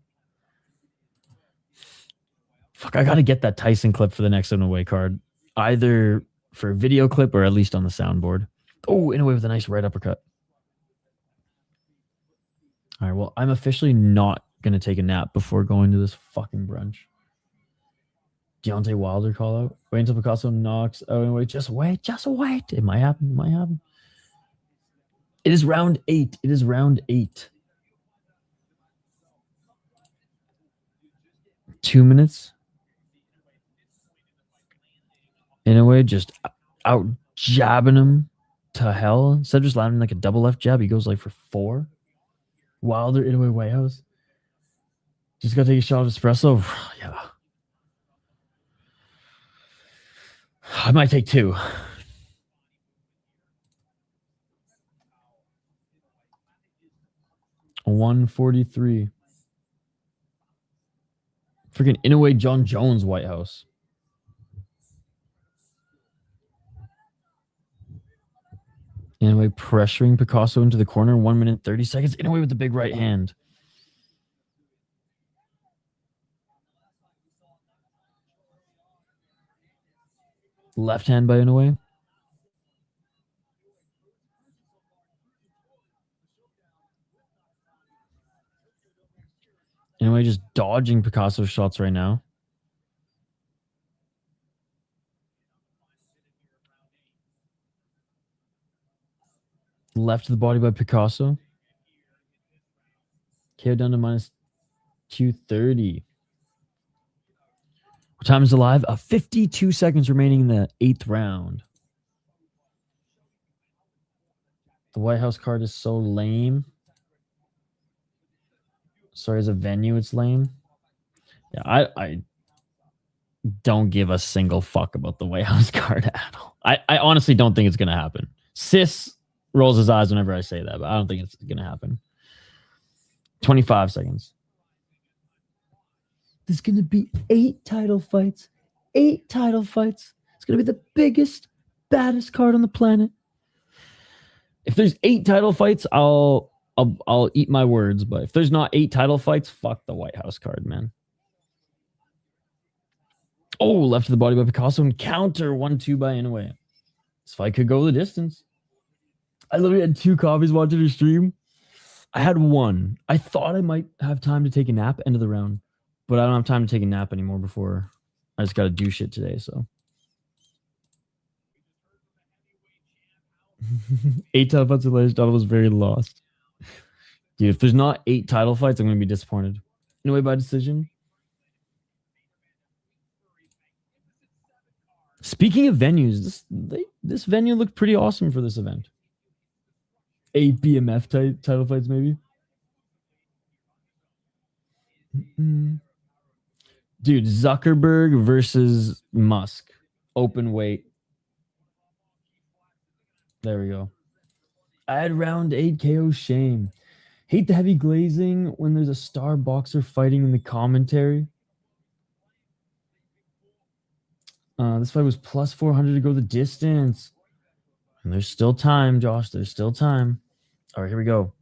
S1: Fuck, I gotta get that Tyson clip for the next Inoue card. Either for a video clip or at least on the soundboard. Oh, Inoue with a nice right uppercut. All right, well, I'm officially not going to take a nap before going to this fucking brunch. Deontay Wilder call out. Wait until Picasso knocks out Inoue. Just wait, just wait. It might happen, it might happen. It is round 8. It is round 8. 2 minutes. Inoue just out jabbing him to hell. Instead of just landing like a double left jab, he goes like for 4. Wilder, Inoue, White House. Just gotta take a shot of espresso. Yeah. I might take 2. $143. Freaking Inoue, John Jones, White House. Inoue pressuring Picasso into the corner. 1 minute, 30 seconds. Inoue with the big right hand. Left hand by Inoue. Inoue just dodging Picasso's shots right now. Left to the body by Picasso. KO down to minus 230. What time is alive? 52 seconds remaining in the 8th round. The White House card is so lame. Sorry, as a venue, it's lame. Yeah, I don't give a single fuck about the White House card at all. I honestly don't think it's going to happen. Sis rolls his eyes whenever I say that, but I don't think it's going to happen. 25 seconds. There's going to be 8 title fights. 8 title fights. It's going to be the biggest, baddest card on the planet. If there's 8 title fights, I'll eat my words. But if there's not 8 title fights, fuck the White House card, man. Oh, left to the body by Picasso and counter 1-2 by Inoue. This fight could go the distance. I literally had 2 coffees watching her stream. I had 1. I thought I might have time to take a nap end of the round, but I don't have time to take a nap anymore before I just got to do shit today. So 8 title fights with Layers was very lost. Dude, if there's not 8 title fights, I'm going to be disappointed. Inoue by decision. Speaking of venues, this venue looked pretty awesome for this event. 8 BMF title fights, maybe. Dude, Zuckerberg versus Musk. Open weight. There we go. I had round 8 KO shame. Hate the heavy glazing when there's a star boxer fighting in the commentary. This fight was plus 400 to go the distance. And there's still time, Josh. There's still time. All right, here we go.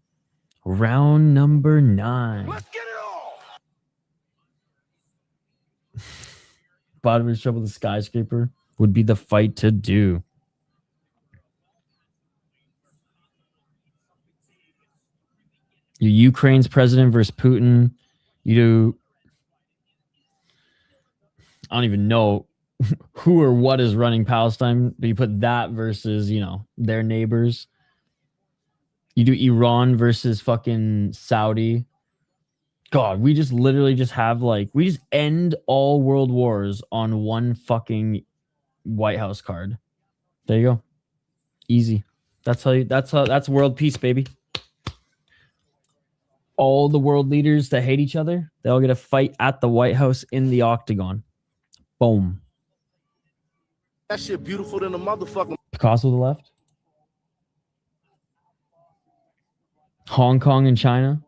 S1: Round number 9.
S3: Let's get it all.
S1: Bottom of his trouble, the skyscraper would be the fight to do. Ukraine's president versus Putin. You do. I don't even know who or what is running Palestine, but you put that versus, their neighbors. You do Iran versus fucking Saudi. God, we just literally just have we just end all world wars on one fucking White House card. There you go. Easy. That's world peace, baby. All the world leaders that hate each other, they all get a fight at the White House in the octagon. Boom.
S6: That shit beautiful than a motherfucking.
S1: Picasso to the left. Hong Kong and China.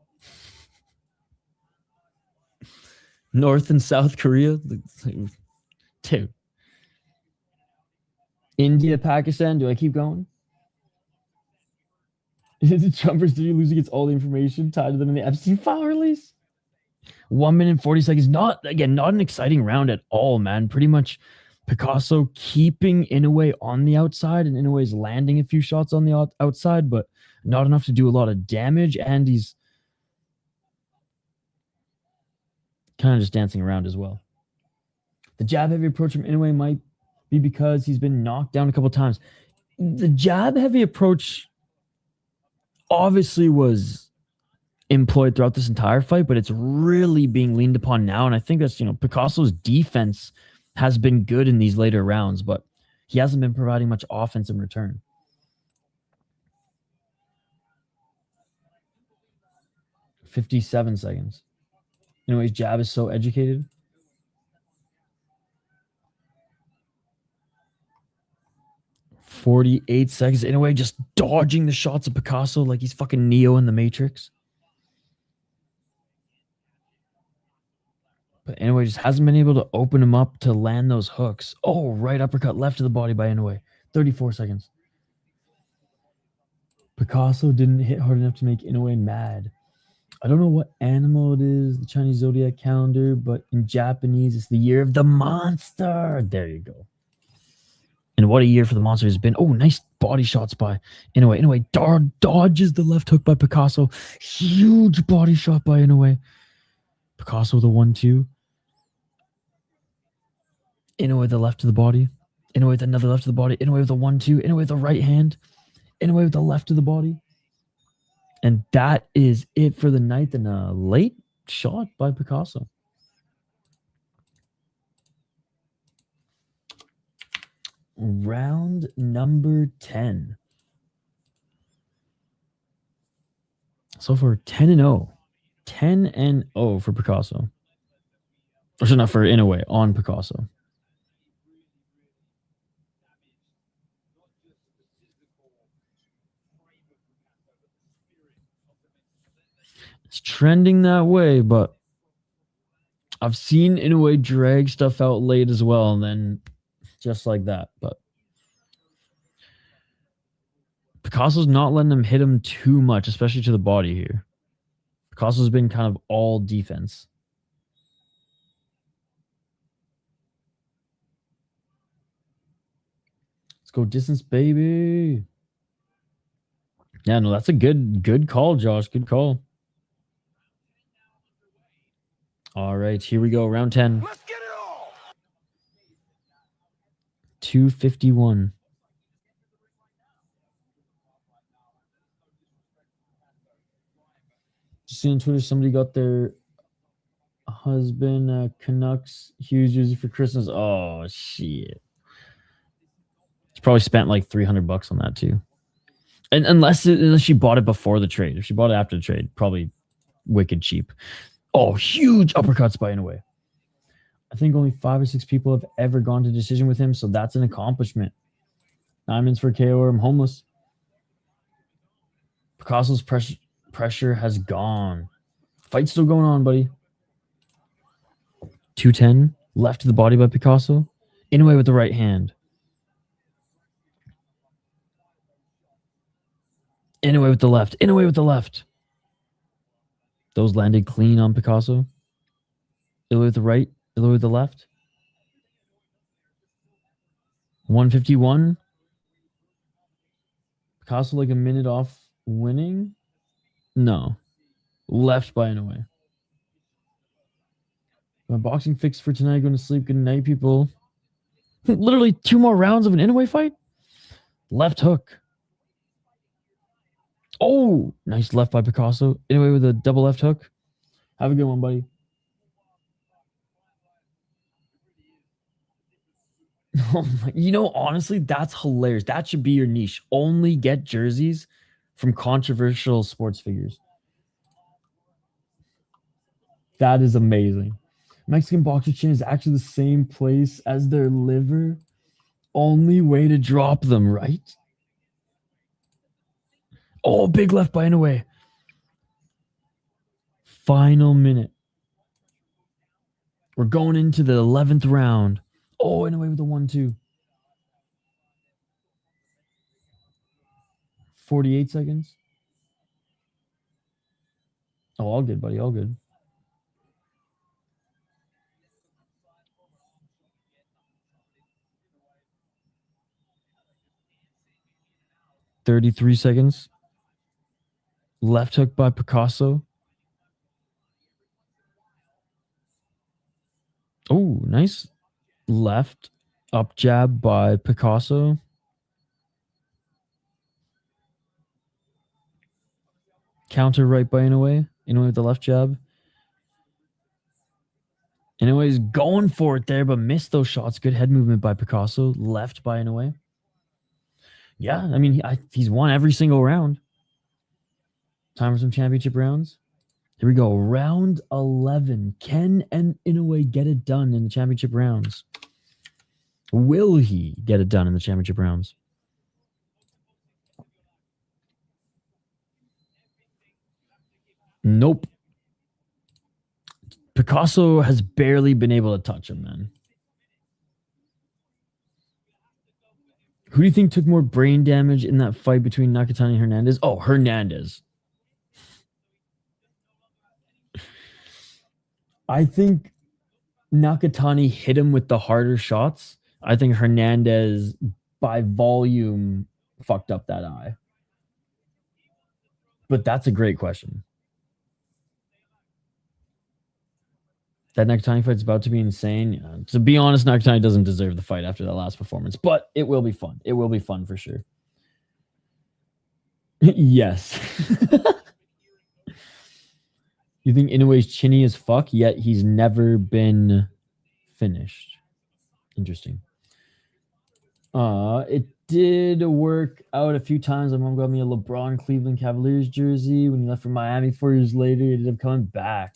S1: North and South Korea. Dude. India, Pakistan. Do I keep going? The jumpers, did you lose against all the information tied to them in the Epstein file release? 1 minute and 40 seconds. Not an exciting round at all, man. Pretty much Picasso keeping Inoue on the outside, and Inoue's landing a few shots on the outside, but not enough to do a lot of damage, and he's kind of just dancing around as well. The jab-heavy approach from Inoue might be because he's been knocked down a couple times. The jab-heavy approach obviously was employed throughout this entire fight, but it's really being leaned upon now, and I think that's, Picasso's defense has been good in these later rounds, but he hasn't been providing much offense in return. $57 seconds. His jab is so educated. $48 seconds. Inoue just dodging the shots of Picasso like he's fucking Neo in the Matrix. But Inoue just hasn't been able to open him up to land those hooks. Oh, right uppercut left to the body by Inoue. 34 seconds. Picasso didn't hit hard enough to make Inoue mad. I don't know what animal it is, the Chinese zodiac calendar, but in Japanese, it's the year of the monster. There you go. And what a year for the monster has been. Oh, nice body shots by Inoue. Inoue dodges the left hook by Picasso. Huge body shot by Inoue. Picasso with a 1-2. Inoue with the left to the body. Inoue with another left to the body. Inoue with a 1-2. Inoue with the right hand. Inoue with the left to the body. And that is it for the night. And a late shot by Picasso. Round number 10. So for 10-0. 10-0 for Picasso. Or sorry, not for Inoue, on Picasso. It's trending that way, but I've seen Inoue drag stuff out late as well, and then just like that. But Picasso's not letting him hit him too much, especially to the body here. Picasso's been kind of all defense. Let's go distance, baby. Yeah, no, that's a good call, Josh. Good call. All right, here we go. Round 10.
S6: Let's get it all.
S1: 251. Just seen on Twitter, somebody got their husband Canucks huge jersey for Christmas. Oh, shit. She probably spent like $300 on that too. And unless she bought it before the trade. If she bought it after the trade, probably wicked cheap. Oh, huge uppercuts by Inoue. I think only 5 or 6 people have ever gone to decision with him, so that's an accomplishment. 9 minutes for KO or I'm homeless. Picasso's pressure has gone. Fight's still going on, buddy. 210. Left to the body by Picasso. Inoue with the right hand. Inoue with the left. Inoue with the left. Those landed clean on Picasso. Inoue with the right. Inoue with the left. 151. Picasso like a minute off winning? No. Left by Inoue. My boxing fix for tonight. Going to sleep. Good night, people. Literally 2 more rounds of an Inoue fight. Left hook. Oh, nice left by Picasso. Inoue with a double left hook. Have a good one, buddy. Oh my, honestly, that's hilarious. That should be your niche. Only get jerseys from controversial sports figures. That is amazing. Mexican boxer chin is actually the same place as their liver. Only way to drop them, right? Oh, big left by Inoue. Final minute. We're going into the 11th round. Oh, Inoue with the 1-2. 48 seconds. Oh, all good, buddy. All good. $33 seconds. Left hook by Picasso. Oh, nice left up jab by Picasso. Counter right by Inoue. Inoue with the left jab. Inoue is going for it there, but missed those shots. Good head movement by Picasso. Left by Inoue. Yeah, I mean, he's won every single round. Time for some championship rounds. Here we go. Round 11. Can Inoue get it done in the championship rounds? Will he get it done in the championship rounds? Nope. Picasso has barely been able to touch him, man. Who do you think took more brain damage in that fight between Nakatani and Hernandez? Oh, Hernandez. I think Nakatani hit him with the harder shots. I think Hernandez, by volume, fucked up that eye. But that's a great question. That Nakatani fight's about to be insane. Yeah. To be honest, Nakatani doesn't deserve the fight after that last performance, but it will be fun. It will be fun for sure. Yes. You think Inoue's chinny as fuck, yet he's never been finished. Interesting. It did work out a few times. My mom got me a LeBron Cleveland Cavaliers jersey. When he left for Miami 4 years later, he ended up coming back.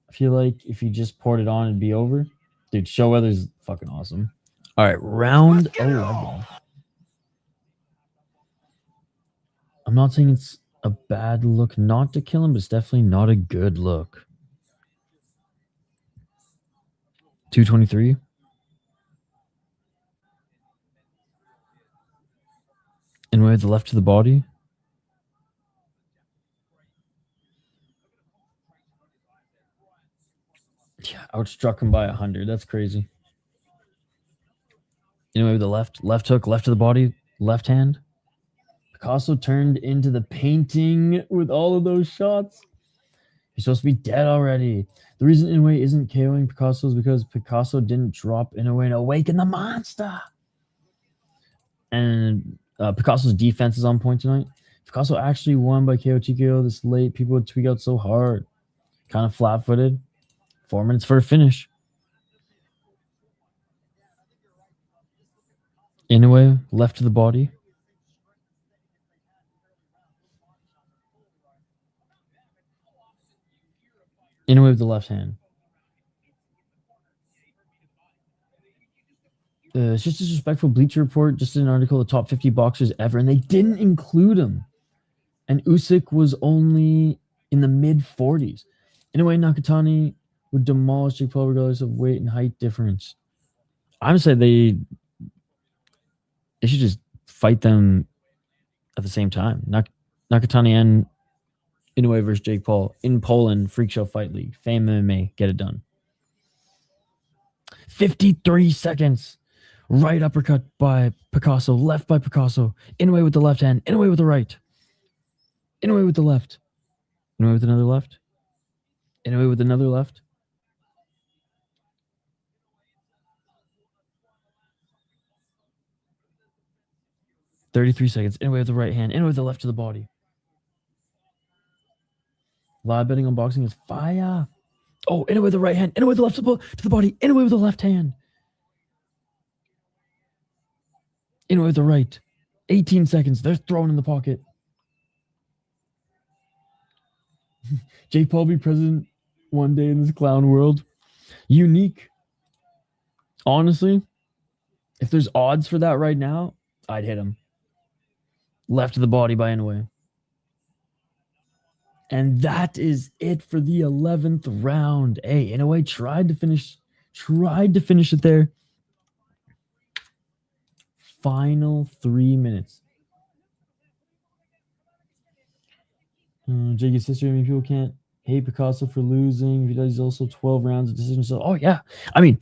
S1: I feel like if he just poured it on, it'd be over. Dude, Showweather's fucking awesome. All right, round 11. I'm not saying it's a bad look not to kill him, but it's definitely not a good look. 223. And with the left to the body. Yeah, outstruck him by 100. That's crazy. Anyway, with the left hook, left to the body, left hand. Picasso turned into the painting with all of those shots. He's supposed to be dead already. The reason Inoue isn't KOing Picasso is because Picasso didn't drop Inoue and awaken the monster. And Picasso's defense is on point tonight. Picasso actually won by KO TKO this late. People would tweak out so hard. Kind of flat-footed. 4 minutes for a finish. Inoue, left to the body. Inoue with the left hand. It's just disrespectful. Bleacher Report just did an article, the top 50 boxers ever, and they didn't include him. And Usyk was only in the mid-40s. Inoue and Nakatani would demolish Jake Paul regardless of weight and height difference. I'm saying they should just fight them at the same time. Nakatani and Inoue versus Jake Paul in Poland, Freak Show Fight League. Fame MMA, get it done. 53 seconds. Right uppercut by Picasso, left by Picasso. Inoue with the left hand, Inoue with the right. Inoue with the left. Inoue with another left. Inoue with another left. $33 seconds. Inoue with the right hand. Inoue with the left to the body. Live betting on boxing is fire. Oh, Inoue with the right hand. Inoue with the left to the body. Inoue with the left hand. Inoue with the right. 18 seconds. They're thrown in the pocket. Jake Paul be president one day in this clown world. Unique. Honestly, if there's odds for that right now, I'd hit him. Left to the body by Inoue. And that is it for the 11th round. Hey, Inoue tried to finish it there. Final 3 minutes. Jakey's sister, I mean, people can't hate Picasso for losing. If he does, he's also 12 rounds of decision. So, oh, yeah. I mean,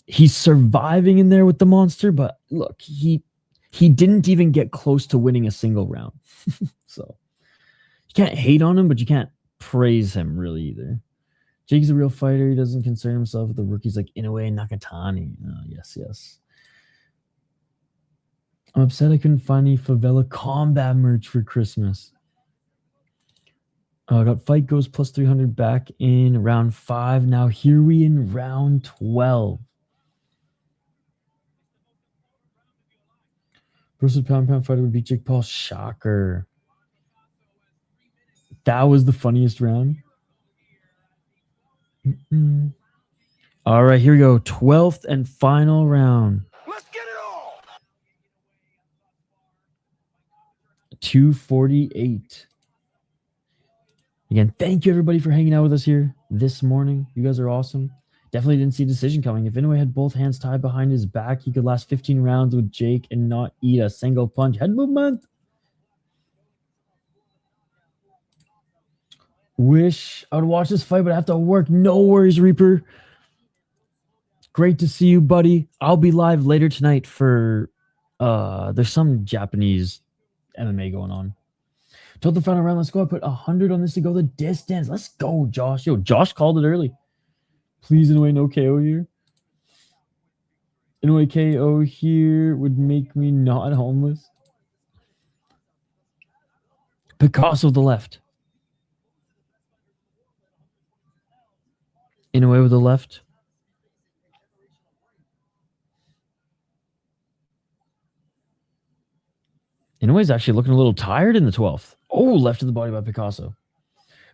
S1: he's surviving in there with the monster, but look, he didn't even get close to winning a single round. So, you can't hate on him, but you can't praise him really either. Jake's a real fighter. He doesn't concern himself with the rookies like Inoue and Nakatani. Oh, yes. I'm upset I couldn't find any Favela Combat merch for Christmas. I got Fight Goes plus 300 back in round 5. Now here we in round 12. Versus pound fighter would beat Jake Paul. Shocker. That was the funniest round. All right, here we go. 12th and final round.
S6: Let's get it on.
S1: 248. Again, thank you everybody for hanging out with us here this morning. You guys are awesome. Definitely didn't see a decision coming. If Inoue had both hands tied behind his back, he could last 15 rounds with Jake and not eat a single punch. Head movement. Wish I would watch this fight, but I have to work. No worries, Reaper. Great to see you, buddy. I'll be live later tonight for there's some Japanese MMA going on. Till the final round, let's go. I put 100 on this to go the distance. Let's go, Josh. Yo, Josh called it early. Please, Inoue, no KO here. Inoue KO here would make me not homeless. Picasso with the left. Inoue with the left. Inoue's actually looking a little tired in the 12th. Oh, left to the body by Picasso.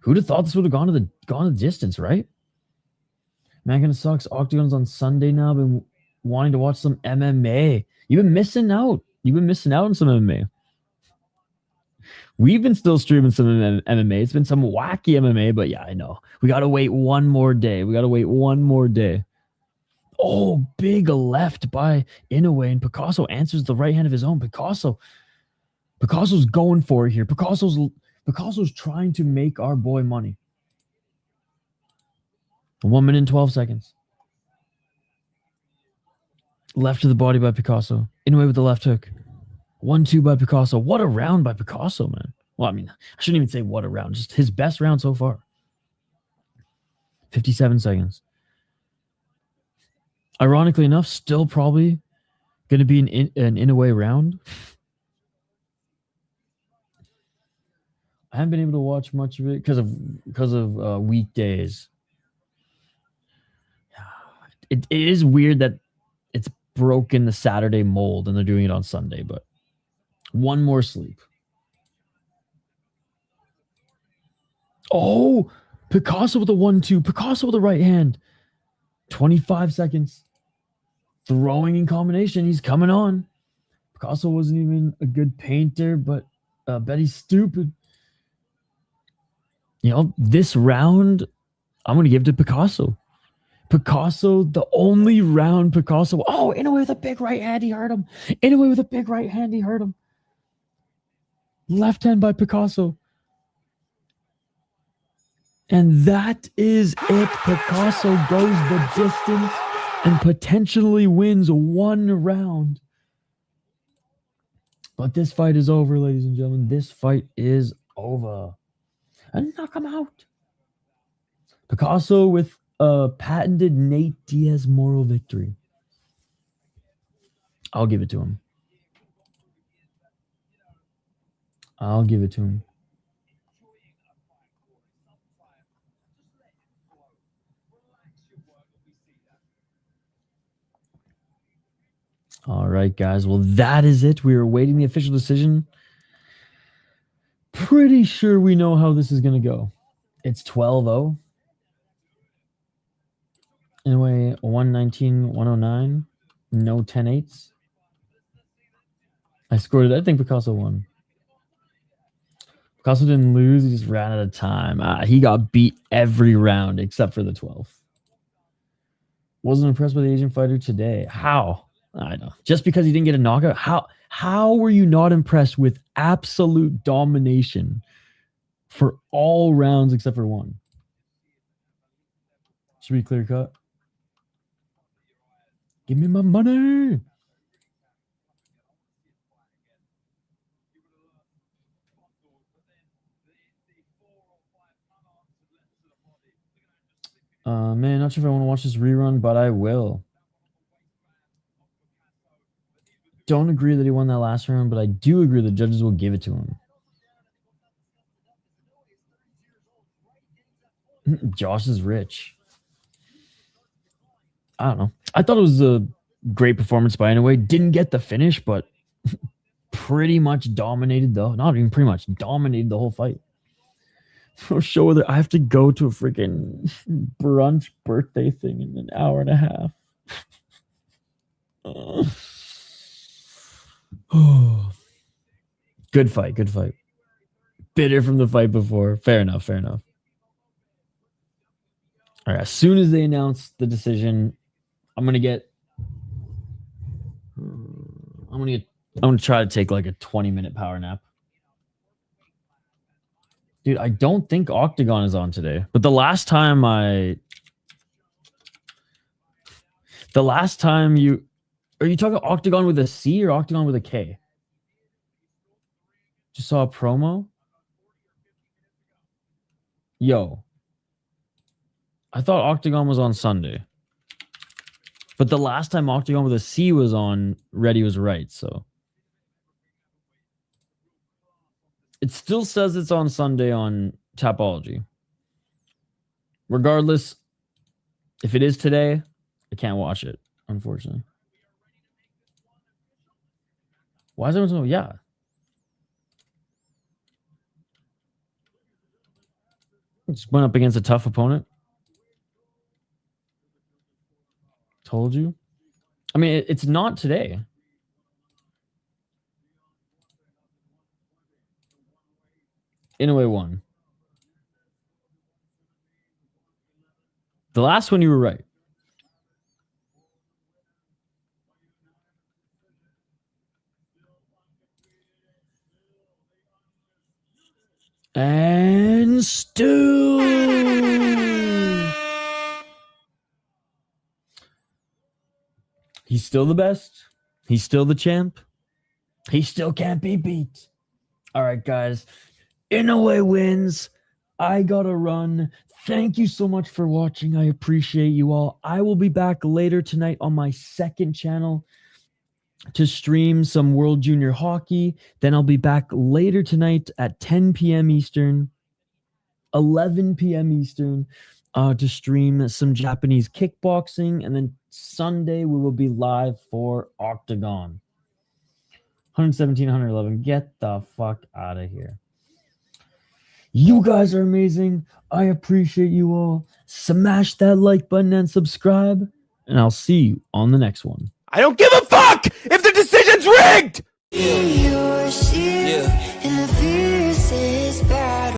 S1: Who'd have thought this would have gone to the distance, right? Man, kind of sucks. Octagon's on Sunday now. Been wanting to watch some MMA. You've been missing out. You've been missing out on some MMA. We've been still streaming some MMA. It's been some wacky MMA, but yeah, I know. We got to wait one more day. Oh, big left by Inoue, and Picasso answers the right hand of his own. Picasso's going for it here. Picasso's trying to make our boy money. 1 minute and 12 seconds. Left to the body by Picasso. Inoue with the left hook. 1-2 by Picasso. What a round by Picasso, man. Well, I mean, I shouldn't even say what a round. Just his best round so far. 57 seconds. Ironically enough, still probably going to be an Inoue round. I haven't been able to watch much of it because of weekdays. It is weird that it's broken the Saturday mold and they're doing it on Sunday, but one more sleep. Oh, Picasso with a 1-2. Picasso with a right hand. 25 seconds. Throwing in combination. He's coming on. Picasso wasn't even a good painter, but I bet he's stupid. You know, this round, I'm going to give it to Picasso. Picasso, the only round Picasso. Oh, Inoue with a big right hand. He hurt him. Inoue with a big right hand. He hurt him. Left hand by Picasso. And that is it. Picasso goes the distance and potentially wins one round. But this fight is over, ladies and gentlemen. This fight is over. over and knock him out. Picasso with a patented Nate Diaz moral victory. I'll give it to him. I'll give it to him. All right, guys. Well, that is it. We are awaiting the official decision. Pretty sure we know how this is going to go. It's 12-0. Anyway, 119, 109. No 10-8s. I scored it. I think Picasso won. Picasso didn't lose. He just ran out of time. He got beat every round except for the 12th. Wasn't impressed with the Asian fighter today. How? I know. Just because he didn't get a knockout? How were you not impressed with absolute domination for all rounds except for one? Should be clear cut. Give me my money. Man, not sure if I want to watch this rerun, but I will. Don't agree that he won that last round, but I do agree the judges will give it to him. Josh is rich. I don't know. I thought it was a great performance by Inoue. Didn't get the finish, but pretty much dominated the, not even pretty much, dominated the whole fight. For sure that I have to go to a freaking brunch birthday thing in an hour and a half. Good fight, good fight. Bitter from the fight before. Fair enough, fair enough. All right, as soon as they announce the decision, I'm gonna try to take like a 20-minute power nap. Dude, I don't think Octagon is on today. But the last time you... Are you talking Octagon with a C or Octagon with a K? Just saw a promo? Yo. I thought Octagon was on Sunday. But the last time Octagon with a C was on, Reddy was right, so... It still says it's on Sunday on Tapology. Regardless, if it is today, I can't watch it, unfortunately. Why is everyone so... Yeah. Just went up against a tough opponent. Told you. I mean, it's not today. Inoue won. The last one you were right. And Stu. He's still the best. He's still the champ. He still can't be beat. All right, guys. Inoue wins. I gotta run. Thank you so much for watching. I appreciate you all. I will be back later tonight on my second channel to stream some World Junior Hockey. Then I'll be back later tonight at 10 p.m. Eastern, 11 p.m. Eastern, to stream some Japanese kickboxing. And then Sunday we will be live for Octagon. 117, 111. Get the fuck out of here. You guys are amazing. I appreciate you all. Smash that like button and subscribe. And I'll see you on the next one.
S7: I don't give a fuck if the decision's rigged!
S5: Yeah.